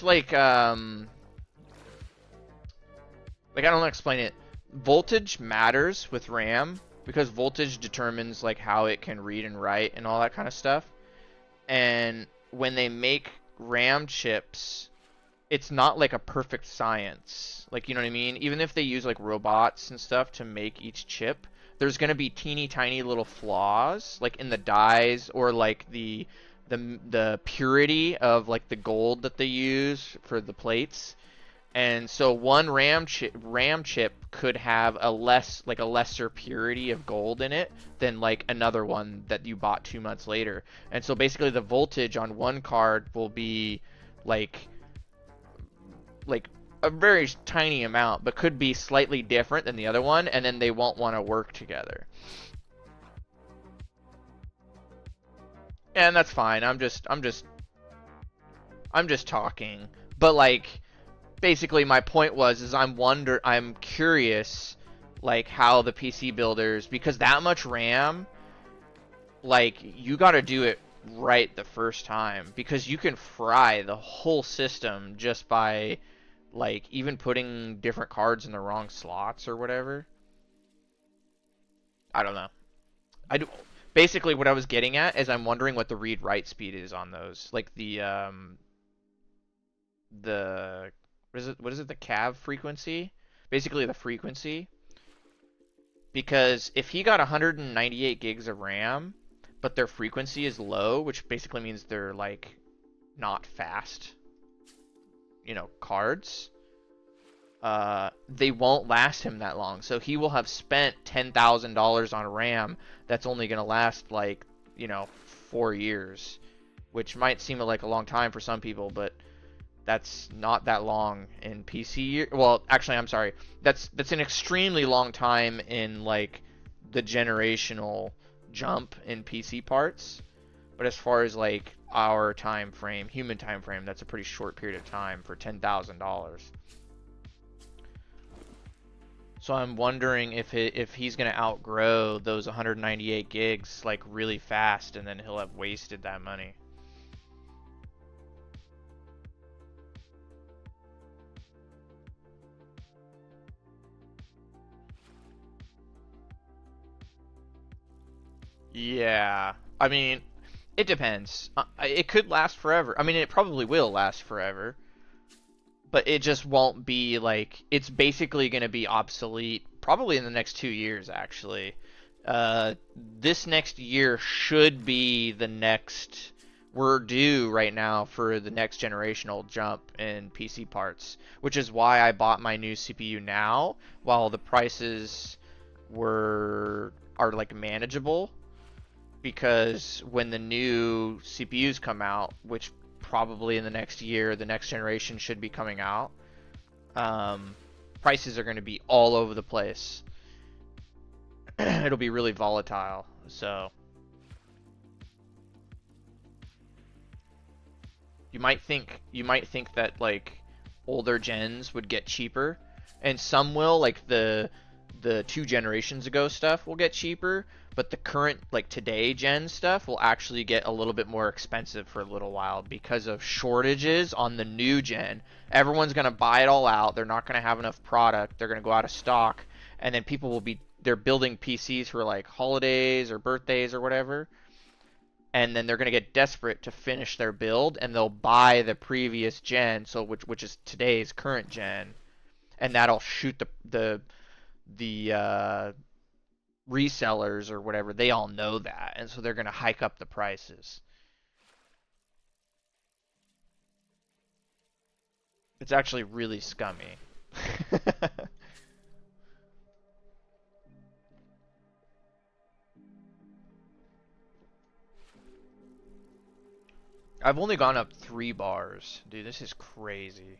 S1: like I don't know how to explain it. Voltage matters with RAM because voltage determines like how it can read and write and all that kind of stuff. And when they make RAM chips, it's not like a perfect science. Like, you know what I mean? Even if they use like robots and stuff to make each chip, there's going to be teeny tiny little flaws like in the dyes or like the purity of like the gold that they use for the plates. And so one RAM chip could have a lesser purity of gold in it than like another one that you bought 2 months later. And so basically the voltage on one card will be like like a very tiny amount, but could be slightly different than the other one, and then they won't want to work together. And that's fine. I'm just talking. But like basically my point was is I'm curious like how the PC builders, because that much RAM, like you got to do it right the first time because you can fry the whole system just by like even putting different cards in the wrong slots or whatever. I don't know. I do basically what I was getting at is I'm wondering what the read write speed is on those. Like the what is it the cav frequency? Basically the frequency, because if he got 198 gigs of RAM but their frequency is low, which basically means they're like not fast, cards, they won't last him that long. So he will have spent $10,000 on RAM that's only going to last like, 4 years, which might seem like a long time for some people, but that's not that long in PC. Well, actually, I'm sorry. That's an extremely long time in like the generational jump in PC parts. But as far as like our time frame, human time frame, that's a pretty short period of time for $10,000. So I'm wondering if he's gonna outgrow those 198 gigs like really fast, and then he'll have wasted that money. Yeah, I mean, it depends. It could last forever. I mean, it probably will last forever, but it just won't be like it's basically going to be obsolete probably in the next 2 years actually. This next year should be the next. We're due right now for the next generational jump in PC parts, which is why I bought my new CPU now while the prices were are like manageable, because when the new CPUs come out, which probably in the next year, the next generation should be coming out, um, prices are going to be all over the place. It'll be really volatile. So you might think that like older gens would get cheaper, and some will, like the 2 generations ago stuff will get cheaper, but the current like today gen stuff will actually get a little bit more expensive for a little while because of shortages on the new gen. Everyone's going to buy it all out. They're not going to have enough product. They're going to go out of stock, and then people will be they're building PCs for like holidays or birthdays or whatever, and then they're going to get desperate to finish their build, and they'll buy the previous gen, so which is today's current gen, and that'll shoot the resellers or whatever. They all know that, and so they're going to hike up the prices. It's actually really scummy. I've only gone up 3 bars. Dude, this is crazy.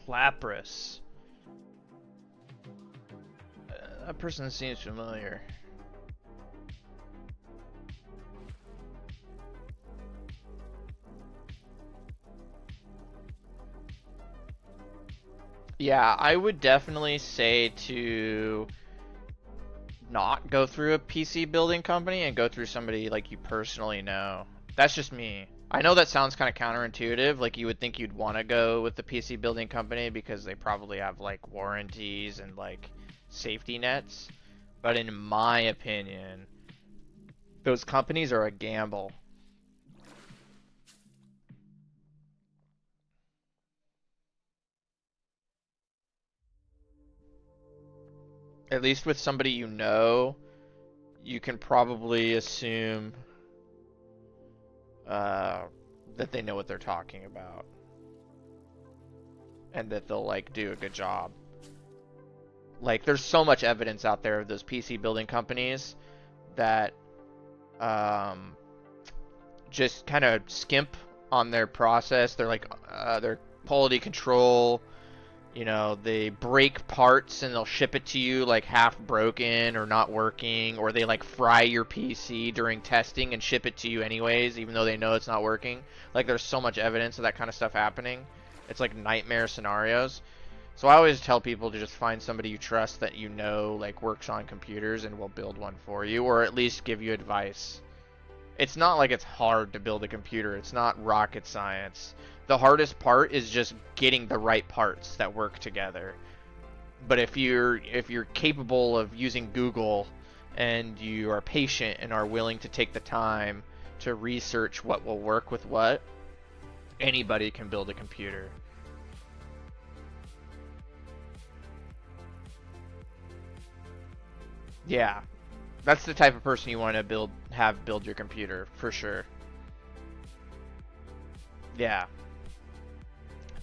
S1: Lapras. That person seems familiar. Yeah, I would definitely say to not go through a PC building company and go through somebody like you personally know. That's just me. I know that sounds kind of counterintuitive, like you would think you'd want to go with the PC building company because they probably have like warranties and like safety nets. But in my opinion, those companies are a gamble. At least with somebody you know, you can probably assume that they know what they're talking about. And that they'll like do a good job. Like there's so much evidence out there of those PC building companies that just kind of skimp on their process. They're like their quality control, you know, they break parts and they'll ship it to you like half broken or not working, or they like fry your PC during testing and ship it to you anyways even though they know it's not working. Like there's so much evidence of that kind of stuff happening. It's like nightmare scenarios. So I always tell people to just find somebody you trust that you know like works on computers and will build one for you, or at least give you advice. It's not like it's hard to build a computer. It's not rocket science. The hardest part is just getting the right parts that work together. But if you're capable of using Google and you are patient and are willing to take the time to research what will work with what, anybody can build a computer. Yeah, that's the type of person you want to build your computer for sure. Yeah,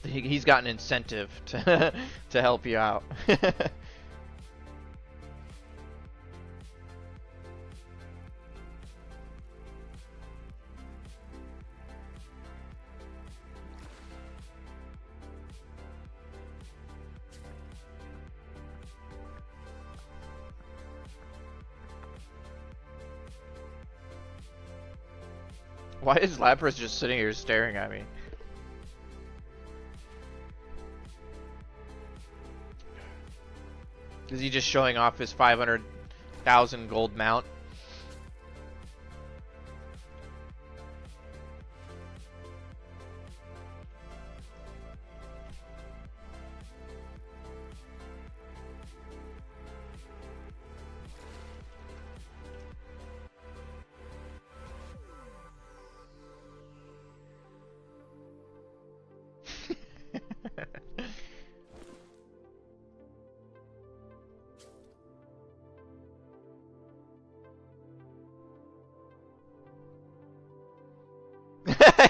S1: he's got an incentive to to help you out. Why is Lapras just sitting here staring at me? Is he just showing off his 500,000 gold mount?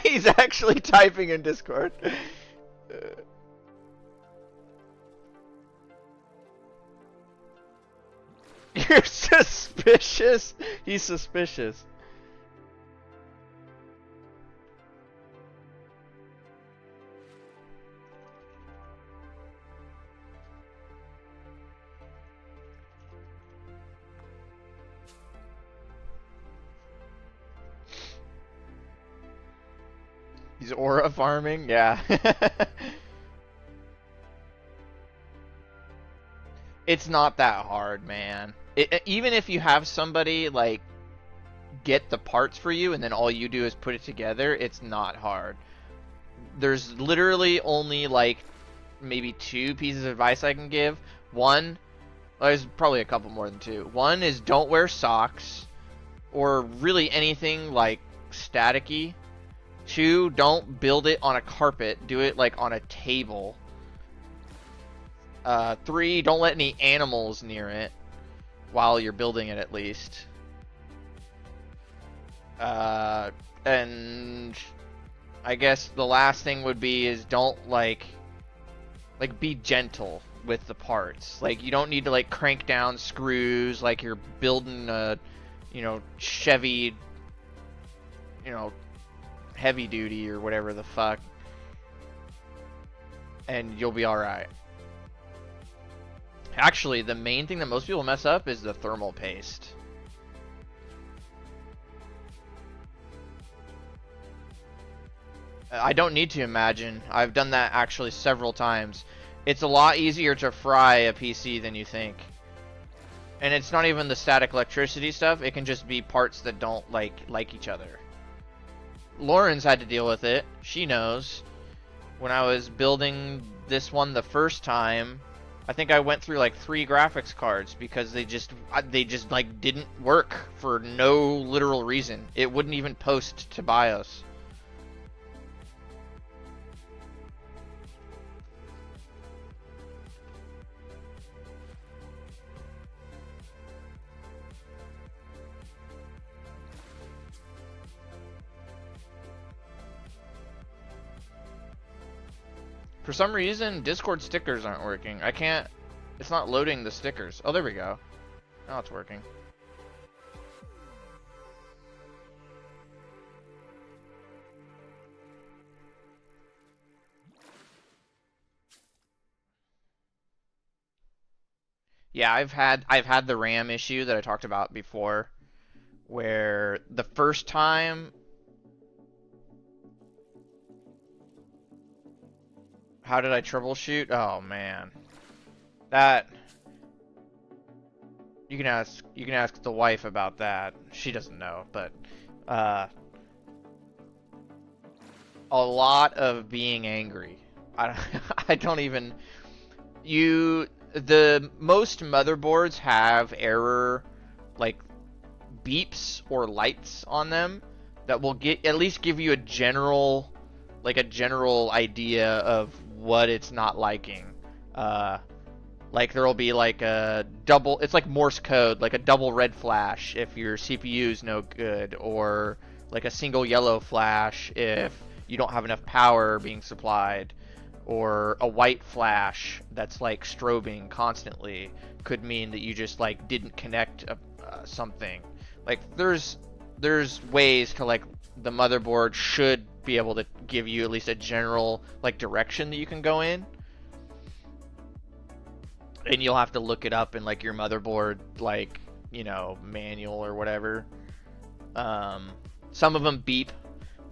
S1: He's actually typing in Discord. You're suspicious? He's suspicious. He's aura farming? Yeah. It's not that hard, man. Even if you have somebody, like, get the parts for you and then all you do is put it together, it's not hard. There's literally only, like, maybe 2 pieces of advice I can give. One, well, there's probably a couple more than 2. One is don't wear socks or really anything, like, staticky. 2, don't build it on a carpet. Do it, like, on a table. 3, don't let any animals near it while you're building it, at least. And I guess the last thing would be is don't like be gentle with the parts. Like you don't need to like crank down screws like you're building a, you know, Chevy, you know, heavy duty or whatever the fuck. and you'll be alright. Actually, the main thing that most people mess up is the thermal paste. I don't need to imagine. I've done that actually several times. It's a lot easier to fry a PC than you think. And it's not even the static electricity stuff. It can just be parts that don't like each other. Lauren's had to deal with it. She knows. When I was building this one the first time, I think I went through like 3 graphics cards because they just like didn't work for no literal reason. It wouldn't even post to BIOS. For some reason, Discord stickers aren't working. I can't... It's not loading the stickers. Oh, there we go. Now it's working. Yeah, I've had the RAM issue that I talked about before, where the first time... How did I troubleshoot? Oh man, that you can ask the wife about that. She doesn't know, but a lot of being angry. I don't even. The most motherboards have error like beeps or lights on them that will at least give you a general idea of what it's not liking. Like there'll be like a double, it's like Morse code, like a double red flash if your CPU is no good, or like a single yellow flash if you don't have enough power being supplied, or a white flash that's like strobing constantly could mean that you just like didn't connect something. Like there's ways to like the motherboard should be able to give you at least a general like direction that you can go in, and you'll have to look it up in like your motherboard like, you know, manual or whatever. Some of them beep.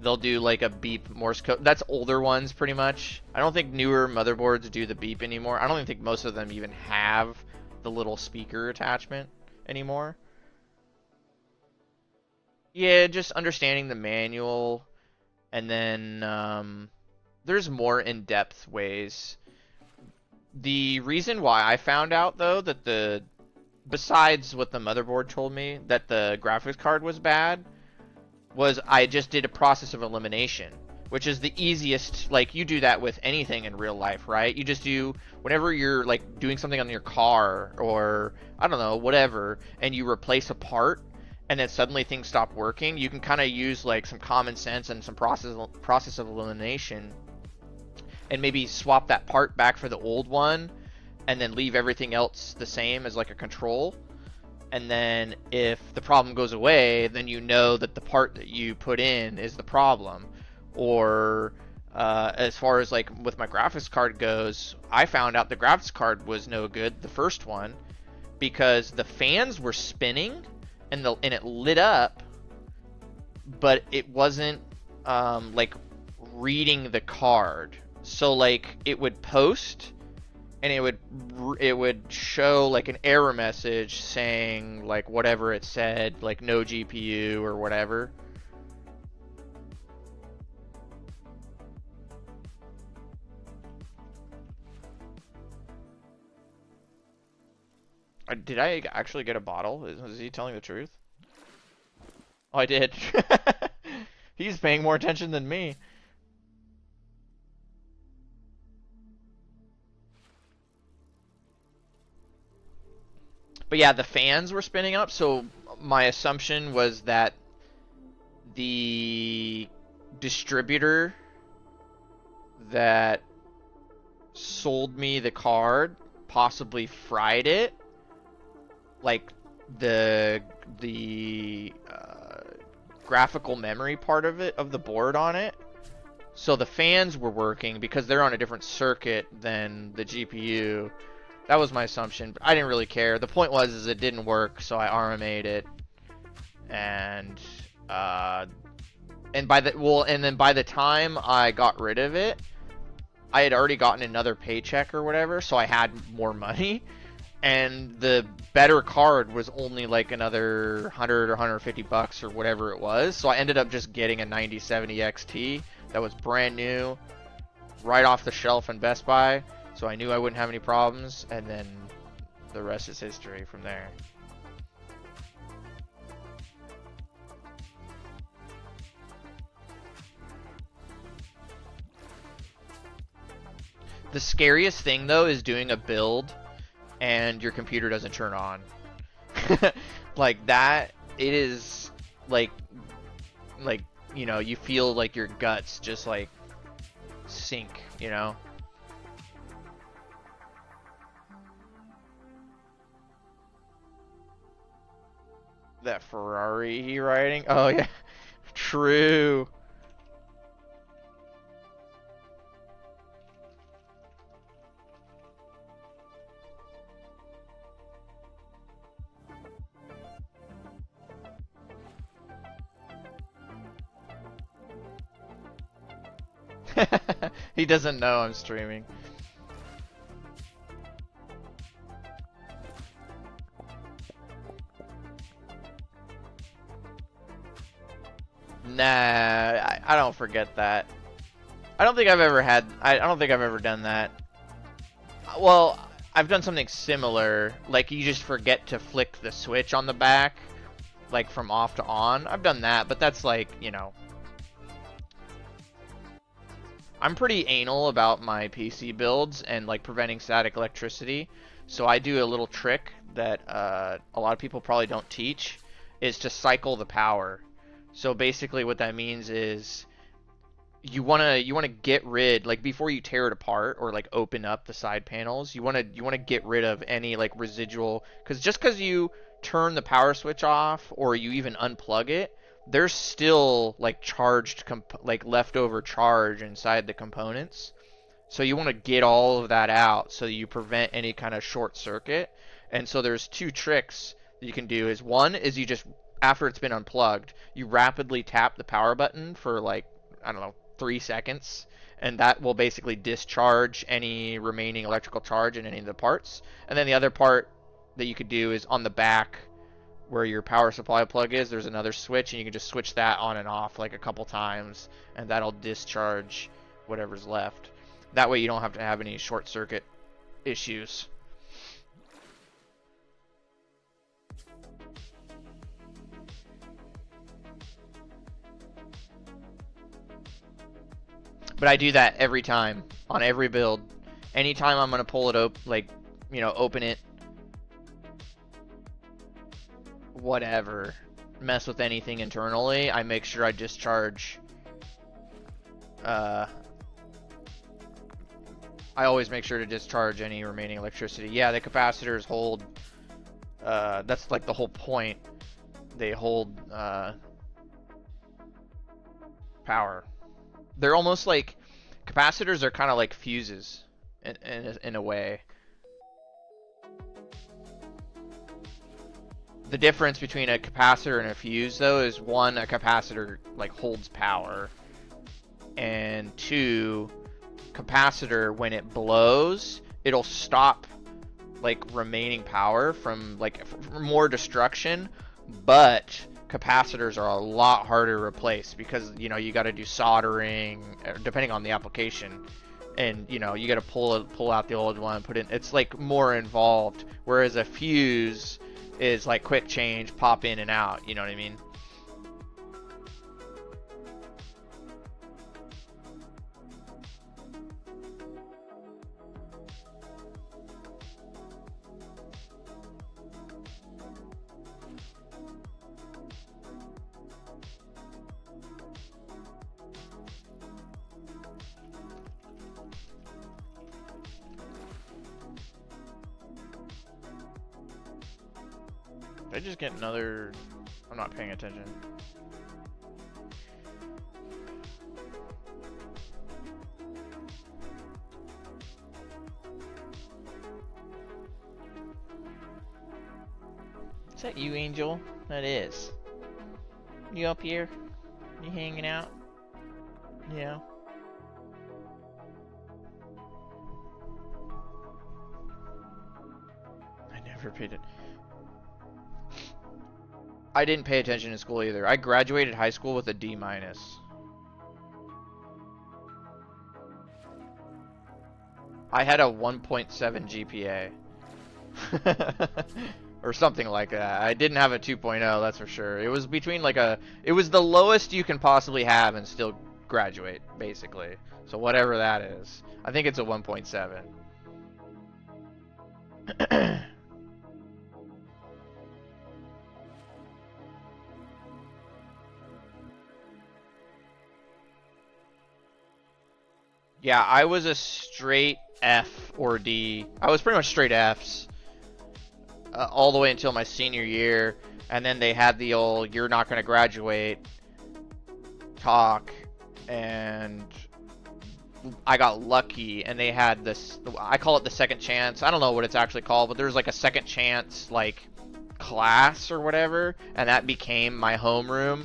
S1: They'll do like a beep Morse code. That's older ones pretty much. I don't think newer motherboards do the beep anymore. I don't even think most of them even have the little speaker attachment anymore. Yeah, just understanding the manual. And then there's more in-depth ways. The reason why I found out, though, that besides what the motherboard told me, that the graphics card was bad, was I just did a process of elimination, which is the easiest. Like, you do that with anything in real life, right? You just do, whenever you're, like, doing something on your car, or, I don't know, whatever, and you replace a part, and then suddenly things stop working, you can kind of use like some common sense and some process of elimination, and maybe swap that part back for the old one, and then leave everything else the same as like a control. And then if the problem goes away, then you know that the part that you put in is the problem. Or as far as like with my graphics card goes, I found out the graphics card was no good, the first one, because the fans were spinning. And it lit up, but it wasn't like reading the card. So like it would post, and it would show like an error message saying like whatever it said, like no GPU or whatever. Did I actually get a bottle? Is he telling the truth? Oh, I did. He's paying more attention than me. But yeah, the fans were spinning up, so my assumption was that the distributor that sold me the card possibly fried it. Like the graphical memory part of it, of the board on it, So the fans were working because they're on a different circuit than the GPU. That was my assumption, but I didn't really care. The point was is it didn't work, so I RMA'd it. And then by the time I got rid of it, I had already gotten another paycheck or whatever, so I had more money. And the better card was only like another 100 or 150 bucks or whatever it was. So I ended up just getting a 9070 XT that was brand new, right off the shelf in Best Buy. So I knew I wouldn't have any problems, and then the rest is history from there. The scariest thing though is doing a build and your computer doesn't turn on. Like that, it is like you know, you feel like your guts just like sink, you know. That Ferrari he riding? Oh yeah, true. He doesn't know I'm streaming. Nah, I don't forget that. I don't think I've ever had. I don't think I've ever done that. Well, I've done something similar. Like you just forget to flick the switch on the back, like from off to on. I've done that, but that's like, you know. I'm pretty anal about my PC builds and like preventing static electricity. So I do a little trick that a lot of people probably don't teach, is to cycle the power. So basically what that means is you wanna get rid, like before you tear it apart or like open up the side panels, you wanna get rid of any like residual, because just because you turn the power switch off or you even unplug it, there's still like like leftover charge inside the components. So you want to get all of that out so you prevent any kind of short circuit. And so there's two tricks that you can do. Is one is you just, after it's been unplugged, you rapidly tap the power button for like, I don't know, 3 seconds, and that will basically discharge any remaining electrical charge in any of the parts. And then the other part that you could do is on the back where your power supply plug is, there's another switch, and you can just switch that on and off like a couple times, and that'll discharge whatever's left. That way you don't have to have any short circuit issues. But I do that every time, on every build. Anytime I'm gonna pull it up, like, you know, open it, whatever, mess with anything internally, I make sure I discharge. I always make sure to discharge any remaining electricity. Yeah, the capacitors hold, that's like the whole point. They hold power. They're almost like, capacitors are kind of like fuses in a way. The difference between a capacitor and a fuse, though, is one, a capacitor like holds power, and two, capacitor, when it blows, it'll stop like remaining power from like more destruction, but capacitors are a lot harder to replace because, you know, you got to do soldering depending on the application, and you know, you got to pull out the old one, put in, it's like more involved, whereas a fuse is like quick change, pop in and out, you know what I mean? Did I just get another... I'm not paying attention. Is that you, Angel? That is. You up here? You hanging out? Yeah. I never paid it. I didn't pay attention in school either. I graduated high school with a D-. I had a 1.7 GPA. Or something like that. I didn't have a 2.0, that's for sure. It was between like a... It was the lowest you can possibly have and still graduate, basically. So whatever that is. I think it's a 1.7. Yeah, I was a straight F or D. I was pretty much straight Fs. All the way until my senior year, and then they had the old "you're not going to graduate" talk, and I got lucky, and they had this, I call it the second chance. I don't know what it's actually called, but there's like a second chance like class or whatever, and that became my homeroom.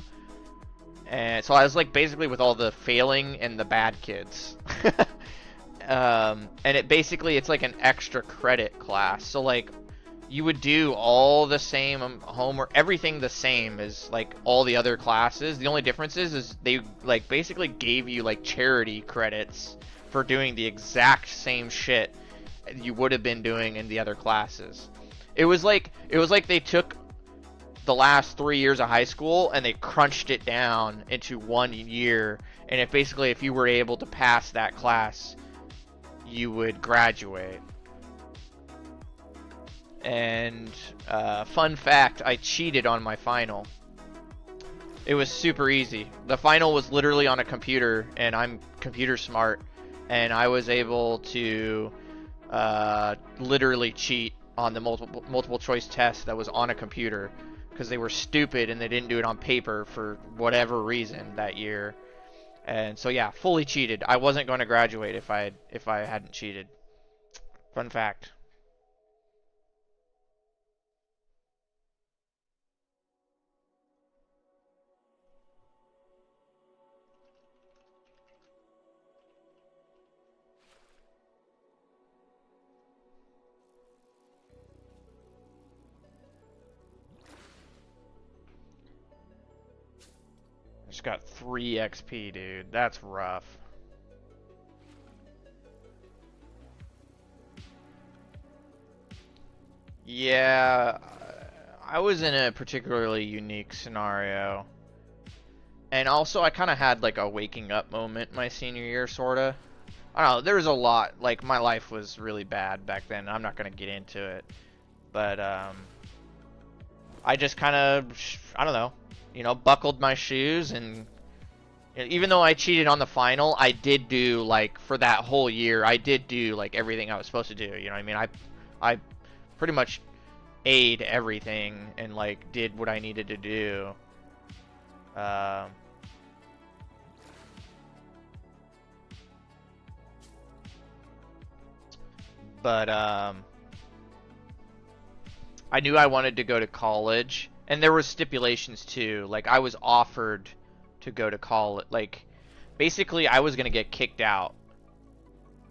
S1: And so I was like basically with all the failing and the bad kids. And it basically, it's like an extra credit class. So like you would do all the same homework, everything the same as like all the other classes. The only difference is they like basically gave you like charity credits for doing the exact same shit you would have been doing in the other classes. It was like they took the last 3 years of high school and they crunched it down into 1 year, and it basically, if you were able to pass that class, you would graduate. And fun fact, I cheated on my final. It was super easy. The final was literally on a computer, and I'm computer smart, and I was able to literally cheat on the multiple choice test that was on a computer, because they were stupid and they didn't do it on paper for whatever reason that year. And so yeah, fully cheated. I wasn't going to graduate if I hadn't cheated. Fun fact. Just got 3 XP, dude. That's rough. Yeah, I was in a particularly unique scenario. And also, I kind of had like a waking up moment my senior year, sorta. I don't know, there was a lot. Like, my life was really bad back then. I'm not going to get into it. But, I just kind of, I don't know, you know, buckled my shoes, and even though I cheated on the final, I did do, like, for that whole year, I did do, like, everything I was supposed to do, you know what I mean? I pretty much A'd everything and, like, did what I needed to do. But I knew I wanted to go to college, and there was stipulations too. Like, I was offered to go to college. Like, basically, I was gonna get kicked out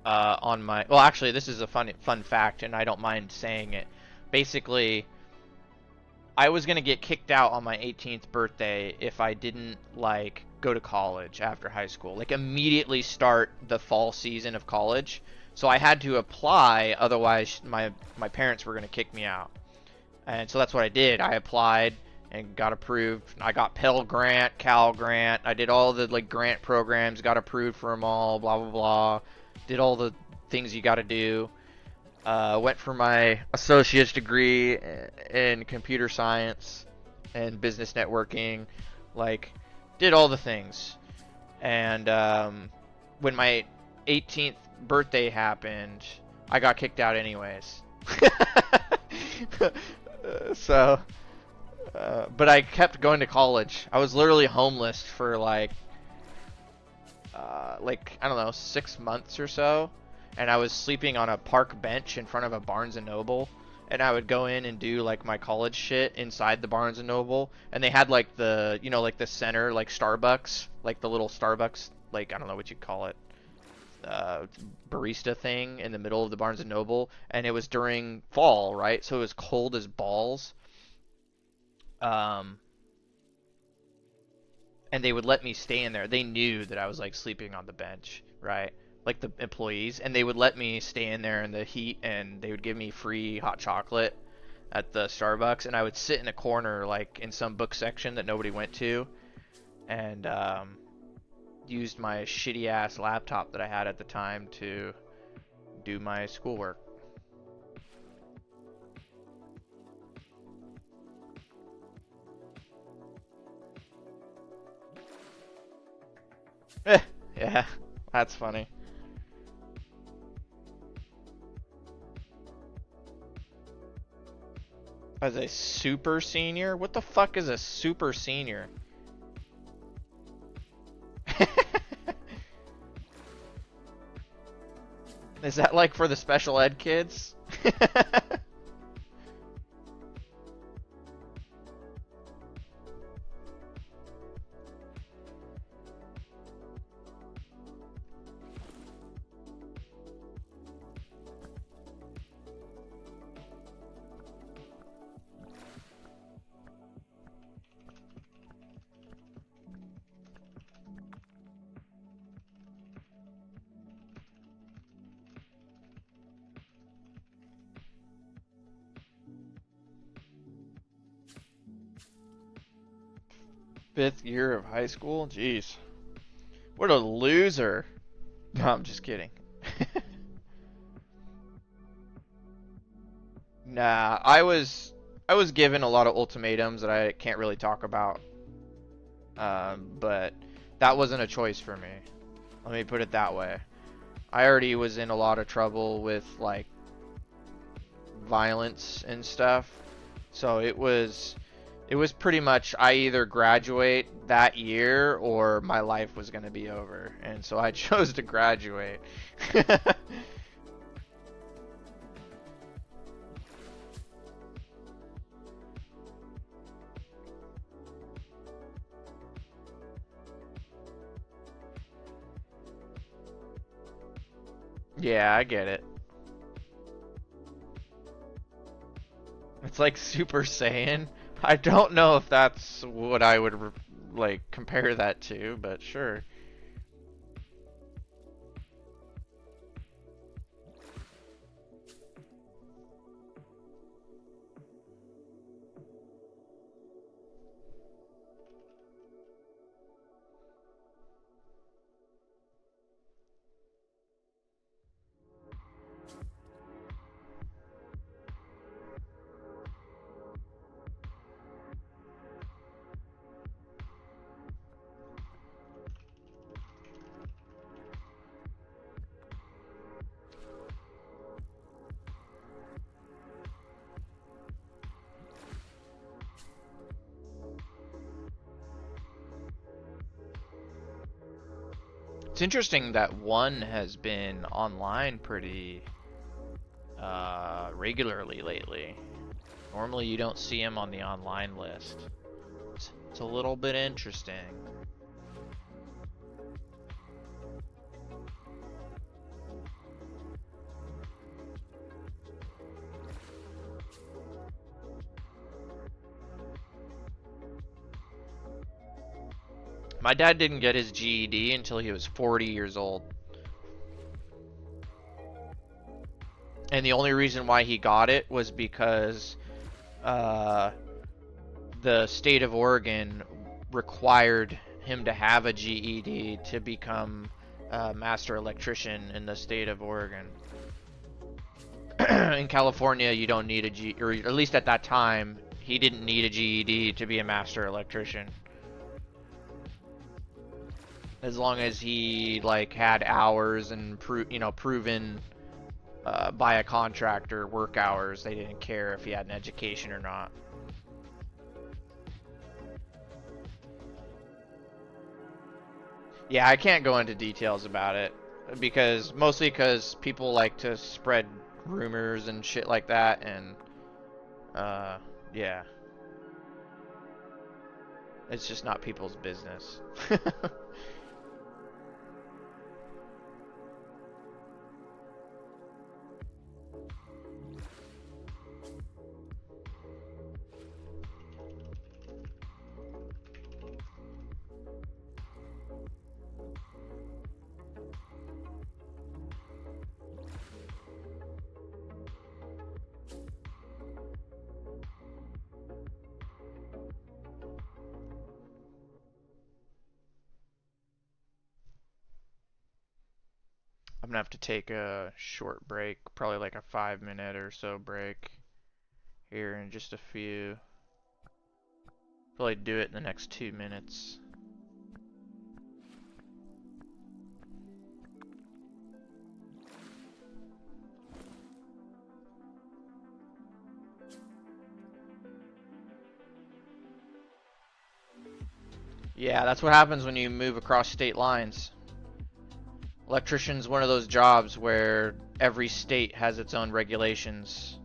S1: on my. Well, actually, this is a fun fact, and I don't mind saying it. Basically, I was gonna get kicked out on my 18th birthday if I didn't like go to college after high school. Like, immediately start the fall season of college. So I had to apply, otherwise my parents were gonna kick me out. And so that's what I did. I applied and got approved. I got Pell Grant, Cal Grant. I did all the like grant programs, got approved for them all, blah, blah, blah. Did all the things you got to do. Went for my associate's degree in computer science and business networking. Like, did all the things. And when my 18th birthday happened, I got kicked out anyways. But I kept going to college. I was literally homeless for like I don't know, 6 months or so, and I was sleeping on a park bench in front of a Barnes and Noble, and I would go in and do like my college shit inside the Barnes and Noble, and they had like the, you know, like the center, like Starbucks, like the little Starbucks, like I don't know what you'd call it, barista thing in the middle of the Barnes and Noble, and it was during fall, right? So it was cold as balls. Um, and they would let me stay in there. They knew that I was like sleeping on the bench, right? Like the employees, and they would let me stay in there in the heat, and they would give me free hot chocolate at the Starbucks, and I would sit in a corner like in some book section that nobody went to, and used my shitty ass laptop that I had at the time to do my schoolwork. Yeah, that's funny. As a super senior? What the fuck is a super senior? Is that like for the special ed kids? Fifth year of high school? Jeez. What a loser. No, I'm just kidding. Nah, I was given a lot of ultimatums that I can't really talk about. But that wasn't a choice for me. Let me put it that way. I already was in a lot of trouble with like violence and stuff. So it was pretty much I either graduate that year or my life was going to be over. And so I chose to graduate. Yeah, I get it. It's like Super Saiyan. I don't know if that's what I would like compare that to, but sure. It's interesting that one has been online pretty regularly lately. Normally you don't see him on the online list. It's a little bit interesting. My dad didn't get his GED until he was 40 years old. And the only reason why he got it was because uh, the state of Oregon required him to have a GED to become a master electrician in the state of Oregon. In California, you don't need a G, or at least at that time, he didn't need a GED to be a master electrician. As long as he like had hours and proven by a contractor work hours, they didn't care if he had an education or not. Yeah, I can't go into details about it mostly because people like to spread rumors and shit like that, and Yeah. It's just not people's business. I'm gonna have to take a short break, probably like a 5 minute or so break here in just a few. Probably do it in the next 2 minutes. Yeah, that's what happens when you move across state lines. Electrician's one of those jobs where every state has its own regulations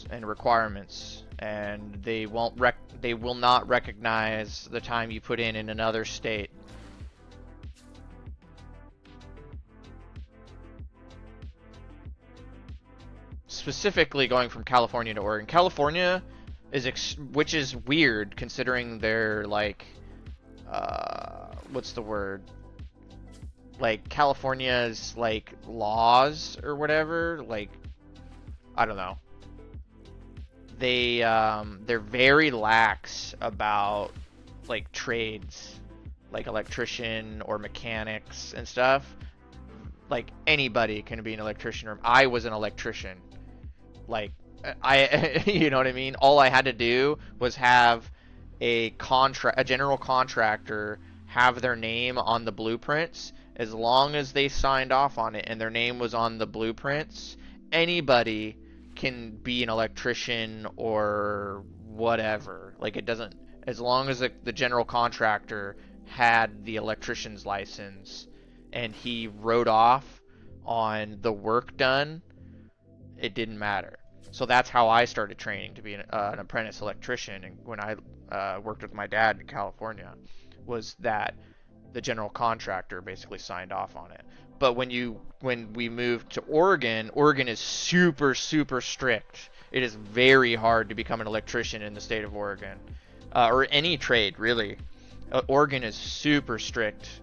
S1: and requirements, and they will not recognize the time you put in another state. Specifically going from California to Oregon. California is which is weird considering their like what's the word? Like California's like laws or whatever, like I don't know. They're very lax about like trades, like electrician or mechanics and stuff. Like anybody can be an electrician, or I was an electrician. Like you know what I mean? All I had to do was have a general contractor have their name on the blueprints. As long as they signed off on it and their name was on the blueprints, anybody can be an electrician or whatever. Like it doesn't, as long as the general contractor had the electrician's license and he wrote off on the work done, it didn't matter. So that's how I started training to be an apprentice electrician. And when I worked with my dad in California, was that the general contractor basically signed off on it. But when we moved to Oregon, Oregon is super strict. It is very hard to become an electrician in the state of Oregon, or any trade really. Oregon is super strict.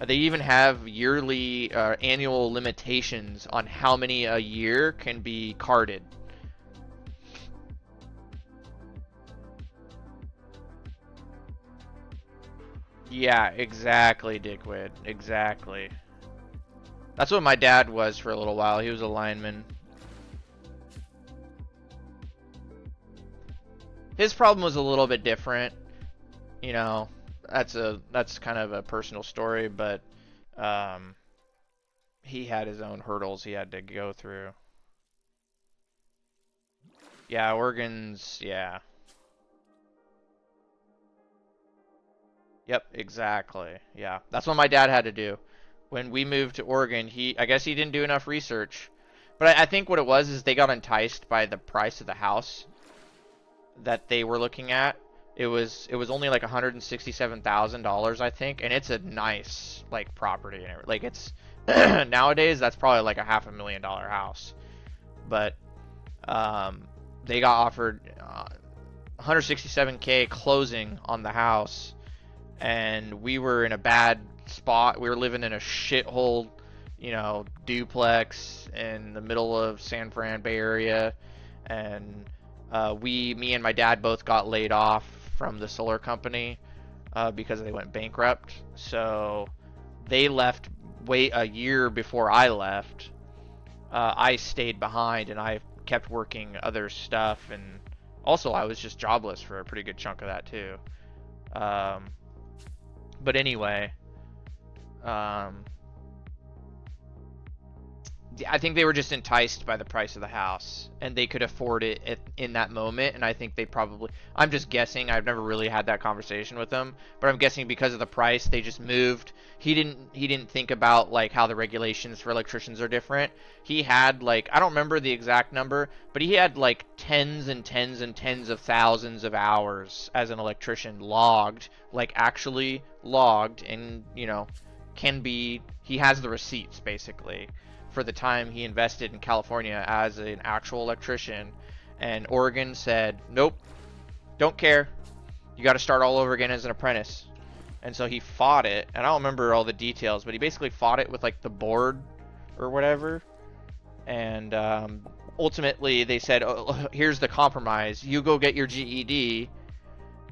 S1: They even have yearly, annual limitations on how many a year can be carded. Yeah, exactly, Dickwit. Exactly. That's what my dad was for a little while. He was a lineman. His problem was a little bit different. You know, that's kind of a personal story, but he had his own hurdles he had to go through. Yeah, Oregon's, yeah. Yep, exactly. Yeah, that's what my dad had to do. When we moved to Oregon, I guess he didn't do enough research. But I think what it was is they got enticed by the price of the house that they were looking at. It was only like $167,000, I think, and it's a nice like property and everything. Like it's nowadays that's probably like a $500,000 house. But they got offered 167K closing on the house, and we were in a bad spot. We were living in a shithole, duplex in the middle of San Fran Bay Area, and me and my dad both got laid off from the solar company because they went bankrupt. So they left a year before I left. I stayed behind and I kept working other stuff, and also I was just jobless for a pretty good chunk of that too. But anyway, I think they were just enticed by the price of the house, and they could afford it in that moment. And I think they probably, I'm just guessing, I've never really had that conversation with them, but I'm guessing because of the price, they just moved. He didn't think about like how the regulations for electricians are different. He had like, I don't remember the exact number, but he had like tens and tens and tens of thousands of hours as an electrician logged, like actually logged, and can be, he has the receipts basically for the time he invested in California as an actual electrician. And Oregon said, nope, don't care. You got to start all over again as an apprentice. And so he fought it. And I don't remember all the details, but he basically fought it with like the board or whatever. And ultimately they said, oh, here's the compromise. You go get your GED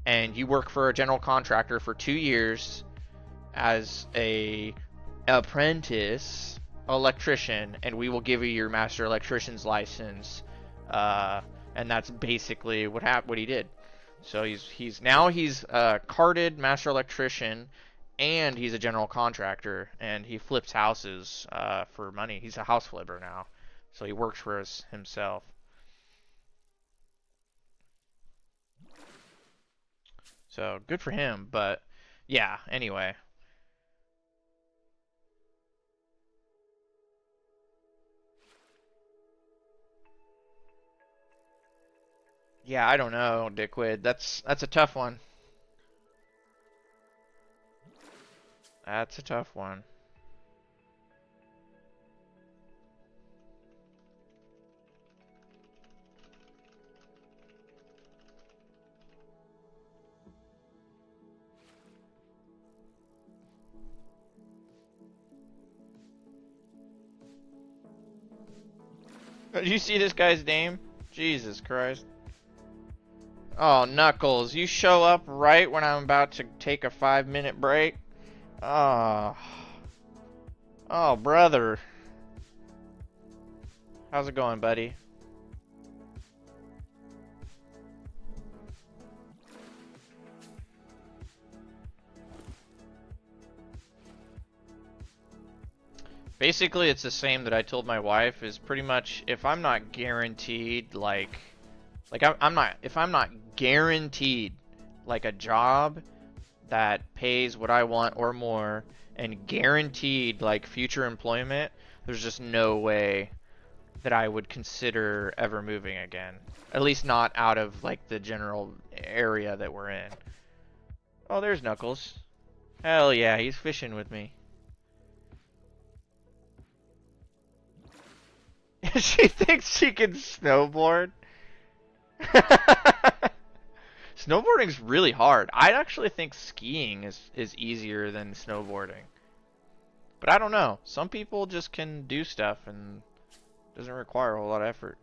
S1: and you work for a general contractor for 2 years as a apprentice electrician, and we will give you your master electrician's license. And that's basically what he did. So he's a carded master electrician, and he's a general contractor, and he flips houses for money. He's a house flipper now, so he works for himself. So good for him. But yeah, anyway. Yeah, I don't know, Dickwood. That's a tough one. That's a tough one. Did you see this guy's name? Jesus Christ. Oh, Knuckles, you show up right when I'm about to take a 5-minute break? Oh. Oh, brother. How's it going, buddy? Basically, it's the same that I told my wife, is pretty much if I'm not guaranteed if I'm not guaranteed like a job that pays what I want or more and guaranteed like future employment, there's just no way that I would consider ever moving again. At least not out of like the general area that we're in. Oh, there's Knuckles. Hell yeah, he's fishing with me. She thinks she can snowboard. Snowboarding's really hard. I actually think skiing is easier than snowboarding. But I don't know. Some people just can do stuff and it doesn't require a whole lot of effort.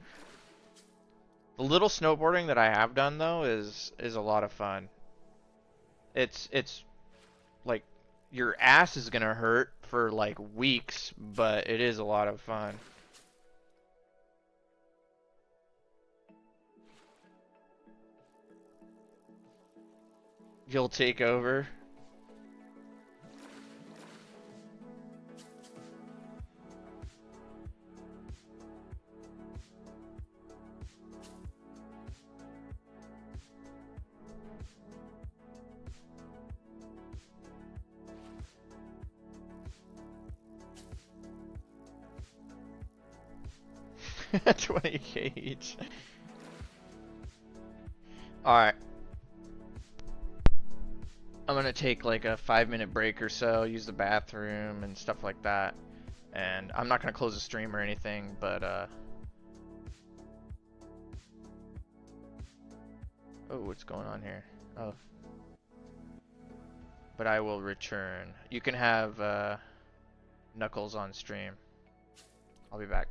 S1: The little snowboarding that I have done though is a lot of fun. It's like your ass is gonna hurt for like weeks, but it is a lot of fun. You'll take over. $20K each. Alright. I'm gonna take like a 5-minute break or so, use the bathroom and stuff like that. And I'm not gonna close the stream or anything, but oh, what's going on here? Oh. But I will return. You can have Knuckles on stream. I'll be back.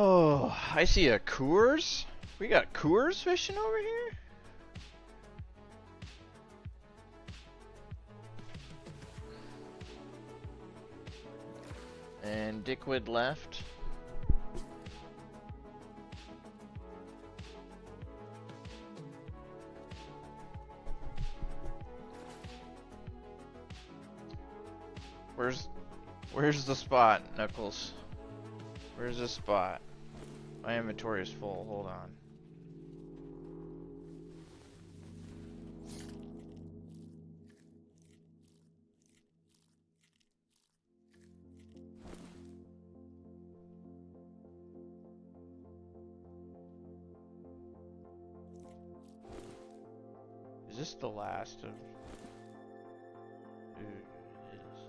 S1: Oh, I see a Coors. We got Coors fishing over here? And Dickwood left. Where's the spot, Knuckles? Where's the spot? My inventory is full. Hold on. Is this the last of... Ooh, it is.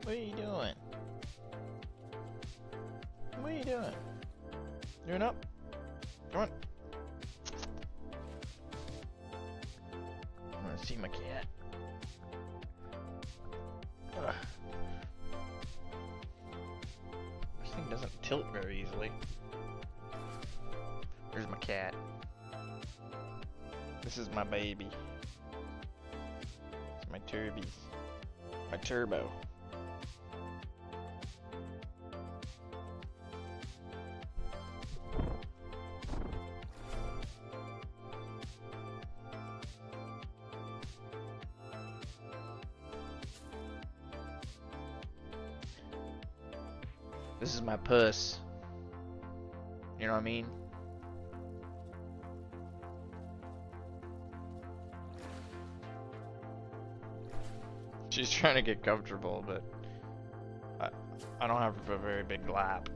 S1: What are you doing? What are you doing? Doing up? Come on. I want to see my cat. Ugh. This thing doesn't tilt very easily. There's my cat. This is my baby. It's my turbies. My turbo. This is my puss. You know what I mean? She's trying to get comfortable, but I don't have a very big lap.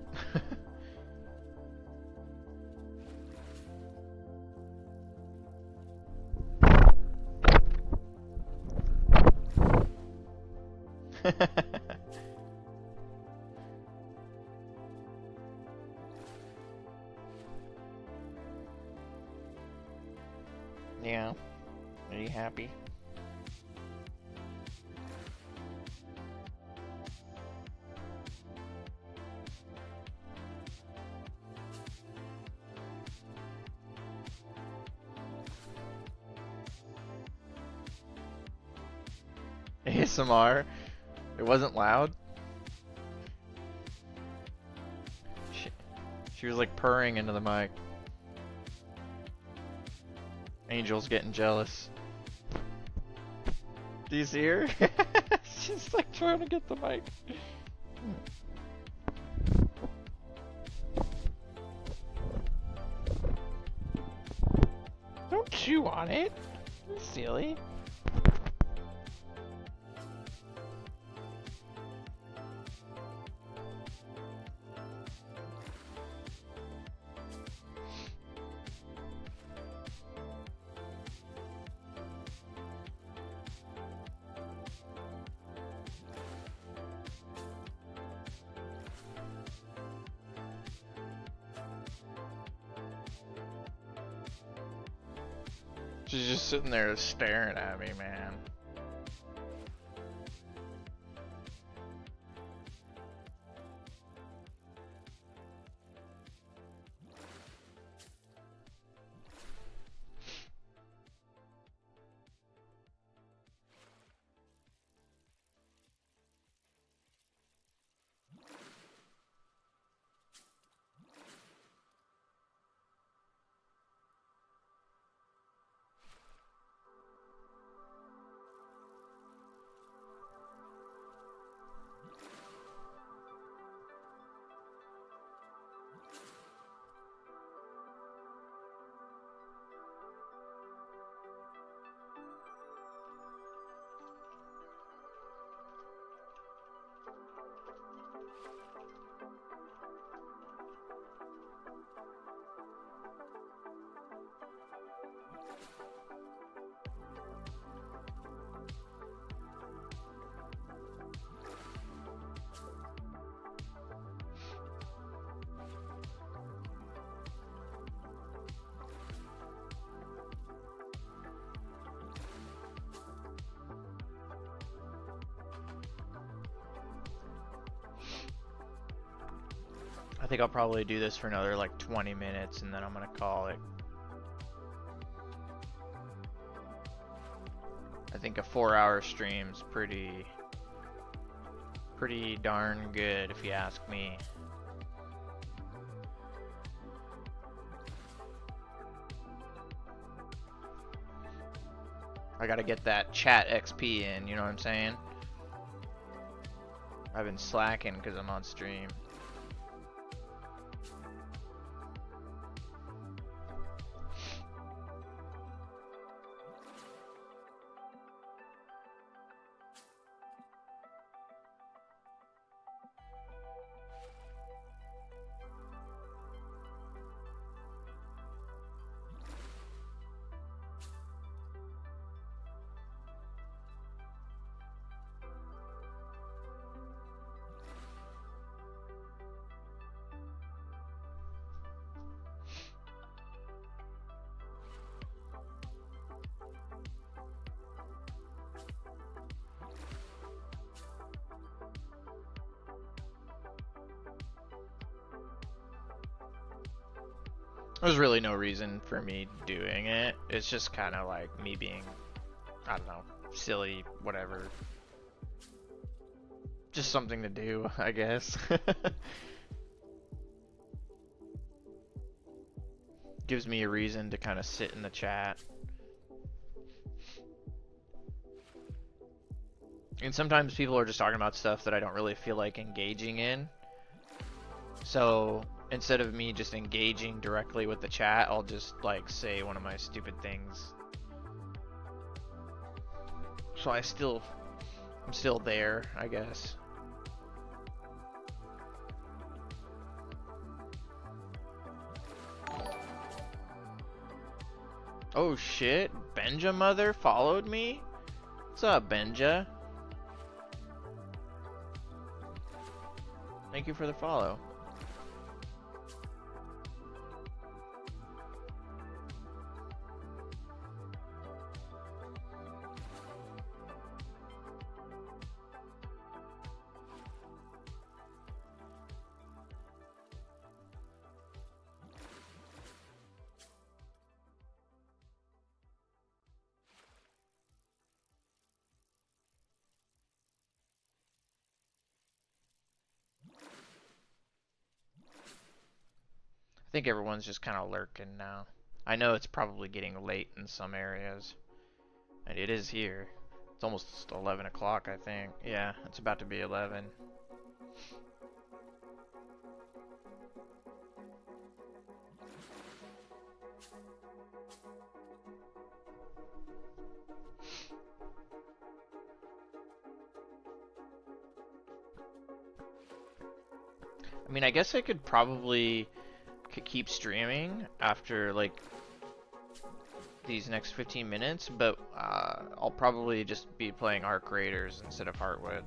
S1: Yeah. Are you happy? ASMR? It wasn't loud? She was like purring into the mic. Angel's getting jealous. Do you see her? She's like trying to get the mic. Don't chew on it. You're silly. She's just sitting there staring at me, man. I think I'll probably do this for another like 20 minutes and then I'm gonna call it. I think a 4-hour stream's pretty darn good if you ask me. I gotta get that chat XP in, you know what I'm saying? I've been slacking because I'm on stream. There's really no reason for me doing it. It's just kind of like me being, I don't know, silly, whatever. Just something to do, I guess. Gives me a reason to kind of sit in the chat. And sometimes people are just talking about stuff that I don't really feel like engaging in. So instead of me just engaging directly with the chat, I'll just like say one of my stupid things. So I'm still there, I guess. Oh shit, Benja mother followed me? What's up, Benja? Thank you for the follow. I think everyone's just kind of lurking now. I know it's probably getting late in some areas. And it is here. It's almost 11 o'clock, I think. Yeah, it's about to be 11. I mean, I guess I could probably keep streaming after, like, these next 15 minutes, but I'll probably just be playing Arc Raiders instead of Heartwood.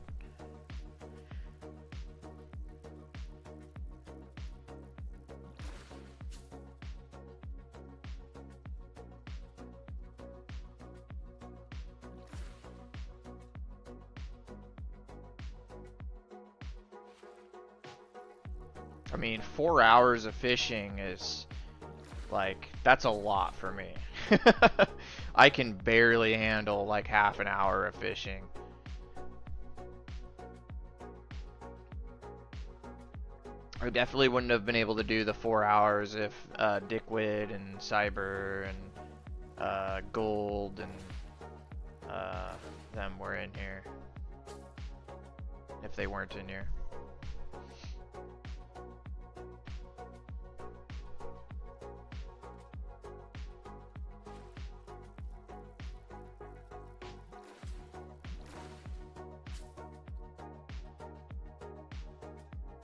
S1: I mean, 4 hours of fishing is, like, that's a lot for me. I can barely handle, like, half an hour of fishing. I definitely wouldn't have been able to do the 4 hours if Dickwit and Cyber and Gold and them were in here. If they weren't in here.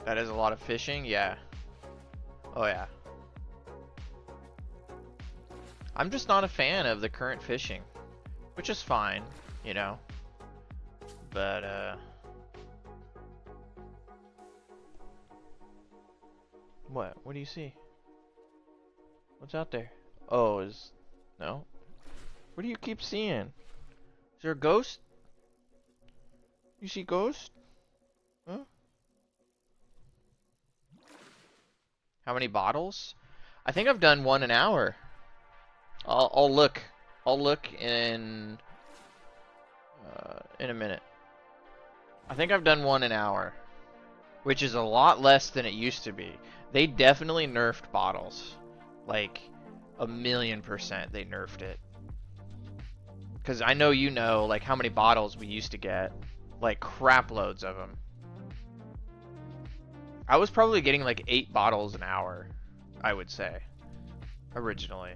S1: That is a lot of fishing, yeah. Oh yeah. I'm just not a fan of the current fishing, which is fine, you know. But what do you see? What's out there? Oh, no? What do you keep seeing? Is there a ghost? You see ghost? Huh? How many bottles? I think I've done one an hour. I'll look. I'll look in a minute. I think I've done one an hour, which is a lot less than it used to be. They definitely nerfed bottles, like 1,000,000% they nerfed it. Because I know you know, like, how many bottles we used to get, like crap loads of them. I was probably getting like 8 bottles an hour, I would say, originally.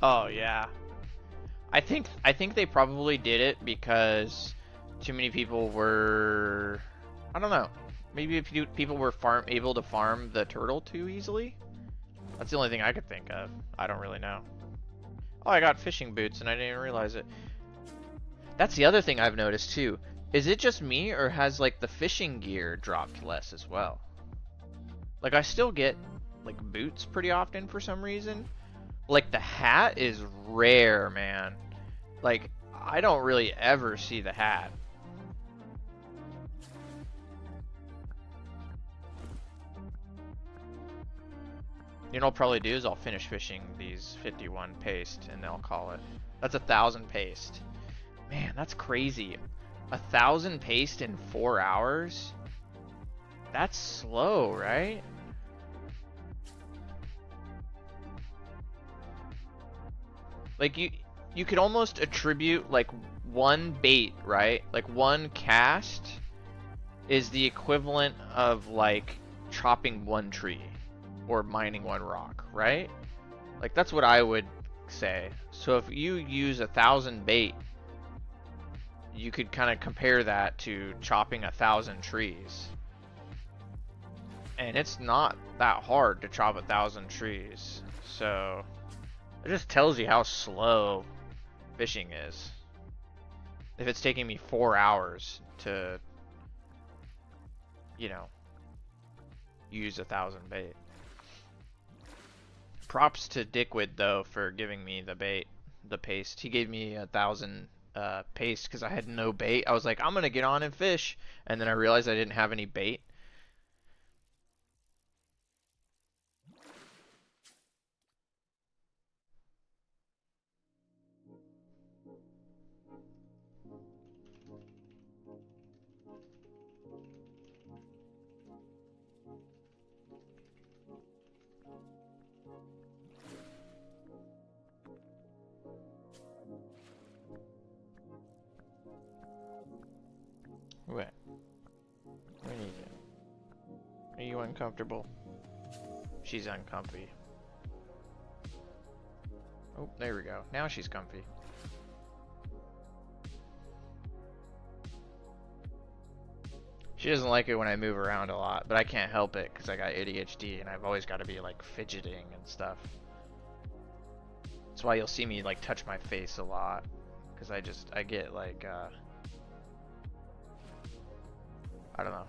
S1: Oh yeah. I think they probably did it because too many people were, I don't know. Maybe if people were able to farm the turtle too easily. That's the only thing I could think of. I don't really know. Oh, I got fishing boots and I didn't even realize it. That's the other thing I've noticed too. Is it just me or has like the fishing gear dropped less as well? Like I still get like boots pretty often for some reason. Like the hat is rare, man. Like I don't really ever see the hat. You know what I'll probably do is I'll finish fishing these 51 paste and I'll call it. That's 1,000 paste. Man, that's crazy. 1,000 paste in 4 hours? That's slow, right? Like you could almost attribute like one bait, right? Like one cast is the equivalent of like chopping one tree or mining one rock, right? Like that's what I would say. So if you use 1,000 bait, you could kind of compare that to chopping 1,000 trees. And it's not that hard to chop 1,000 trees. So it just tells you how slow fishing is. If it's taking me 4 hours to, you know, use 1,000 bait. Props to Dickwood though for giving me the bait, the paste. He gave me 1,000 paste because I had no bait. I was like, I'm gonna get on and fish, and then I realized I didn't have any bait. Wait, we need it. Are you uncomfortable? She's uncomfy. Oh, there we go. Now she's comfy. She doesn't like it when I move around a lot, but I can't help it because I got ADHD and I've always got to be like fidgeting and stuff. That's why you'll see me like touch my face a lot because I get like I don't know.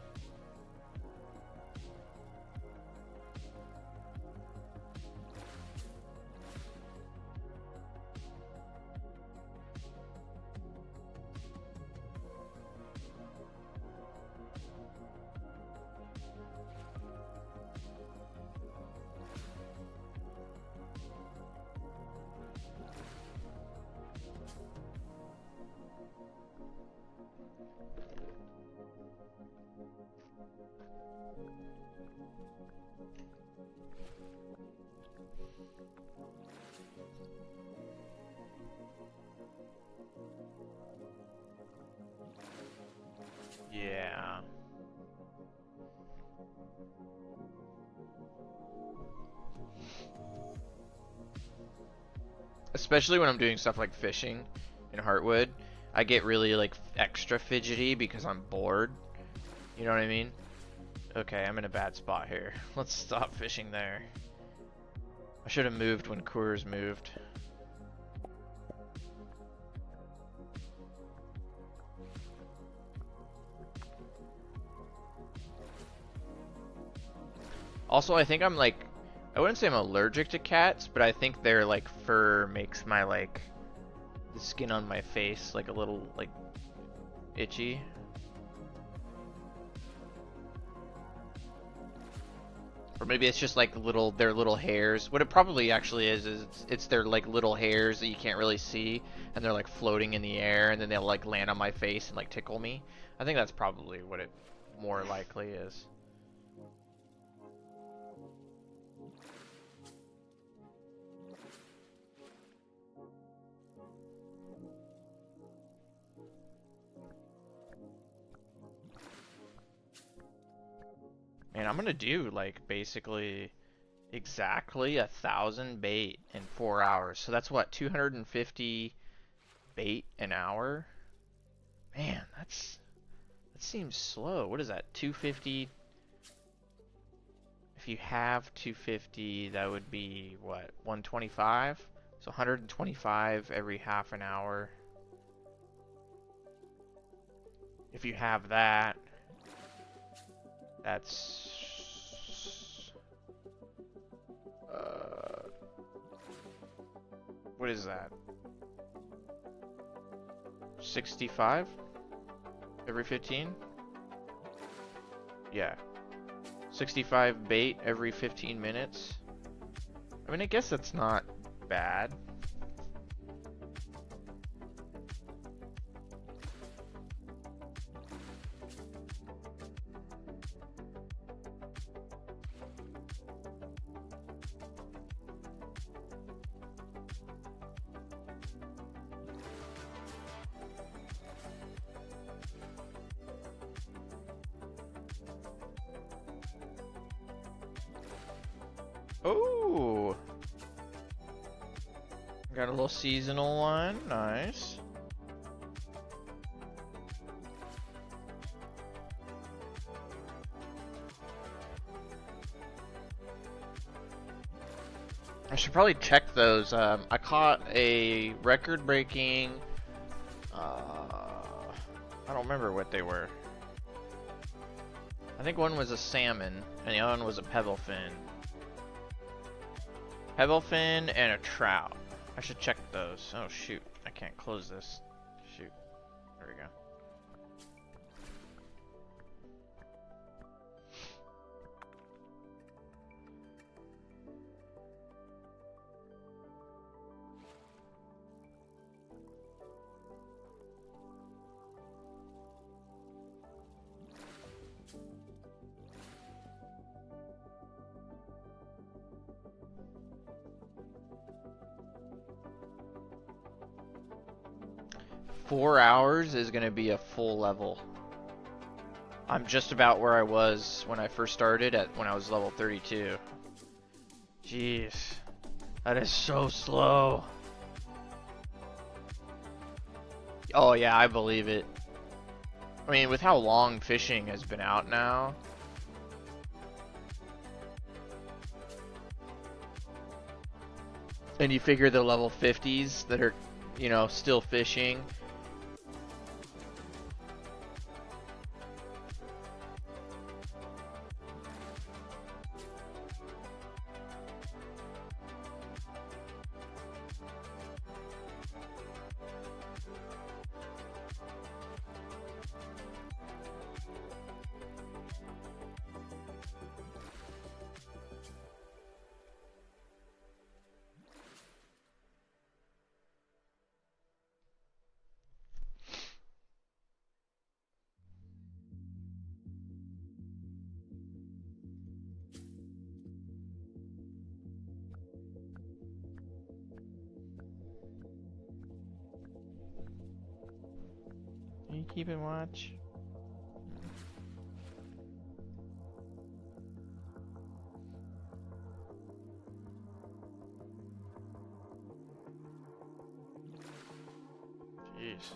S1: Yeah. Especially when I'm doing stuff like fishing in Heartwood, I get really like extra fidgety because I'm bored. You know what I mean? Okay, I'm in a bad spot here. Let's stop fishing there. I should have moved when Coors moved. Also, I think I'm like, I wouldn't say I'm allergic to cats, but I think their like fur makes my like the skin on my face like a little like itchy. Or maybe it's just like their little hairs. What it probably actually is it's their like little hairs that you can't really see, and they're like floating in the air, and then they'll like land on my face and like tickle me. I think that's probably what it more likely is. Man, I'm gonna do like basically Exactly 1,000 bait in 4 hours. So that's what, 250 bait an hour? Man, that seems slow. What is that? 250. If you have 250, that would be what? 125? So 125 every half an hour. If you have that, that's what is that? 65 every 15? Yeah. 65 bait every 15 minutes. I mean, I guess that's not bad. Oh, got a little seasonal one. Nice. I should probably check those. I caught a record-breaking. I don't remember what they were. I think one was a salmon, and the other one was a pebblefin. Pebblefin and a trout. I should check those. Oh shoot, I can't close this. Shoot. There we go. Four hours is gonna be a full level. I'm just about where I was when I first started when I was level 32. Jeez. That is so slow. Oh yeah, I believe it. I mean, with how long fishing has been out now. And you figure the level 50s that are, you know, still fishing. Are you keeping watch? Jeez.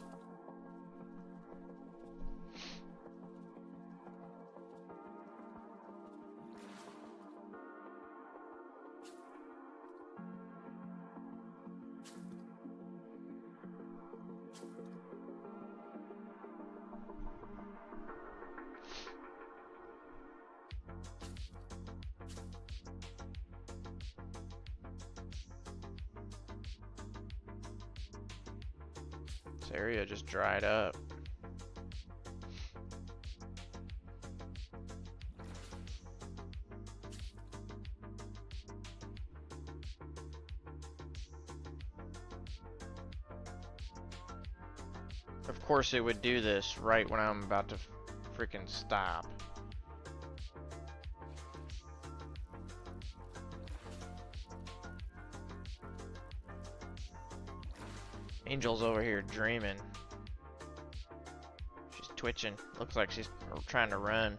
S1: This area just dried up. Of course it would do this right when I'm about to freaking stop. Angel's over here dreaming. She's twitching. Looks like she's trying to run.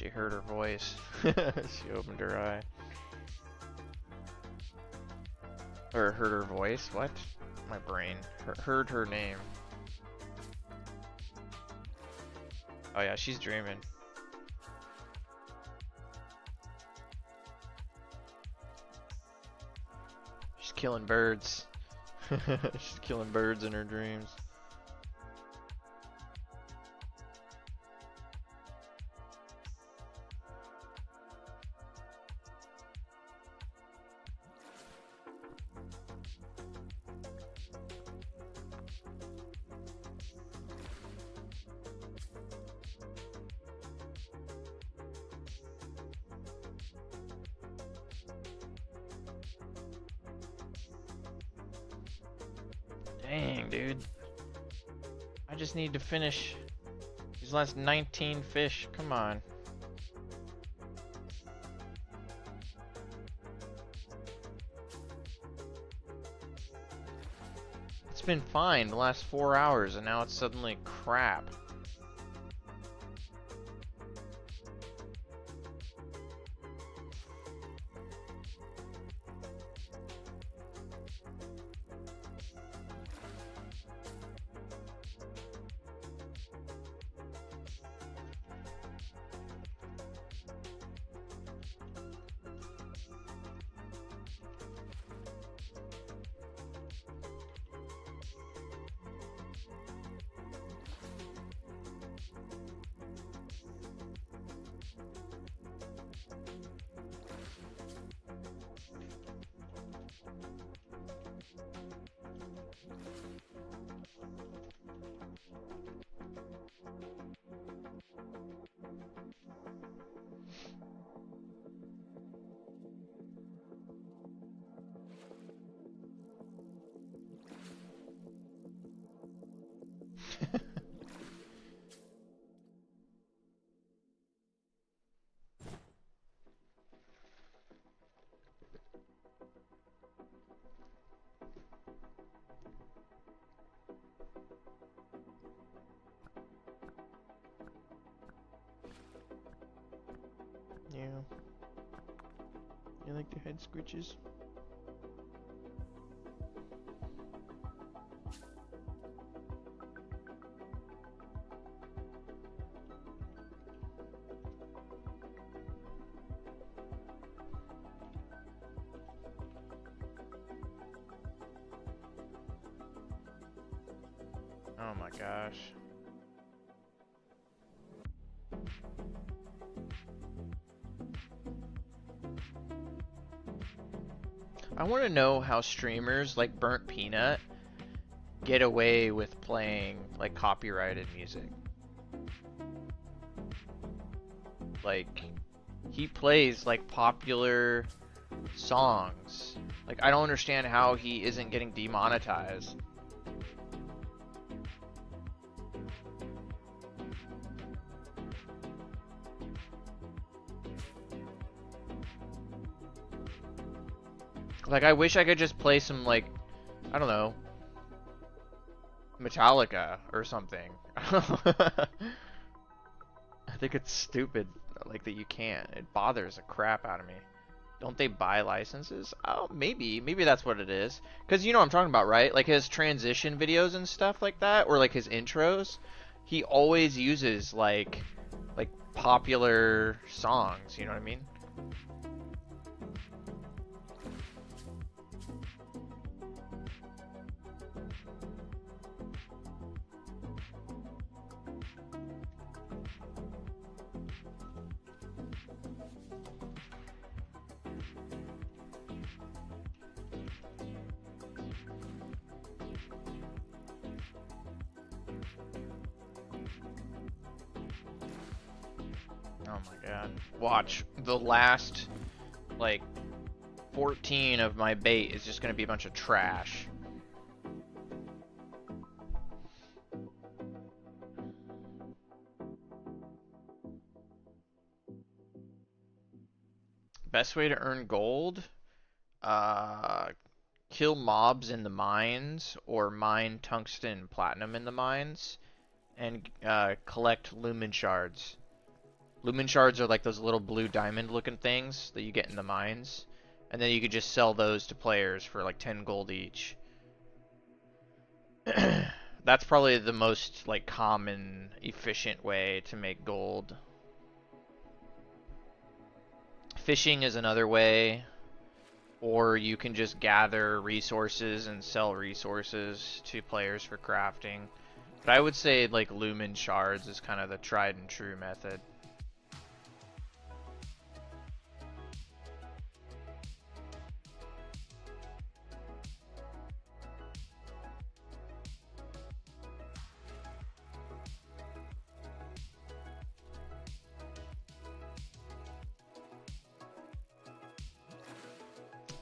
S1: She heard her voice. She opened her eye. Or heard her voice? What? My brain. Heard her name. Oh yeah, she's dreaming. She's killing birds. She's killing birds in her dreams. Dang, dude. I just need to finish these last 19 fish. Come on. It's been fine the last 4 hours, and now it's suddenly crap. Yeah. You like the head scritches? Oh my gosh. I want to know how streamers like Burnt Peanut get away with playing like copyrighted music. Like, he plays like popular songs. Like, I don't understand how he isn't getting demonetized. Like, I wish I could just play some, like, I don't know, Metallica or something. I think it's stupid, like, that you can't. It bothers the crap out of me. Don't they buy licenses? Oh, maybe. Maybe that's what it is. Because you know what I'm talking about, right? Like, his transition videos and stuff like that, or, like, his intros, he always uses, like popular songs, you know what I mean? Oh my god. Watch, the last, like, 14 of my bait is just gonna be a bunch of trash. Best way to earn gold? Kill mobs in the mines, or mine tungsten and platinum in the mines, and collect lumen shards. Lumen shards are like those little blue diamond looking things that you get in the mines. And then you could just sell those to players for like 10 gold each. That's probably the most like common, efficient way to make gold. Fishing is another way, or you can just gather resources and sell resources to players for crafting. But I would say like lumen shards is kind of the tried and true method.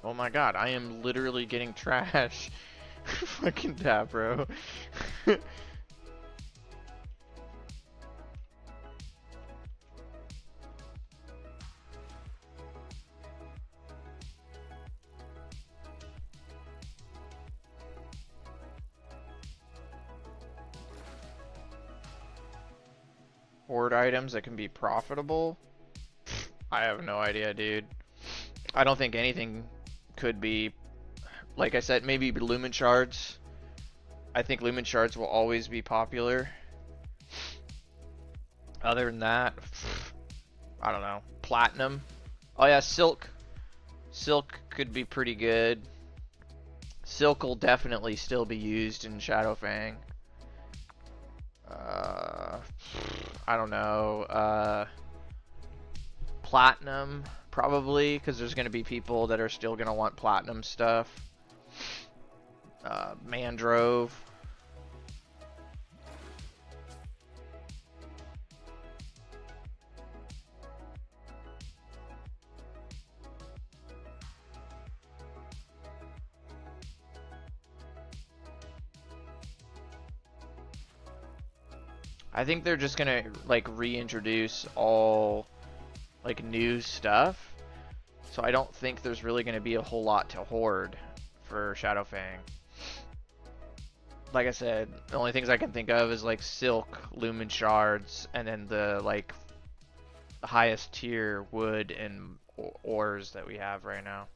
S1: Oh my god, I am literally getting trash. Fucking tap, bro. Hoard items that can be profitable? I have no idea, dude. I don't think anything could be. Like I said, maybe lumen shards. I think lumen shards will always be popular. Other than that, I don't know. Platinum. Oh yeah, silk. Silk could be pretty good. Silk will definitely still be used in Shadowfang. I don't know. Platinum, probably, because there's going to be people that are still going to want platinum stuff. Mandrove. I think they're just gonna like reintroduce all like new stuff, so I don't think there's really gonna be a whole lot to hoard for Shadowfang. Like I said, the only things I can think of is like silk, lumen shards, and then the like the highest tier wood and ores that we have right now.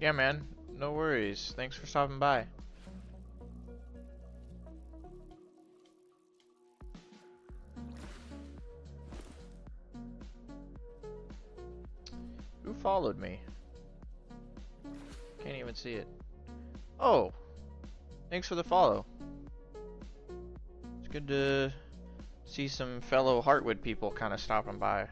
S1: Yeah, man. No worries. Thanks for stopping by. Who followed me? Can't even see it. Oh, thanks for the follow. It's good to see some fellow Heartwood people kind of stopping by.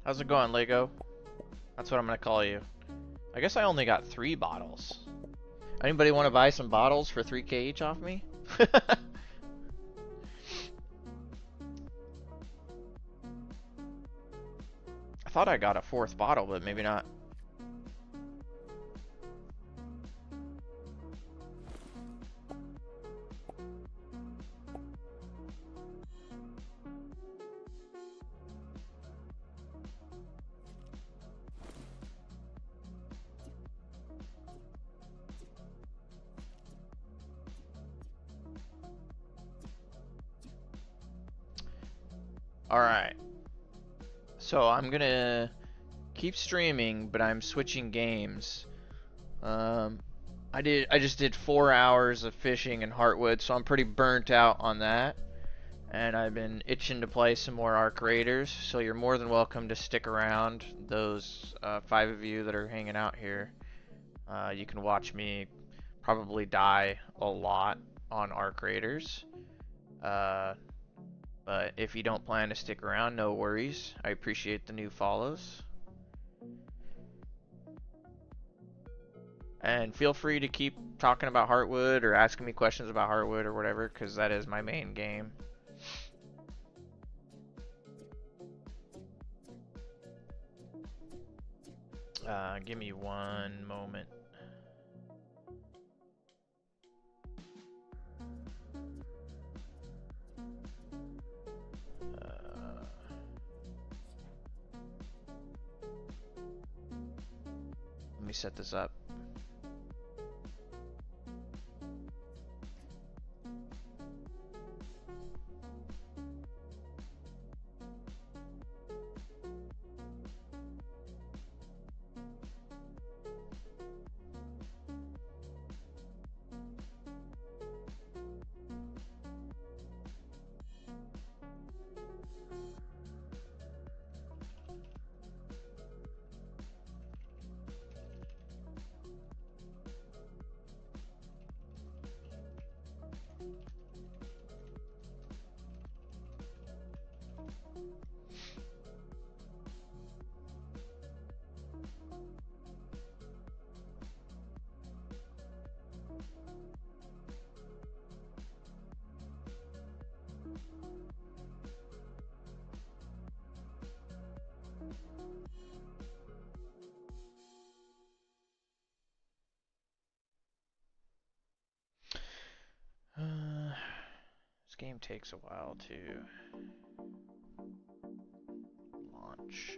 S1: How's it going, Lego? That's what I'm gonna call you. I guess I only got 3 bottles. Anybody want to buy some bottles for 3k each off me? thought I got a 4th bottle, but maybe not. Alright. So I'm gonna keep streaming, but I'm switching games. I just did 4 hours of fishing in Heartwood, so I'm pretty burnt out on that. And I've been itching to play some more Arc Raiders, so you're more than welcome to stick around. Those 5 of you that are hanging out here, you can watch me probably die a lot on Arc Raiders. But if you don't plan to stick around, no worries. I appreciate the new follows. And feel free to keep talking about Heartwood or asking me questions about Heartwood or whatever, because that is my main game. Give me one moment. Let me set this up. This game takes a while to launch.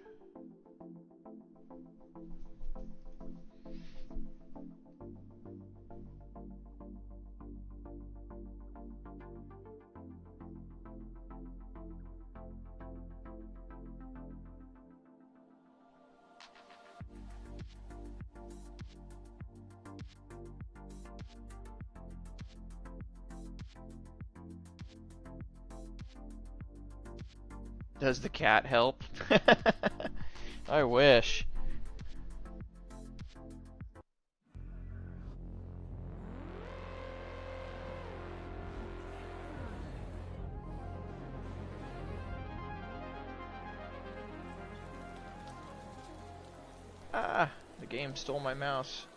S1: Does the cat help? I wish. Ah, the game stole my mouse.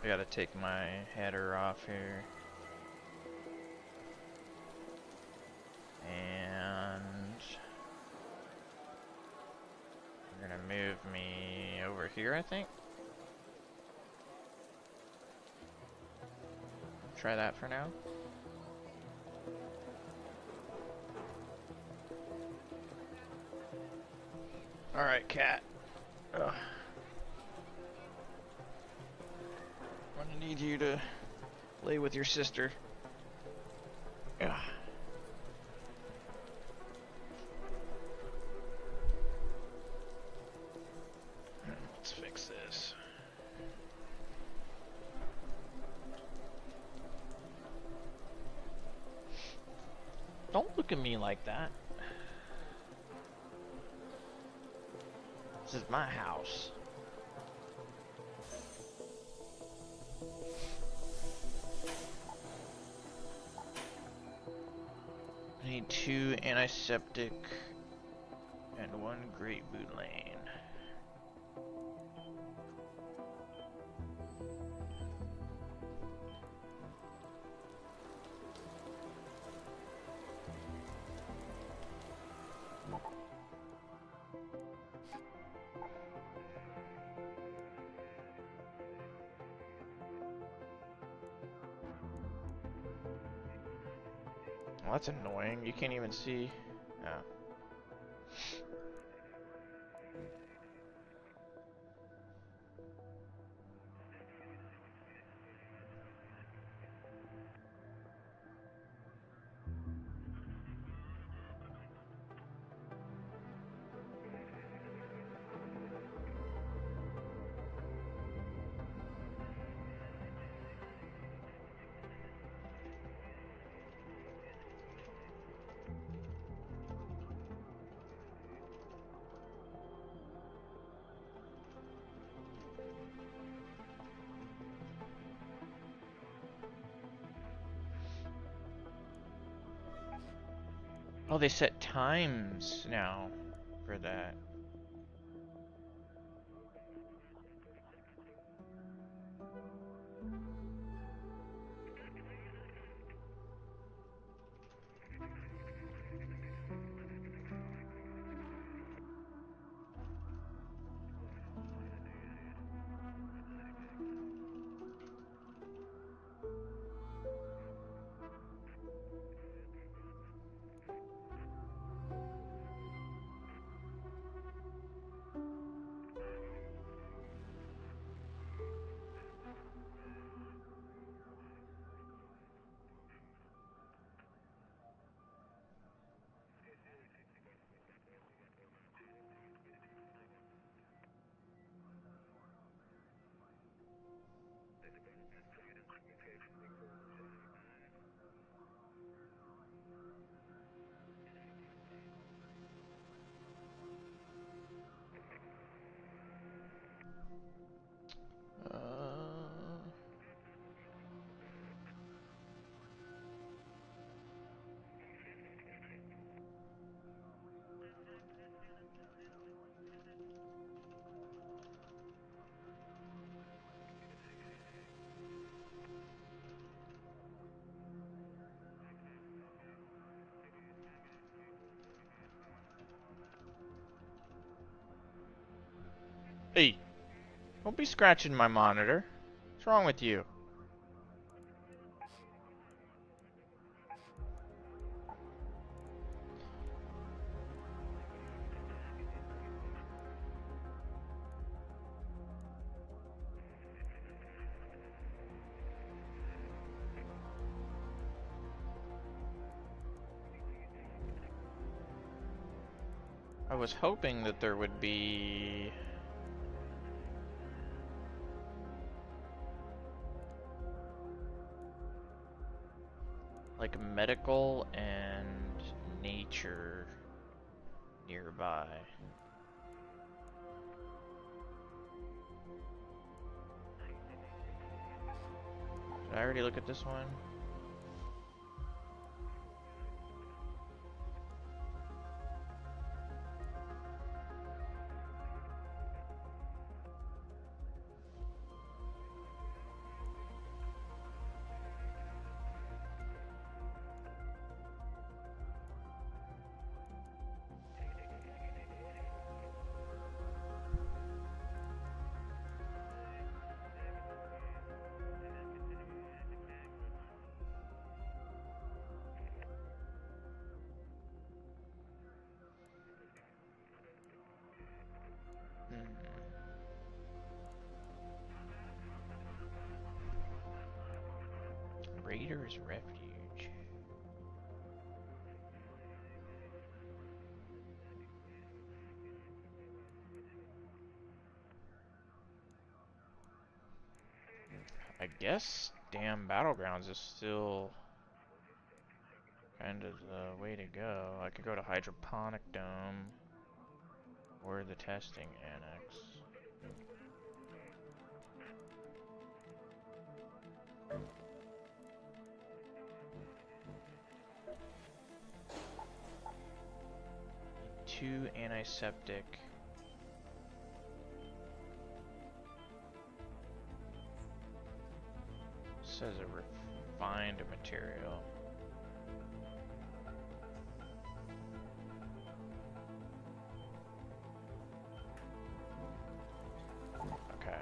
S1: I gotta take my header off here. And we're gonna move me over here, I think. Try that for now. Alright, cat. Ugh. I'm gonna need you to lay with your sister. Ugh. Let's fix this. Don't look at me like that. This is my house. I need 2 antiseptic and 1 Great Boot Lane. Well, that's annoying. You can't even see. Yeah. Oh, they set times now for that. Hey, don't be scratching my monitor. What's wrong with you? I was hoping that there would be... like medical and nature nearby. Did I already look at this one? Raider's Refuge. I guess damn Battlegrounds is still kind of the way to go. I could go to Hydroponic Dome or the testing annex. Two antiseptic. Says a refined material. Okay.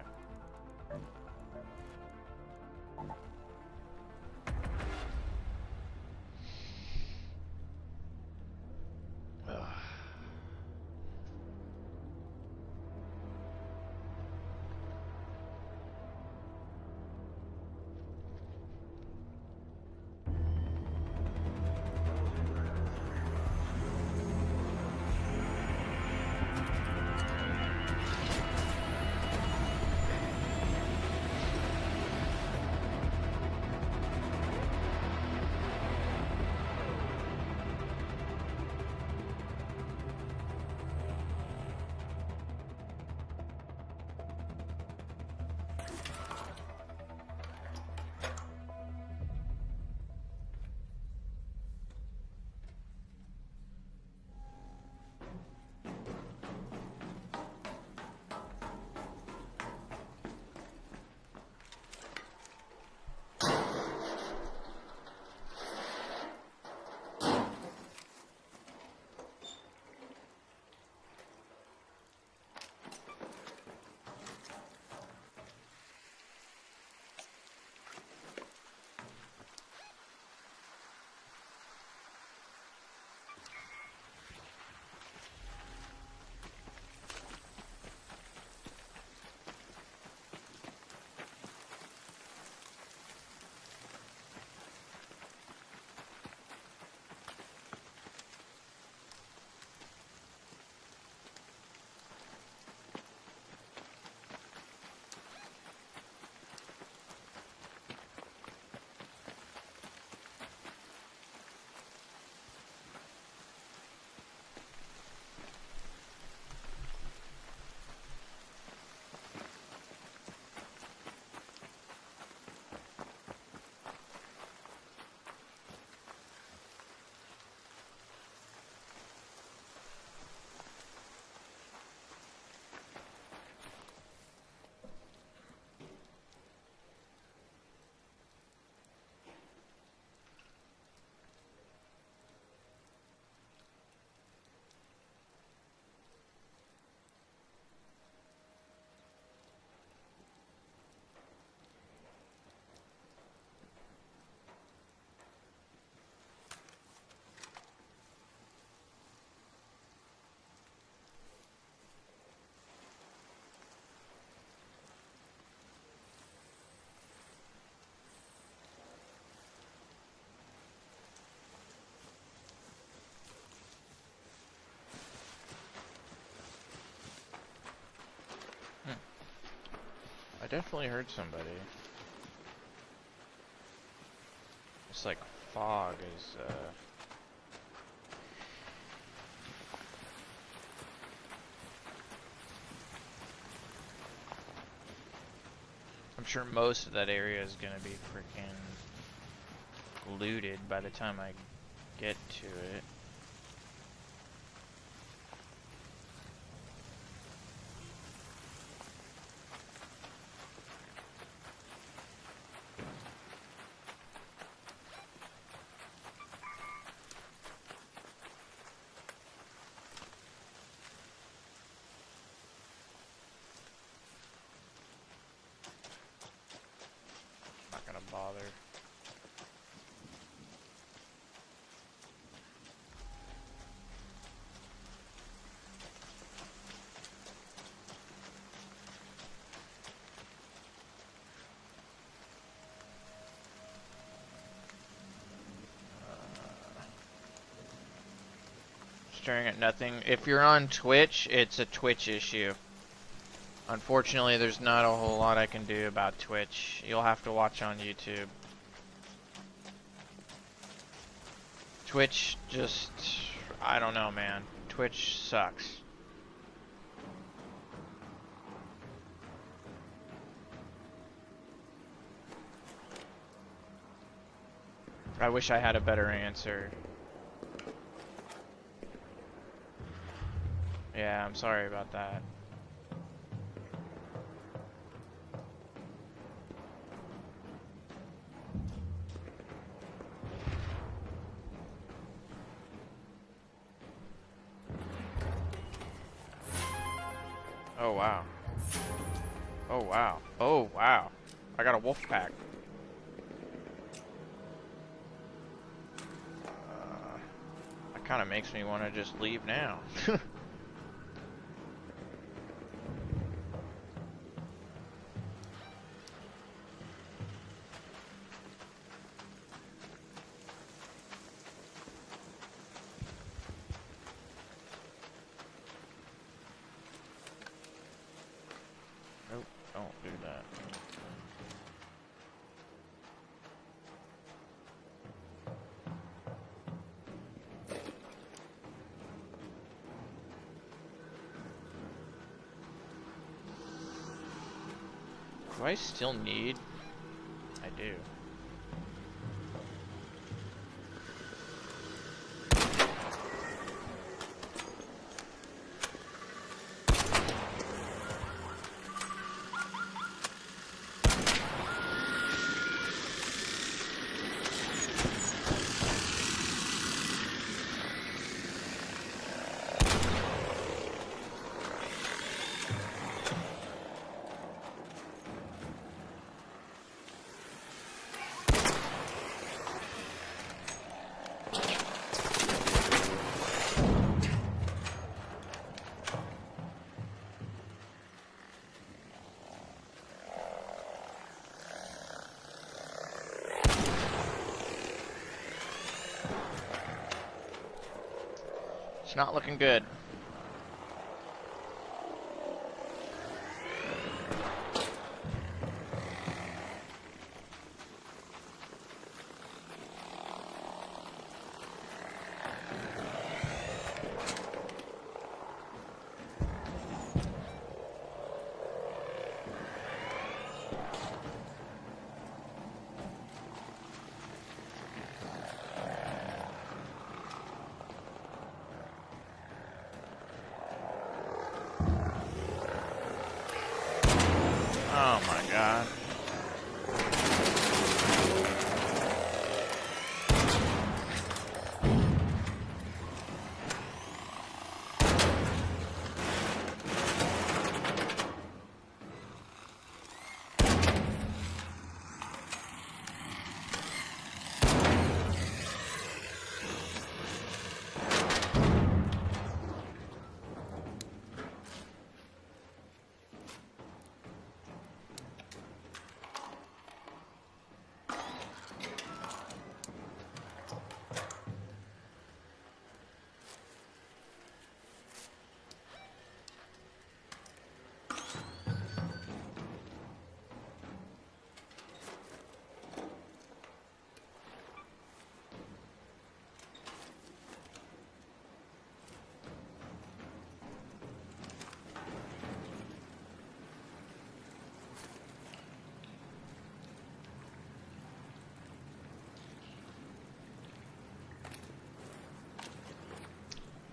S1: definitely heard somebody. It's like fog is, I'm sure most of that area is gonna be freaking looted by the time I get to it. Not gonna bother. Staring at nothing. If you're on Twitch, it's a Twitch issue. Unfortunately, there's not a whole lot I can do about Twitch. You'll have to watch on YouTube. Twitch just... I don't know, man. Twitch sucks. I wish I had a better answer. Yeah, I'm sorry about that. Oh wow. Oh wow. Oh wow. I got a wolf pack. That kind of makes me want to just leave now. Nope, don't do that. Do I still need? I do. It's not looking good.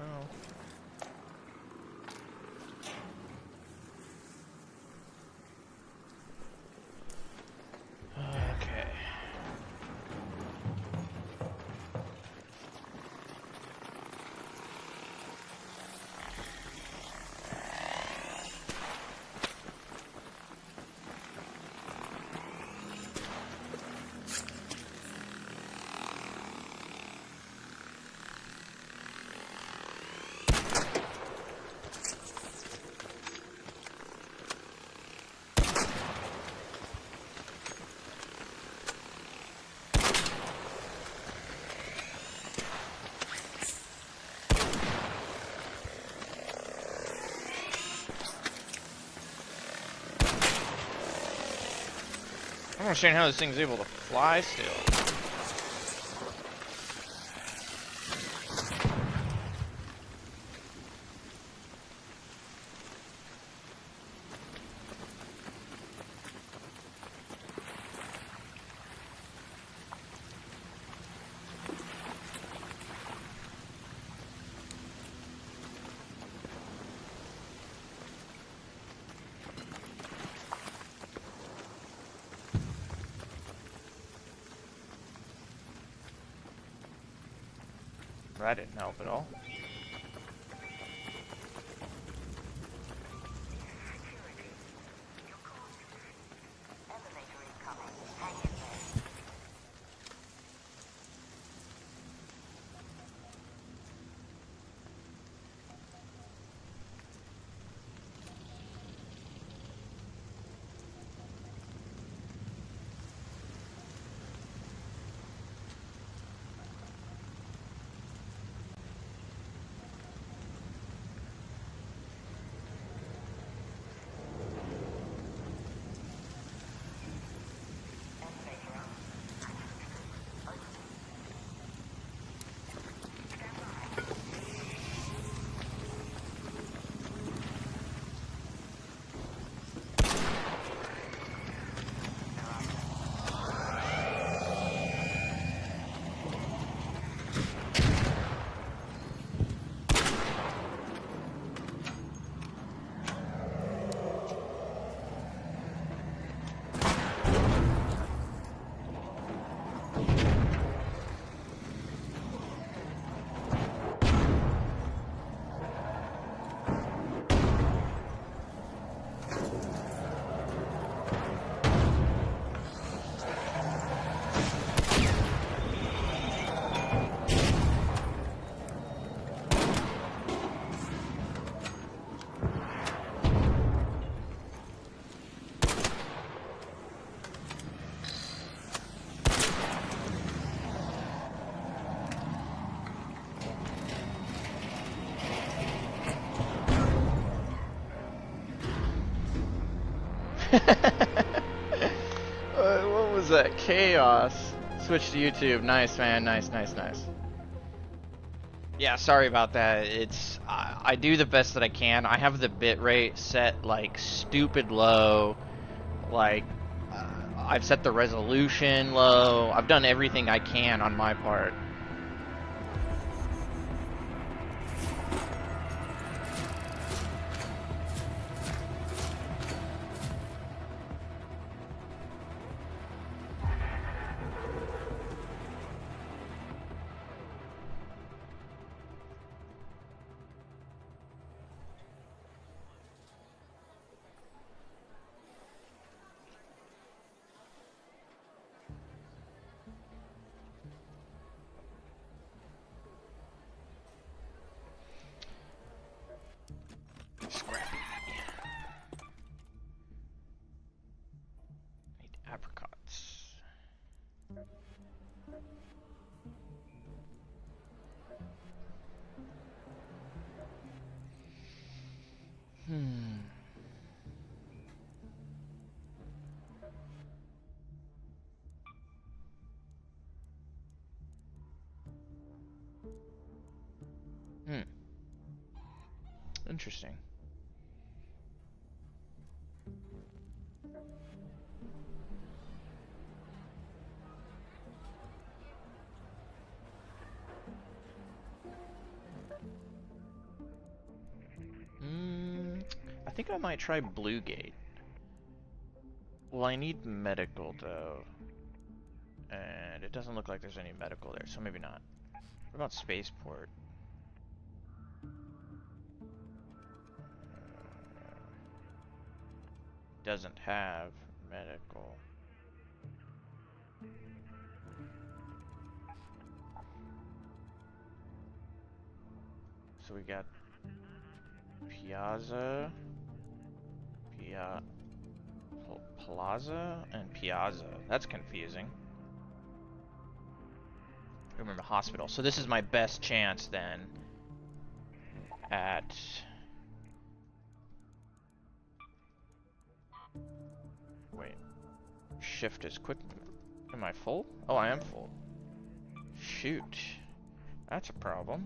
S1: Oh. Okay. I don't understand how this thing's able to fly still. That didn't help at all. What was that? Chaos. Switch to YouTube. Nice, man. Nice, nice, nice. Yeah, sorry about that. It's I do the best that I can. I have the bitrate set like stupid low. Like I've set the resolution low. I've done everything I can on my part. Scrappy. Need apricots. Interesting. think I might try Blue Gate. Well, I need medical though. And it doesn't look like there's any medical there, so maybe not. What about Spaceport? Doesn't have medical. So we got Piazza, Plaza, and Piazza. That's confusing. Remember hospital. So this is my best chance then at wait. Shift is quick. Am I full? Oh, I am full. Shoot. That's a problem.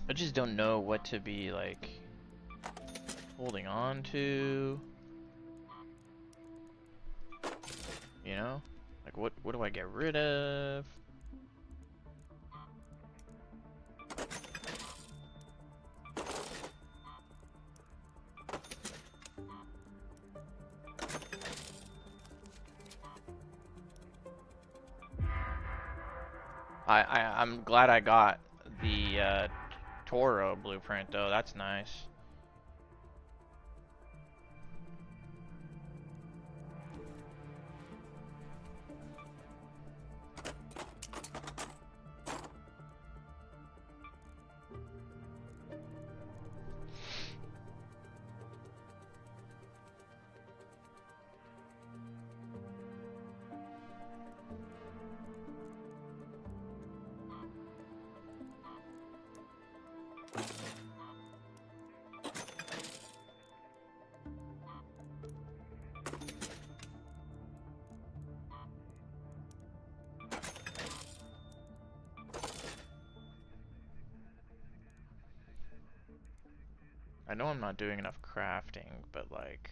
S1: I just don't know what to be like holding on to. You know? Like what do I get rid of? I'm glad I got the Toro blueprint though. That's nice. I know I'm not doing enough crafting, but like...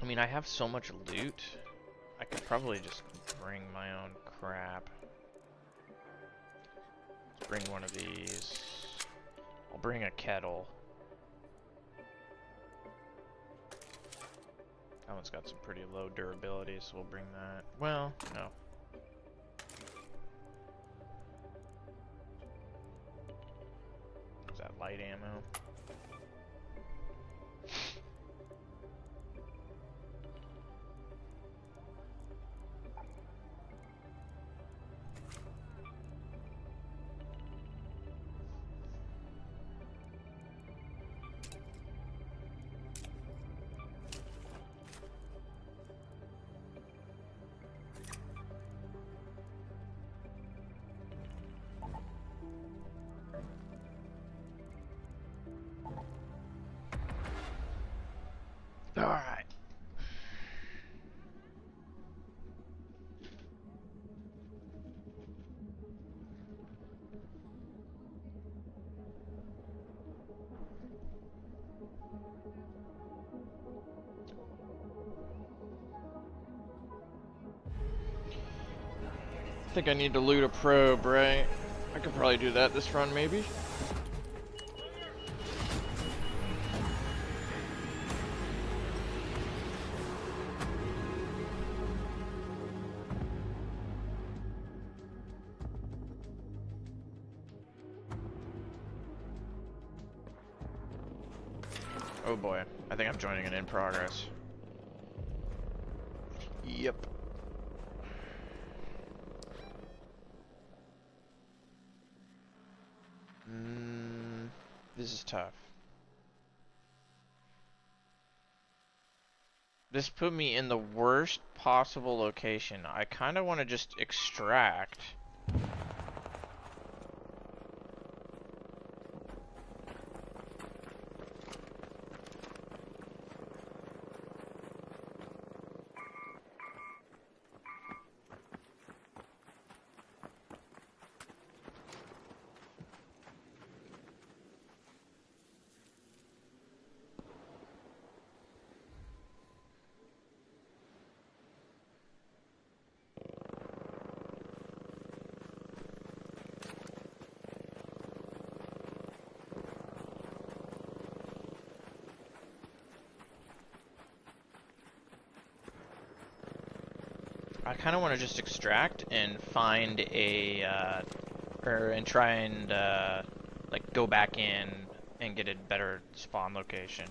S1: I mean, I have so much loot, I could probably just bring my own crap. Let's bring one of these. I'll bring a kettle. That one's got some pretty low durability, so we'll bring that. Well, no. Is that light ammo? I think I need to loot a probe, right? I could probably do that this run, maybe. Oh boy, I think I'm joining an in progress. Yep. This is tough. This put me in the worst possible location. I kind of want to just extract. I kind of want to just extract and find a, and try and, like, go back in and get a better spawn location.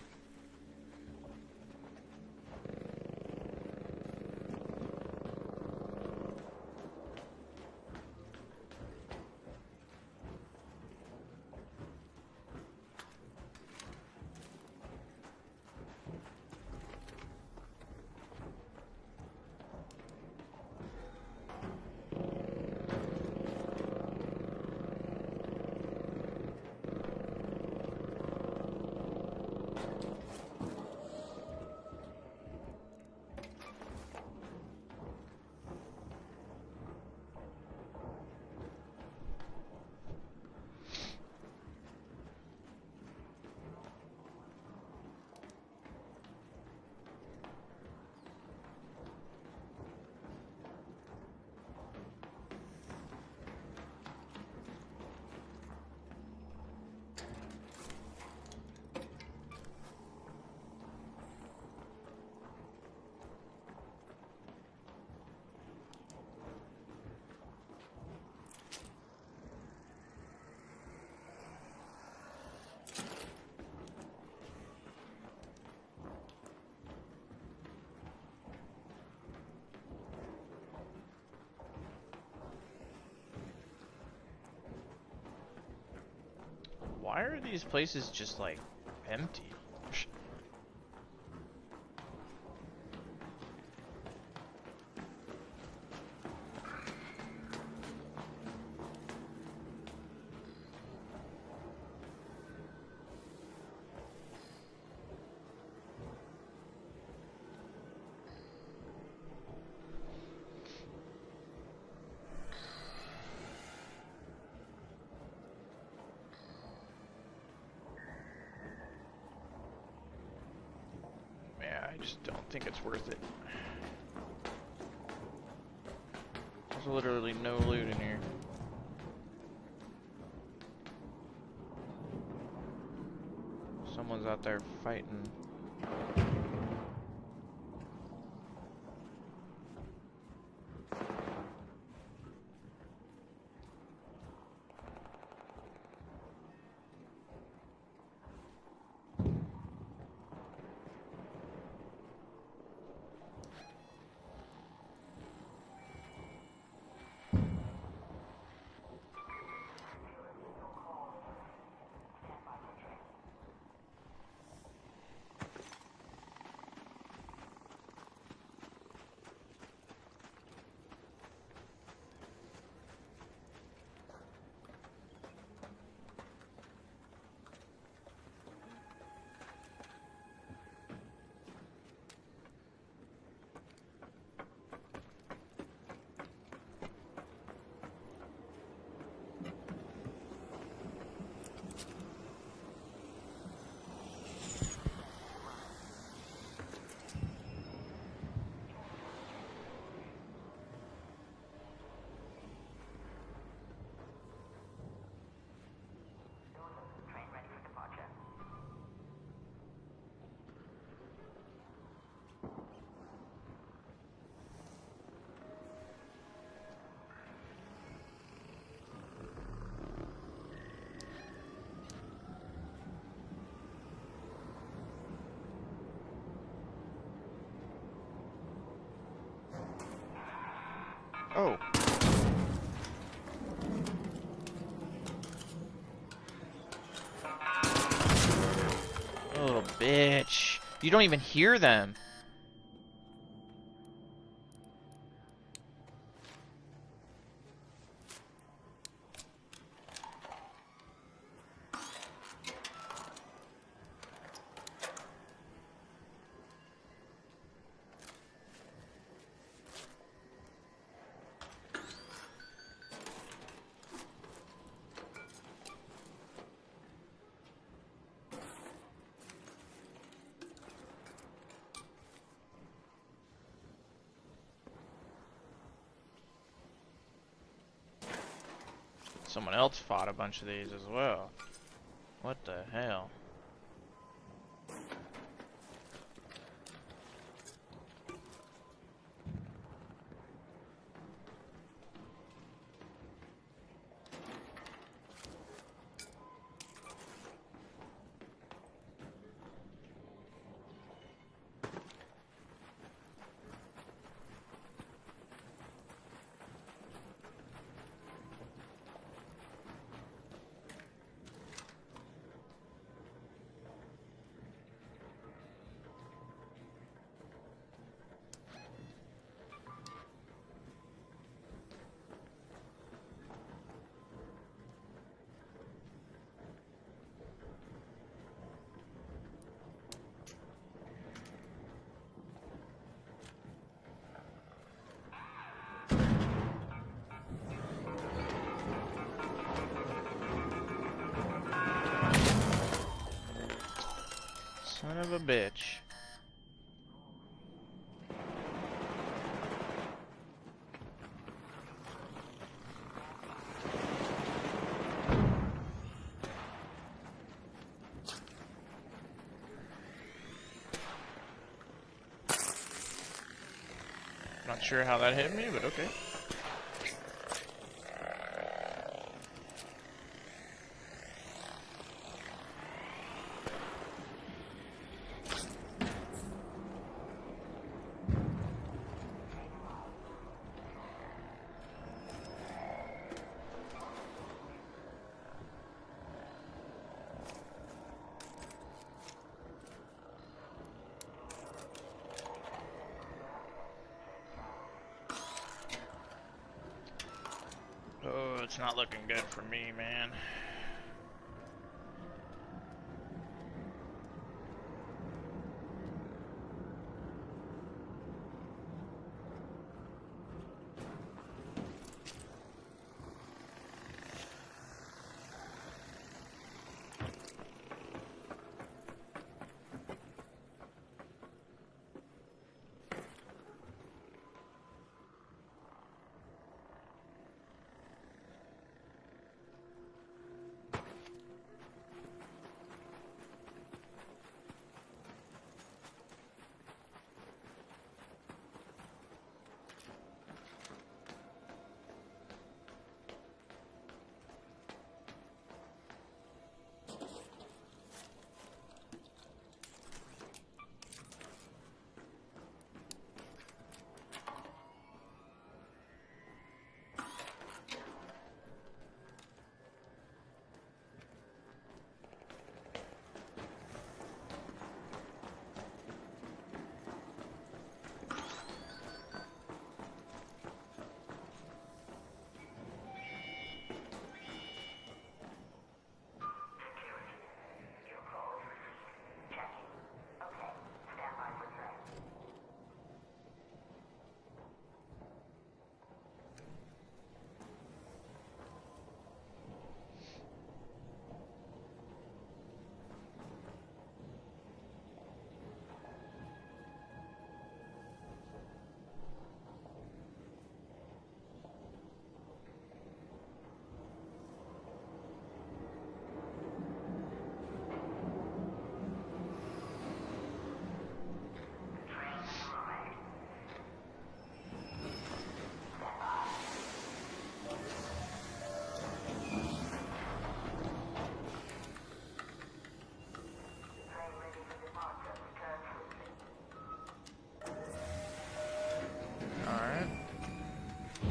S1: Why are these places just, like, empty? I just don't think it's worth it. There's literally no loot in here. Someone's out there fighting. bitch. You don't even hear them. Someone else fought a bunch of these as well. What the hell? Son of a bitch. Not sure how that hit me, but okay. Oh, it's not looking good for me, man.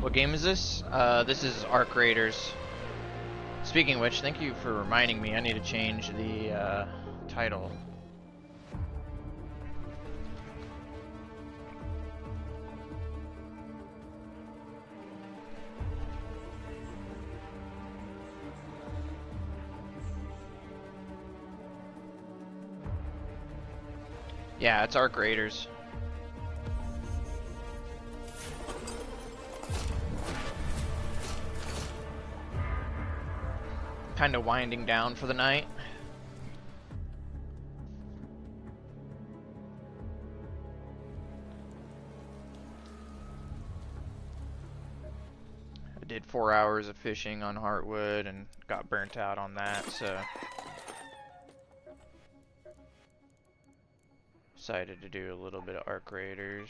S1: What game is this? This is Arc Raiders. Speaking of which, thank you for reminding me. I need to change the title. Yeah, it's arc raiders. Kind of winding down for the night. I did 4 hours of fishing on Heartwood and got burnt out on that, so decided to do a little bit of arc raiders.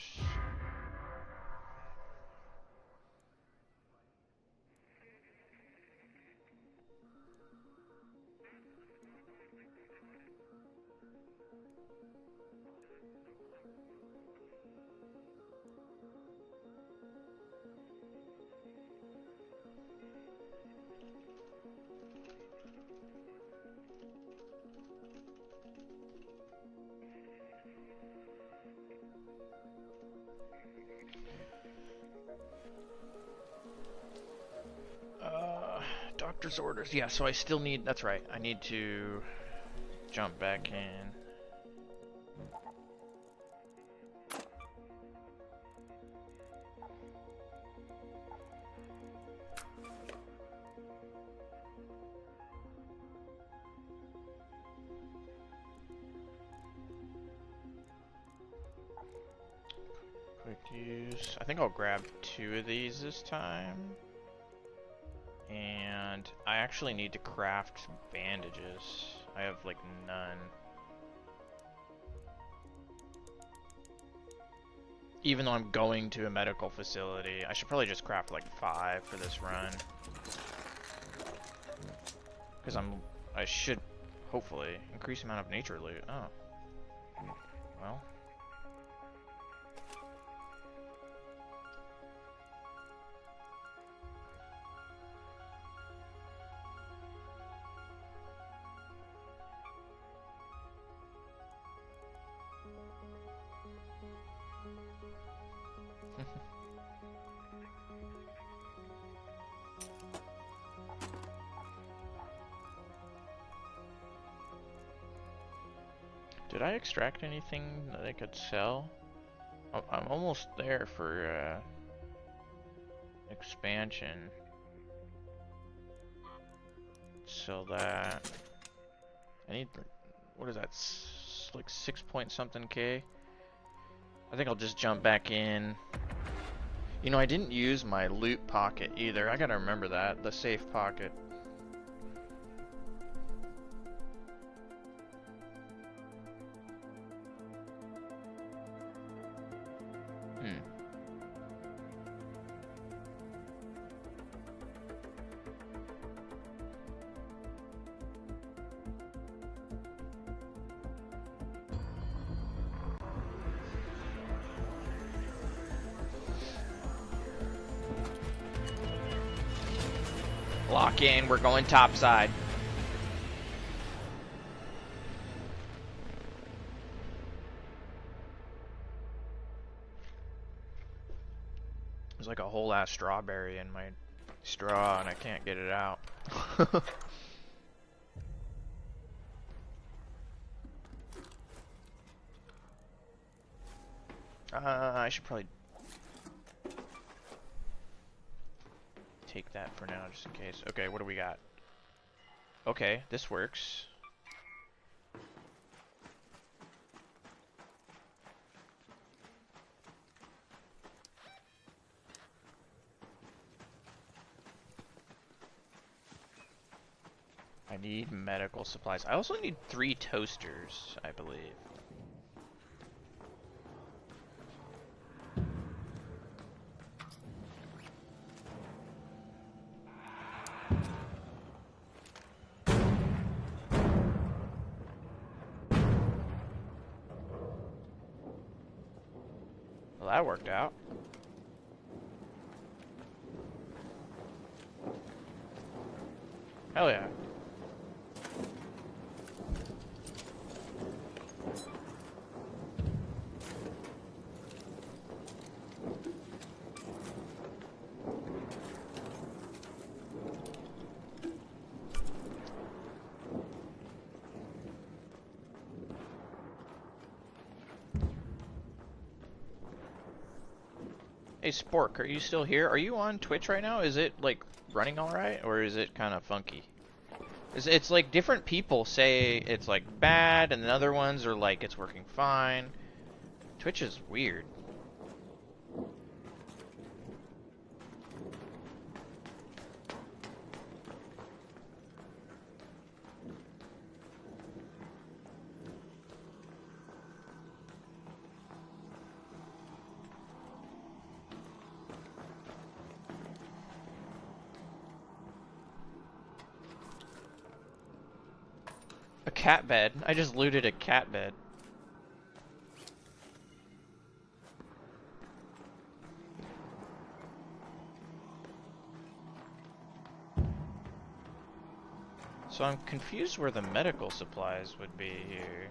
S1: Doctor's orders. Yeah, so I still need, that's right, I need to jump back in. Quick use. I think I'll grab 2 of these this time. And I actually need to craft bandages. I have like none. Even though I'm going to a medical facility, I should probably just craft like 5 for this run. Because I should hopefully increase the amount of nature loot. Oh. Well. Did I extract anything that I could sell? Oh, I'm almost there for expansion. Sell that. I need, what is that? Like 6 point something K. I think I'll just jump back in. You know, I didn't use my loot pocket either. I gotta remember that, the safe pocket. Lock in, we're going topside. There's like a whole ass strawberry in my straw and I can't get it out. I should probably take that for now, just in case. Okay, what do we got? Okay, this works. I need medical supplies. I also need 3 toasters, I believe. Well, that worked out. Hell yeah. Hey Spork, are you still here? Are you on Twitch right now? Is it like running alright, or is it kind of funky? It's like different people say it's like bad, and then other ones are like it's working fine. Twitch is weird. A cat bed. I just looted a cat bed. So I'm confused where the medical supplies would be here.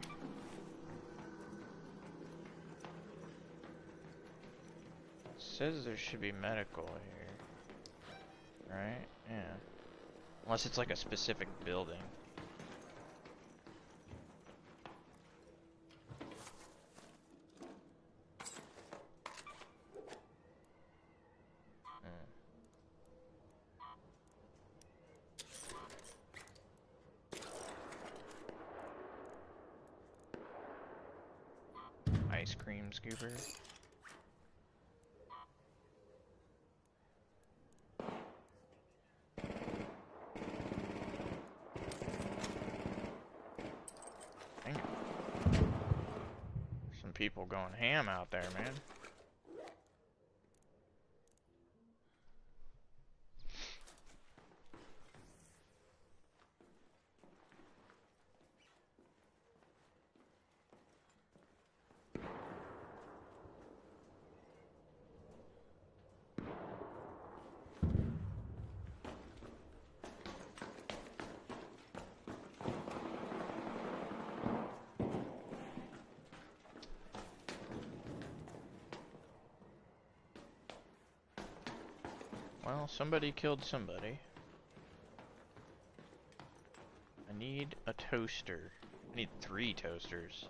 S1: It says there should be medical here. Right? Yeah. Unless it's like a specific building. Ice cream scooper. Dang it. Some people going ham out there, man. Well, somebody killed somebody. I need a toaster. I need 3 toasters.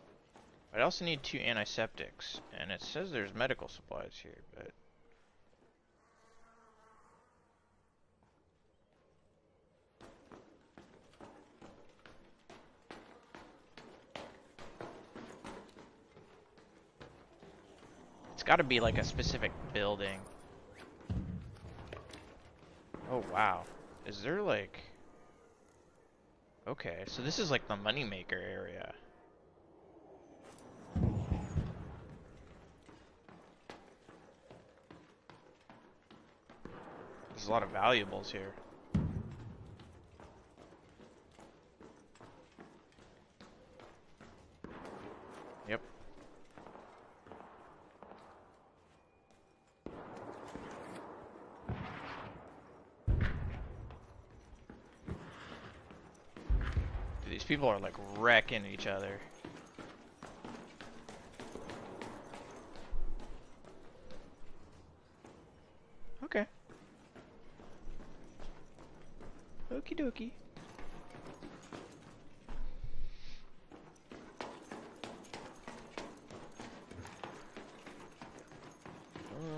S1: I also need 2 antiseptics. And it says there's medical supplies here, but... it's gotta be like a specific building. Oh wow. Is there like... okay, so this is like the moneymaker area. There's a lot of valuables here. Yep. These people are like wrecking each other. Okay. Okie dokie.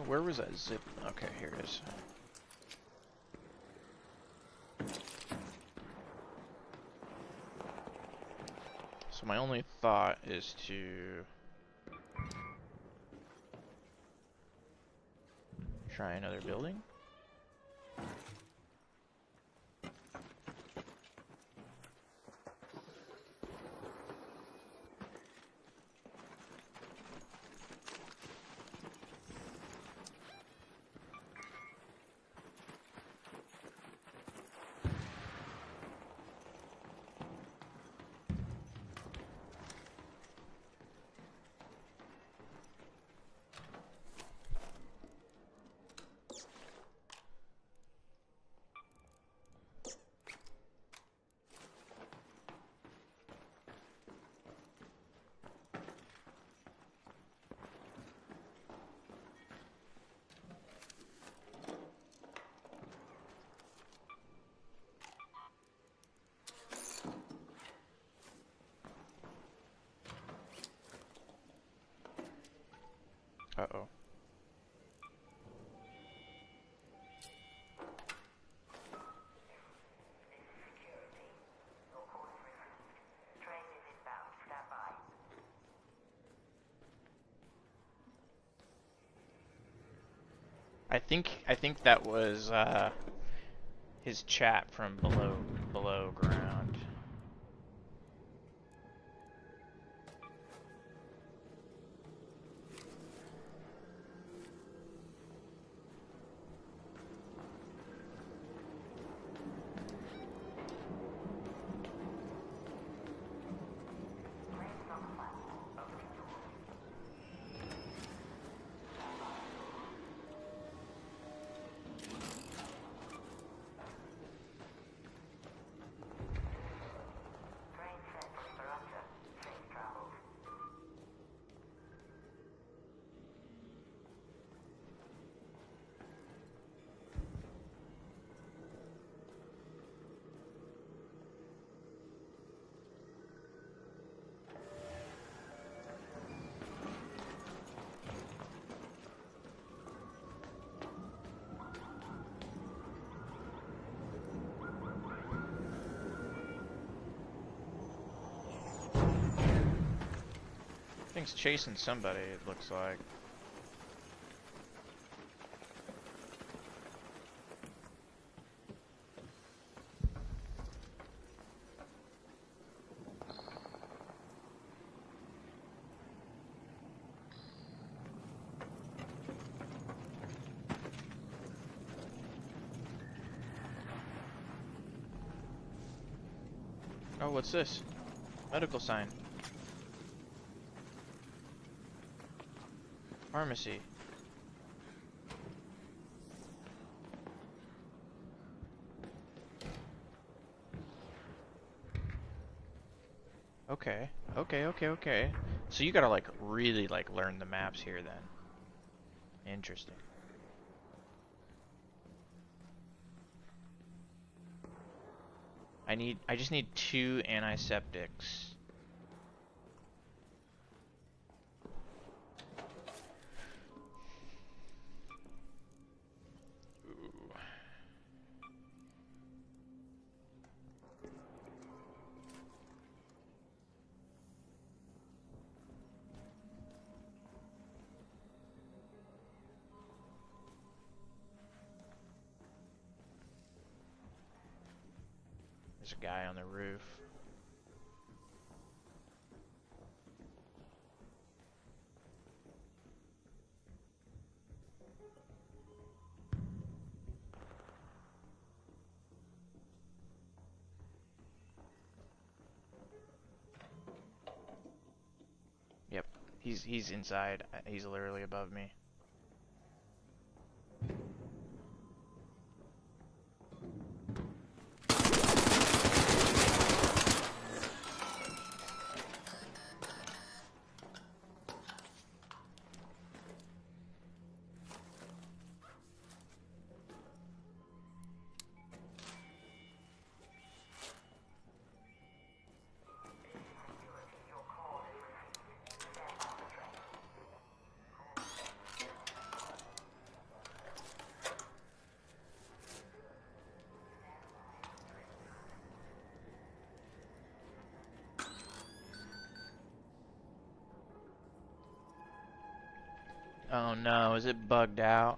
S1: Where was that zip? Okay, here it is. So my only thought is to try another building. I think that was his chat from below ground. Thing's chasing somebody, it looks like. Oh, what's this? Medical sign. Pharmacy. Okay. Okay. So you gotta like really like learn the maps here then. Interesting. I just need 2 antiseptics. Ooh. There's a guy on the roof. Yep, he's inside. He's literally above me. Oh no, is it bugged out?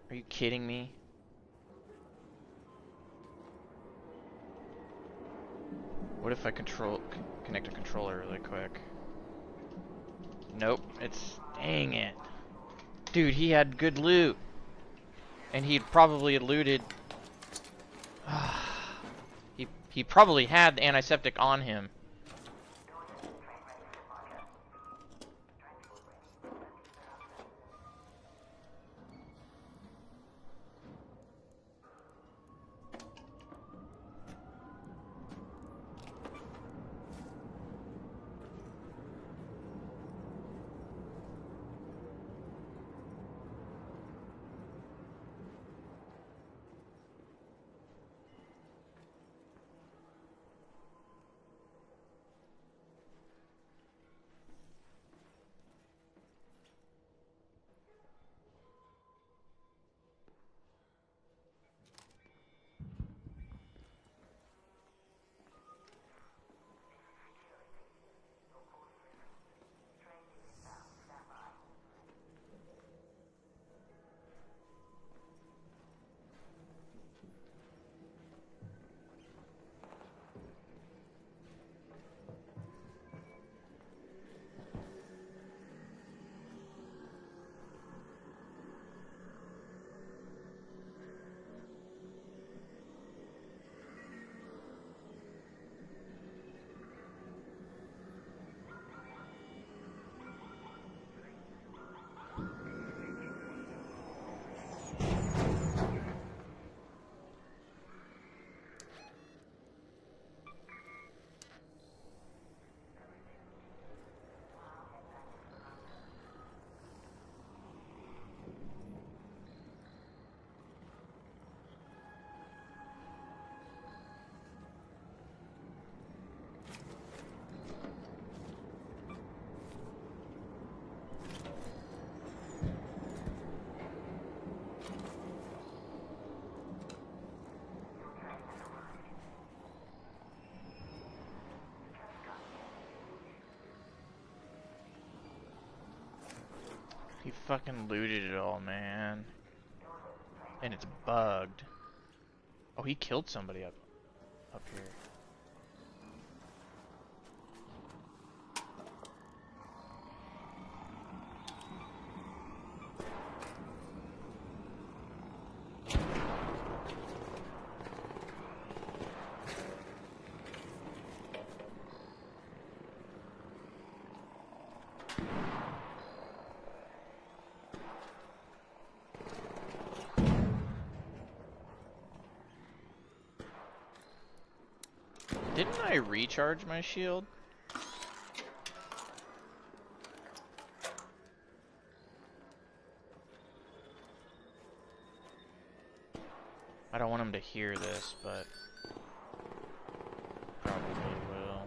S1: Are you kidding me? What if I connect a controller really quick? Nope, it's... Dang it. Dude, he had good loot. And he'd probably looted... he probably had the antiseptic on him. He fucking looted it all, man. And it's bugged. Oh, he killed somebody up here. Didn't I recharge my shield? I don't want him to hear this, but probably will.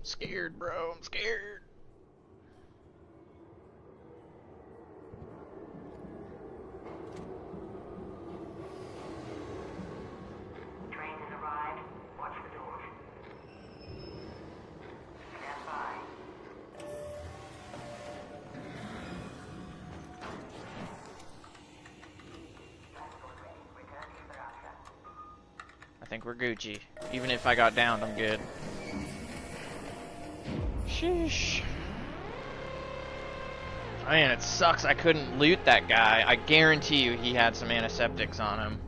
S1: Scared, bro. I'm scared.
S3: Train has arrived. Watch the doors. Stand by. Transport ready. Return to Esperanza.
S1: I think we're Gucci. Even if I got downed, I'm good. Sheesh. Man, it sucks I couldn't loot that guy. I guarantee you he had some antiseptics on him.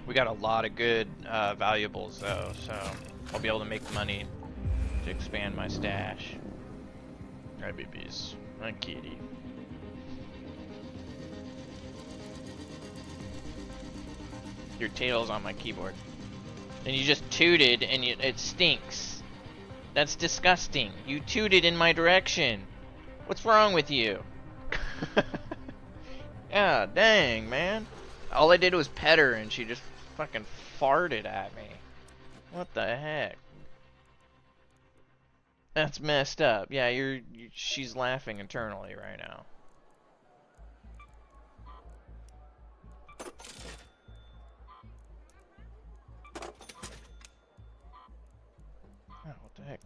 S1: We got a lot of good valuables though, so I'll be able to make money to expand my stash. Alright, babies. My kitty. Your tail's on my keyboard. And you just tooted and it stinks. That's disgusting. You tooted in my direction. What's wrong with you? Yeah, dang, man. All I did was pet her and she just fucking farted at me. What the heck? That's messed up. Yeah, she's laughing internally right now. Oh, what the heck?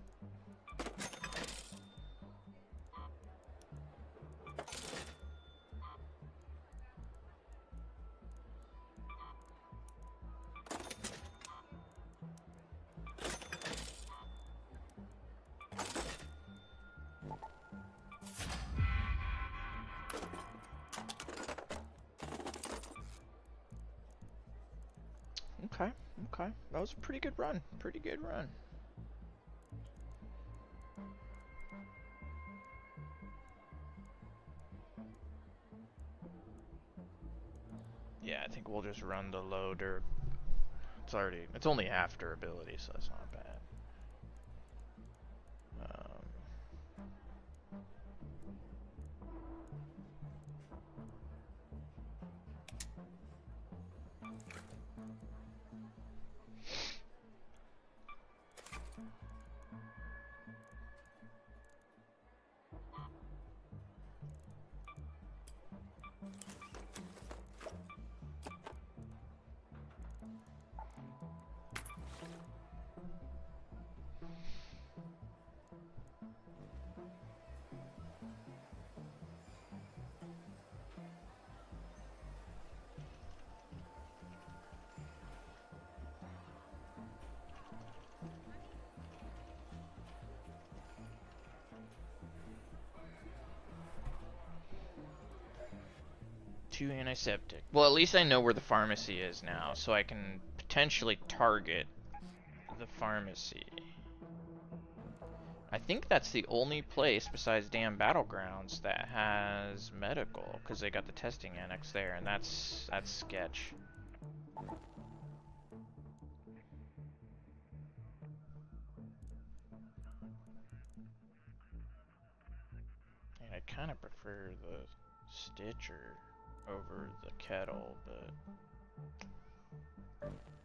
S1: Okay, okay. That was a pretty good run. Pretty good run. Yeah, I think we'll just run the loader. It's only half durability, so that's not bad. 2 antiseptic. Well, at least I know where the pharmacy is now, so I can potentially target the pharmacy. I think that's the only place besides damn Battlegrounds that has medical, because they got the testing annex there, and that's sketch. And I kind of prefer the Stitcher over the Kettle, but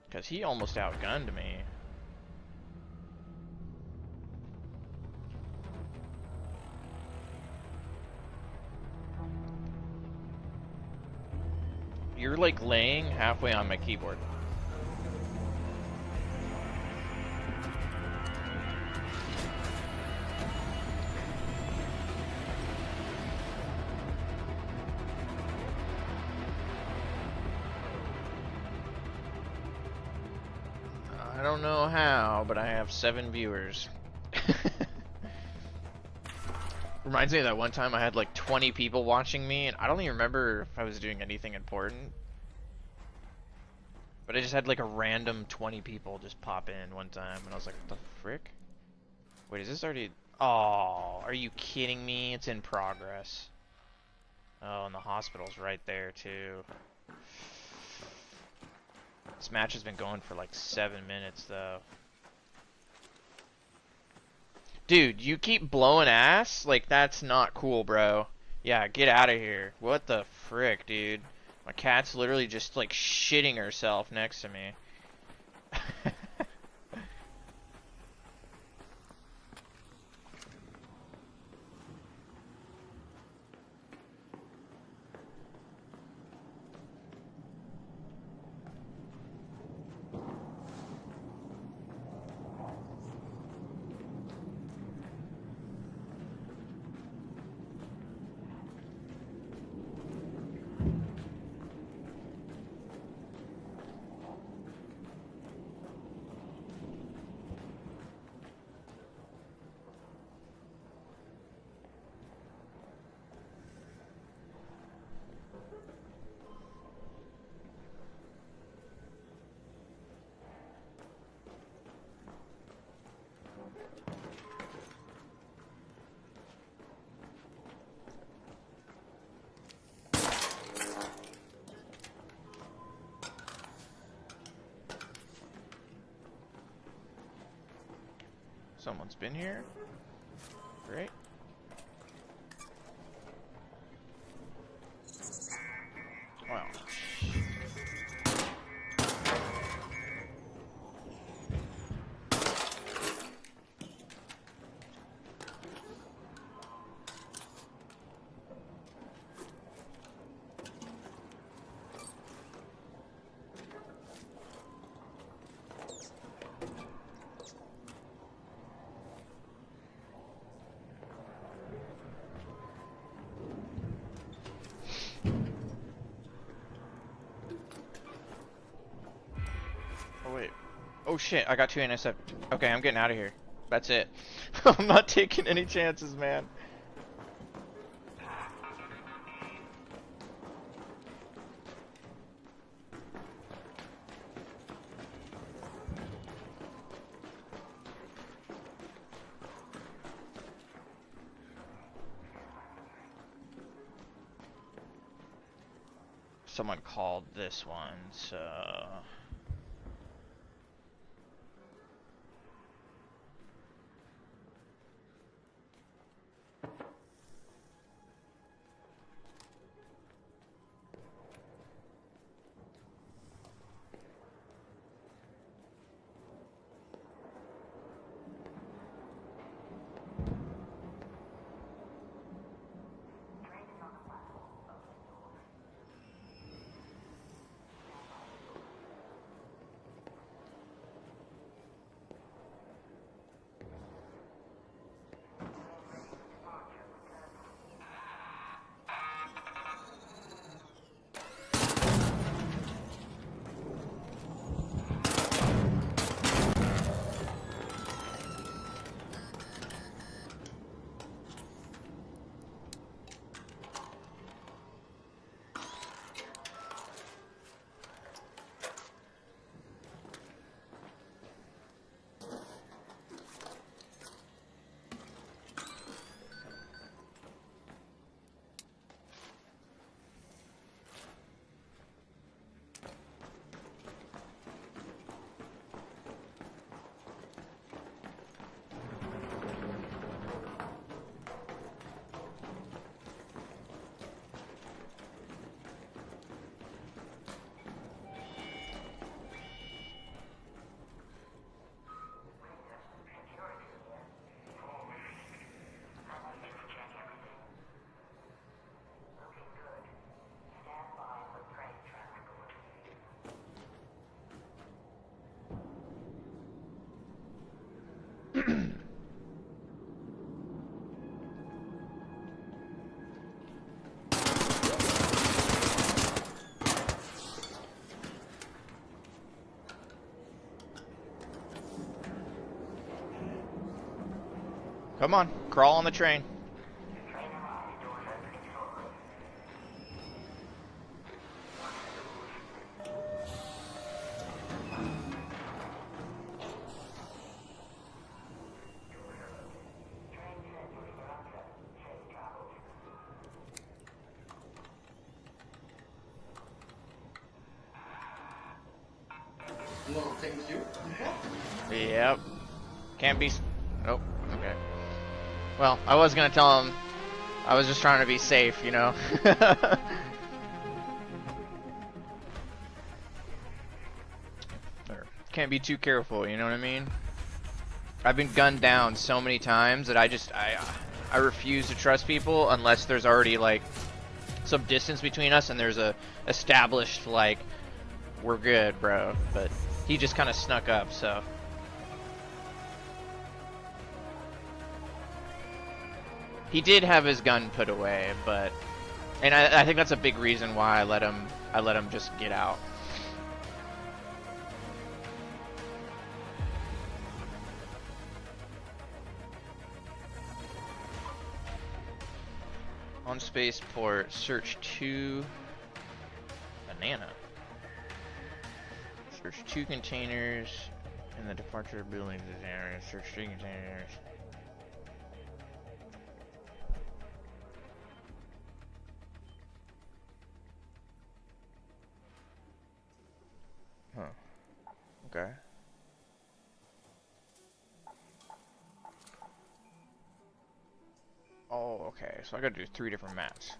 S1: because he almost outgunned me. You're like laying halfway on my keyboard. I don't know how, but I have 7 viewers. Reminds me of that one time I had like 20 people watching me, and I don't even remember if I was doing anything important. But I just had like a random 20 people just pop in one time, and I was like, what the frick? Wait, is this already... Oh, are you kidding me? It's in progress. Oh, and the hospital's right there, too. This match has been going for like 7 minutes, though. Dude, you keep blowing ass? Like, that's not cool, bro. Yeah, get out of here. What the frick, dude? My cat's literally just, like, shitting herself next to me. Someone's been here. Great. Wow. Oh wait. Oh shit, I got 2 antiseptic. Okay, I'm getting out of here. That's it. I'm not taking any chances, man. Someone called this one, so... Come on, crawl on the train.
S3: Train arrived. Doors opening shortly. Train set for Esperanza. Safe travels.
S4: No, thank you.
S1: Yep. Can't be. Oh, okay. Well, I was gonna tell him. I was just trying to be safe, you know. Or can't be too careful, you know what I mean? I've been gunned down so many times that I refuse to trust people unless there's already like some distance between us and there's a established like we're good, bro. But he just kind of snuck up, so. He did have his gun put away, but, and I think that's a big reason why I let him just get out. On spaceport, search 2 banana. Search 2 containers in the departure building area. Search 3 containers. Huh. Okay. Oh, okay. So I gotta do 3 different maps.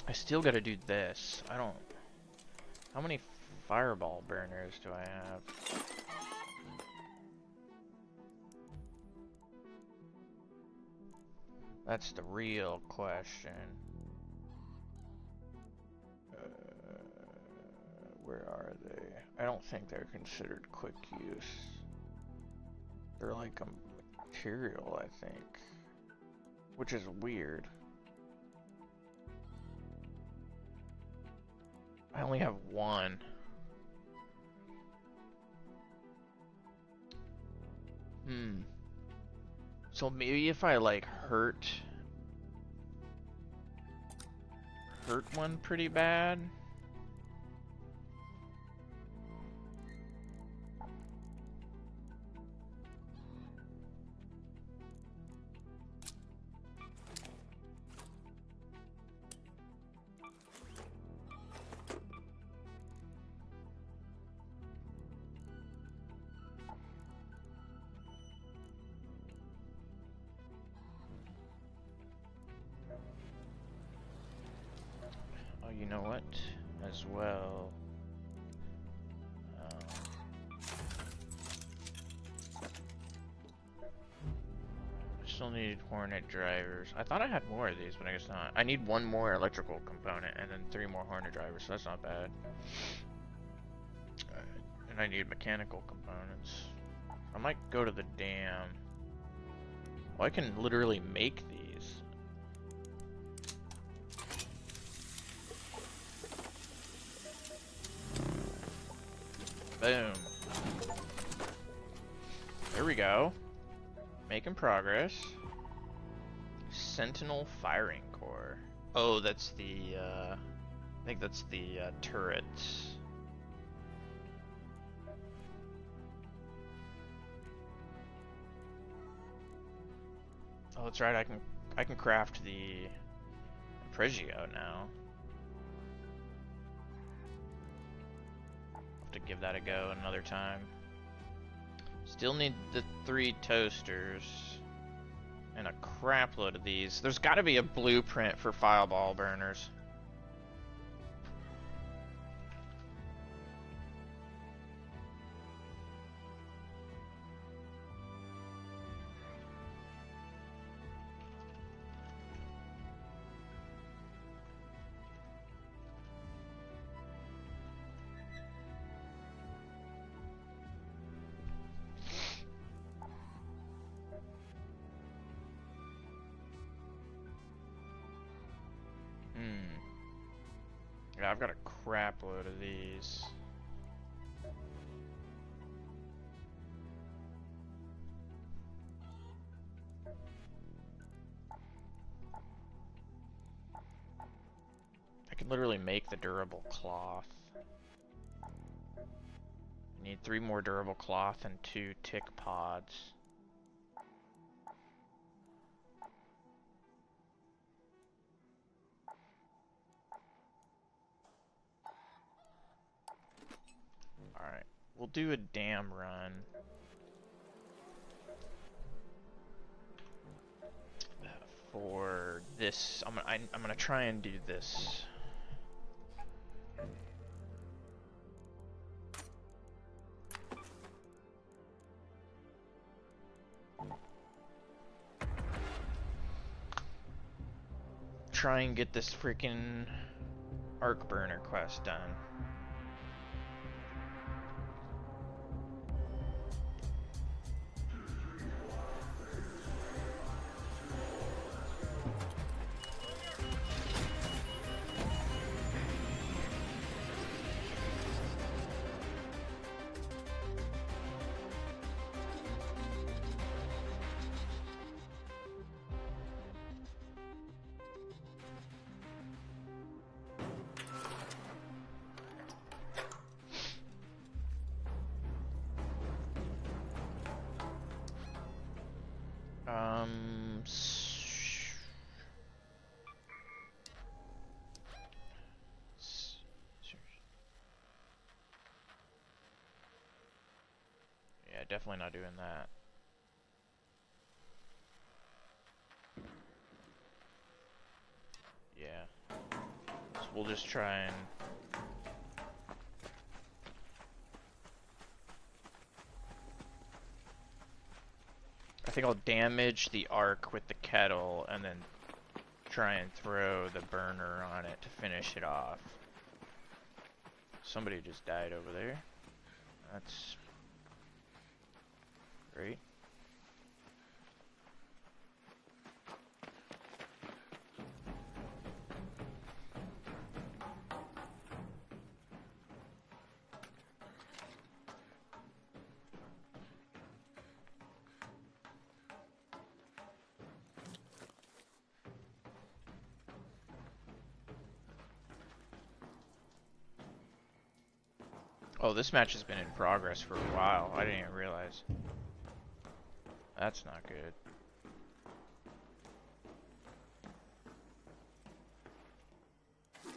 S1: I still gotta do this. I don't... How many fireball burners do I have? That's the real question. Where are they? I don't think they're considered quick use. They're like a material, I think. Which is weird. I only have 1. So maybe if I like hurt one pretty bad. You know what? As well. I still need Hornet drivers. I thought I had more of these, but I guess not. I need 1 more electrical component and then 3 more Hornet drivers, so that's not bad. And I need mechanical components. I might go to the dam. Well, I can literally make these. Boom. There we go. Making progress. Sentinel firing core. Oh, that's the, I think that's the, turret. Oh, that's right, I can craft the Pregio now. To give that a go another time. Still need the 3 toasters and a crap load of these. There's got to be a blueprint for fireball burners. Yeah, I've got a crap load of these. can literally make the durable cloth. I need 3 more durable cloth and 2 tick pods. Alright, we'll do a dam run. For this, I'm gonna try and do this. Try and get this freaking arc burner quest done. Yeah, definitely not doing that. Yeah. So we'll just try and... I think I'll damage the arc with the kettle and then try and throw the burner on it to finish it off. Somebody just died over there. That's great. Oh, this match has been in progress for a while. I didn't even realize. That's not good. Yeah.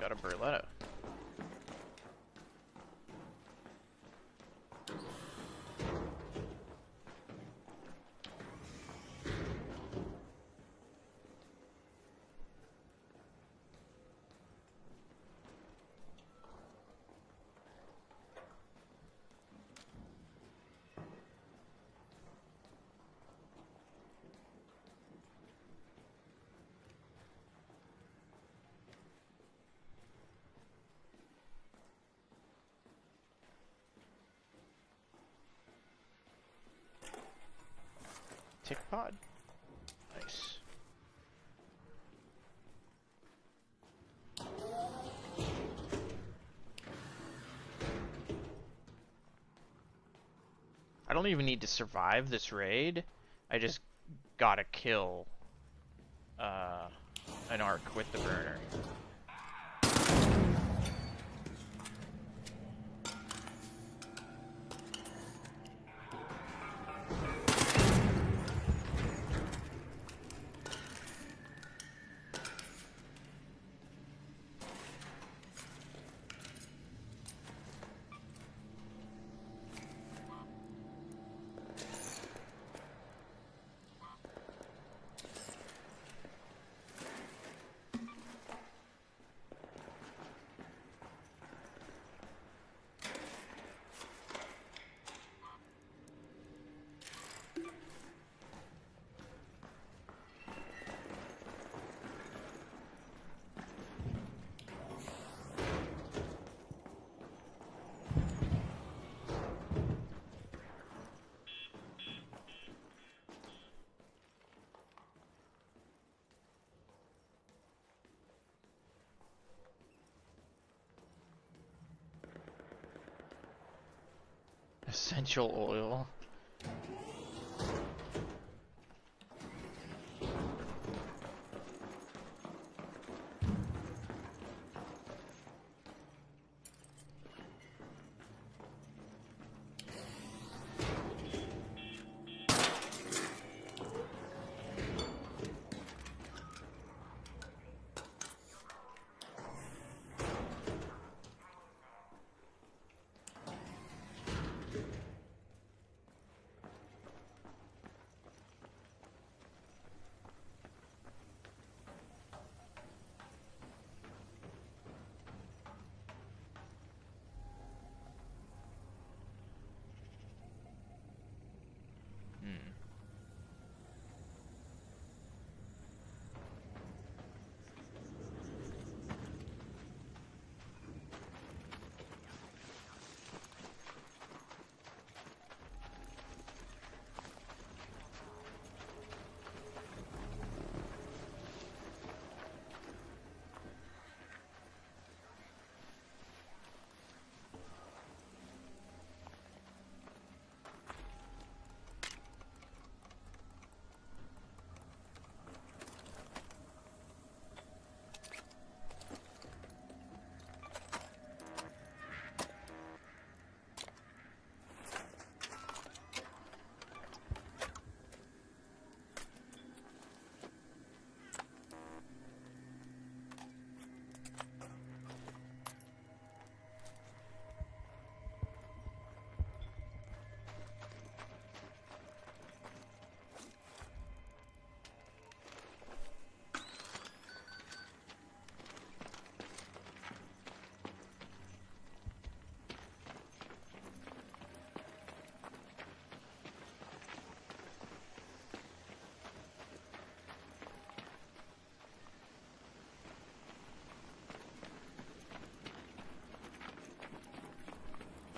S1: got a Berletta. Tick pod. Nice. I don't even need to survive this raid. I just gotta kill an arc with the burner. Essential oil.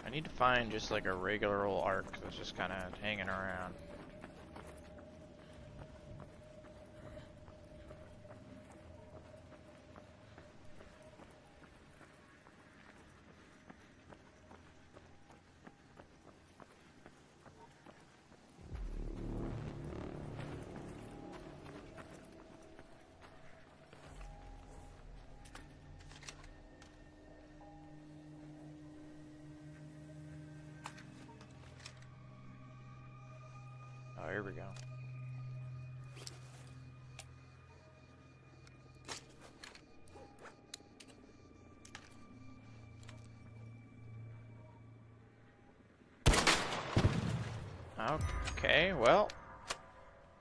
S1: I need to find just like a regular old arc that's just kind of hanging around. Oh, here we go. Okay, well,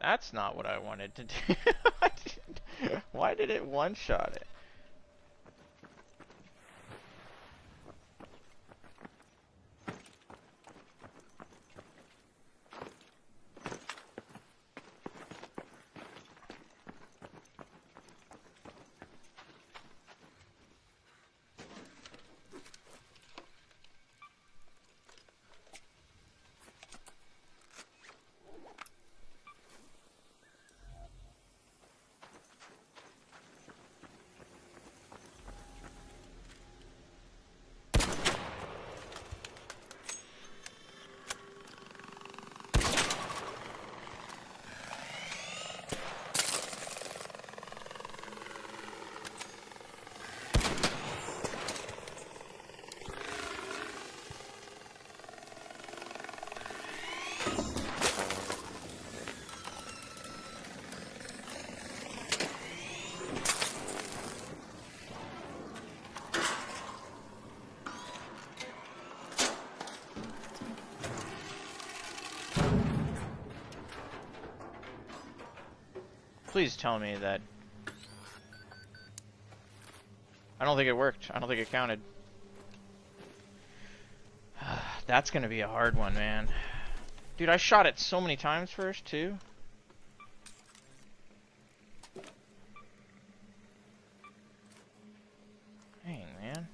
S1: that's not what I wanted to do. Why did it one-shot it? Please tell me that... I don't think it worked. I don't think it counted. That's gonna be a hard one, man. Dude, I shot it so many times first, too. Dang, man.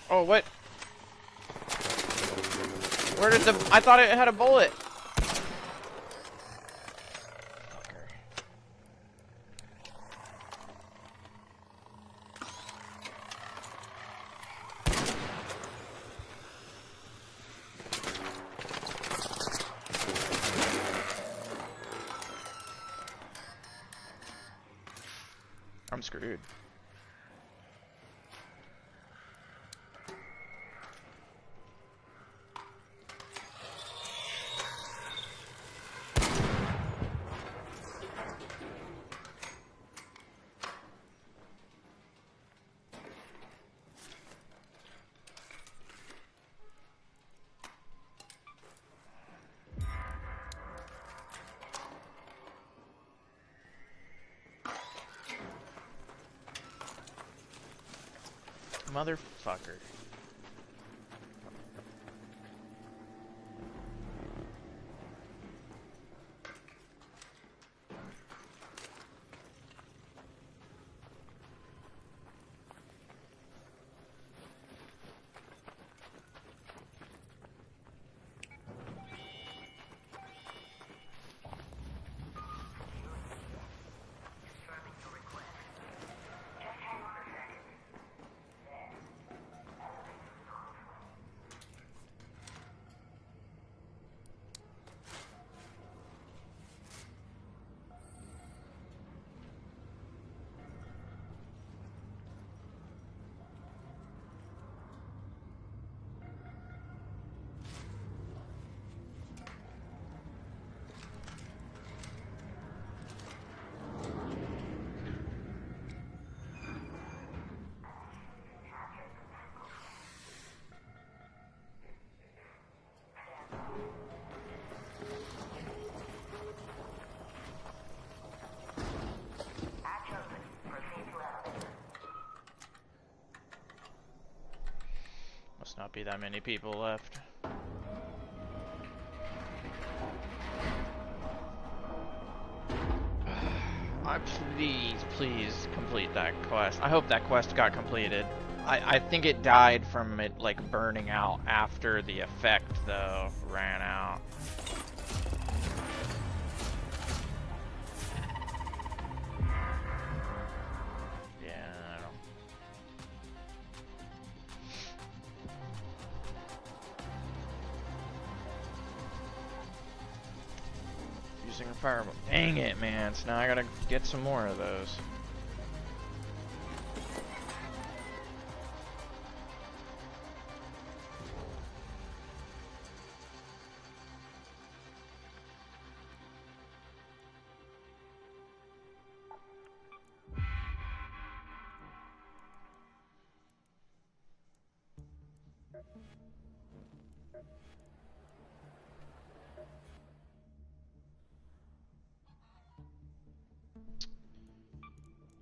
S1: Oh, what? Where did the... I thought it had a bullet. Fucker. I'm screwed. Motherfucker. Must not be that many people left. Please complete that quest. I hope that quest got completed. I think it died from it like burning out after the effect though ran out. Yeah, I don't. Using a fireball. Dang it, man. So now I gotta get some more of those.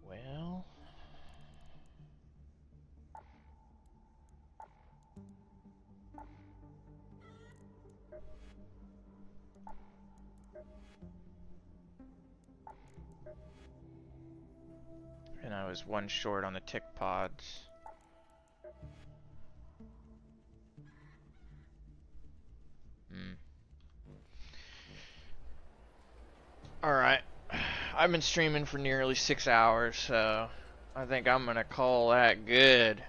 S1: Well, and I was one short on the tick pods. Alright. I've been streaming for nearly 6 hours, so I think I'm gonna call that good.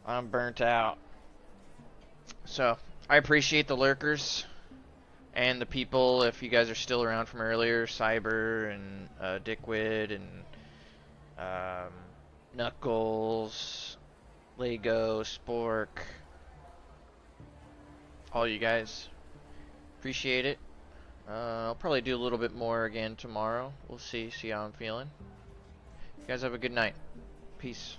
S1: I'm burnt out. So, I appreciate the lurkers and the people, if you guys are still around from earlier, Cyber and Dickwid and Knuckles, Lego, Spork, all you guys. Appreciate it. I'll probably do a little bit more again tomorrow. We'll see how I'm feeling. You guys have a good night. Peace.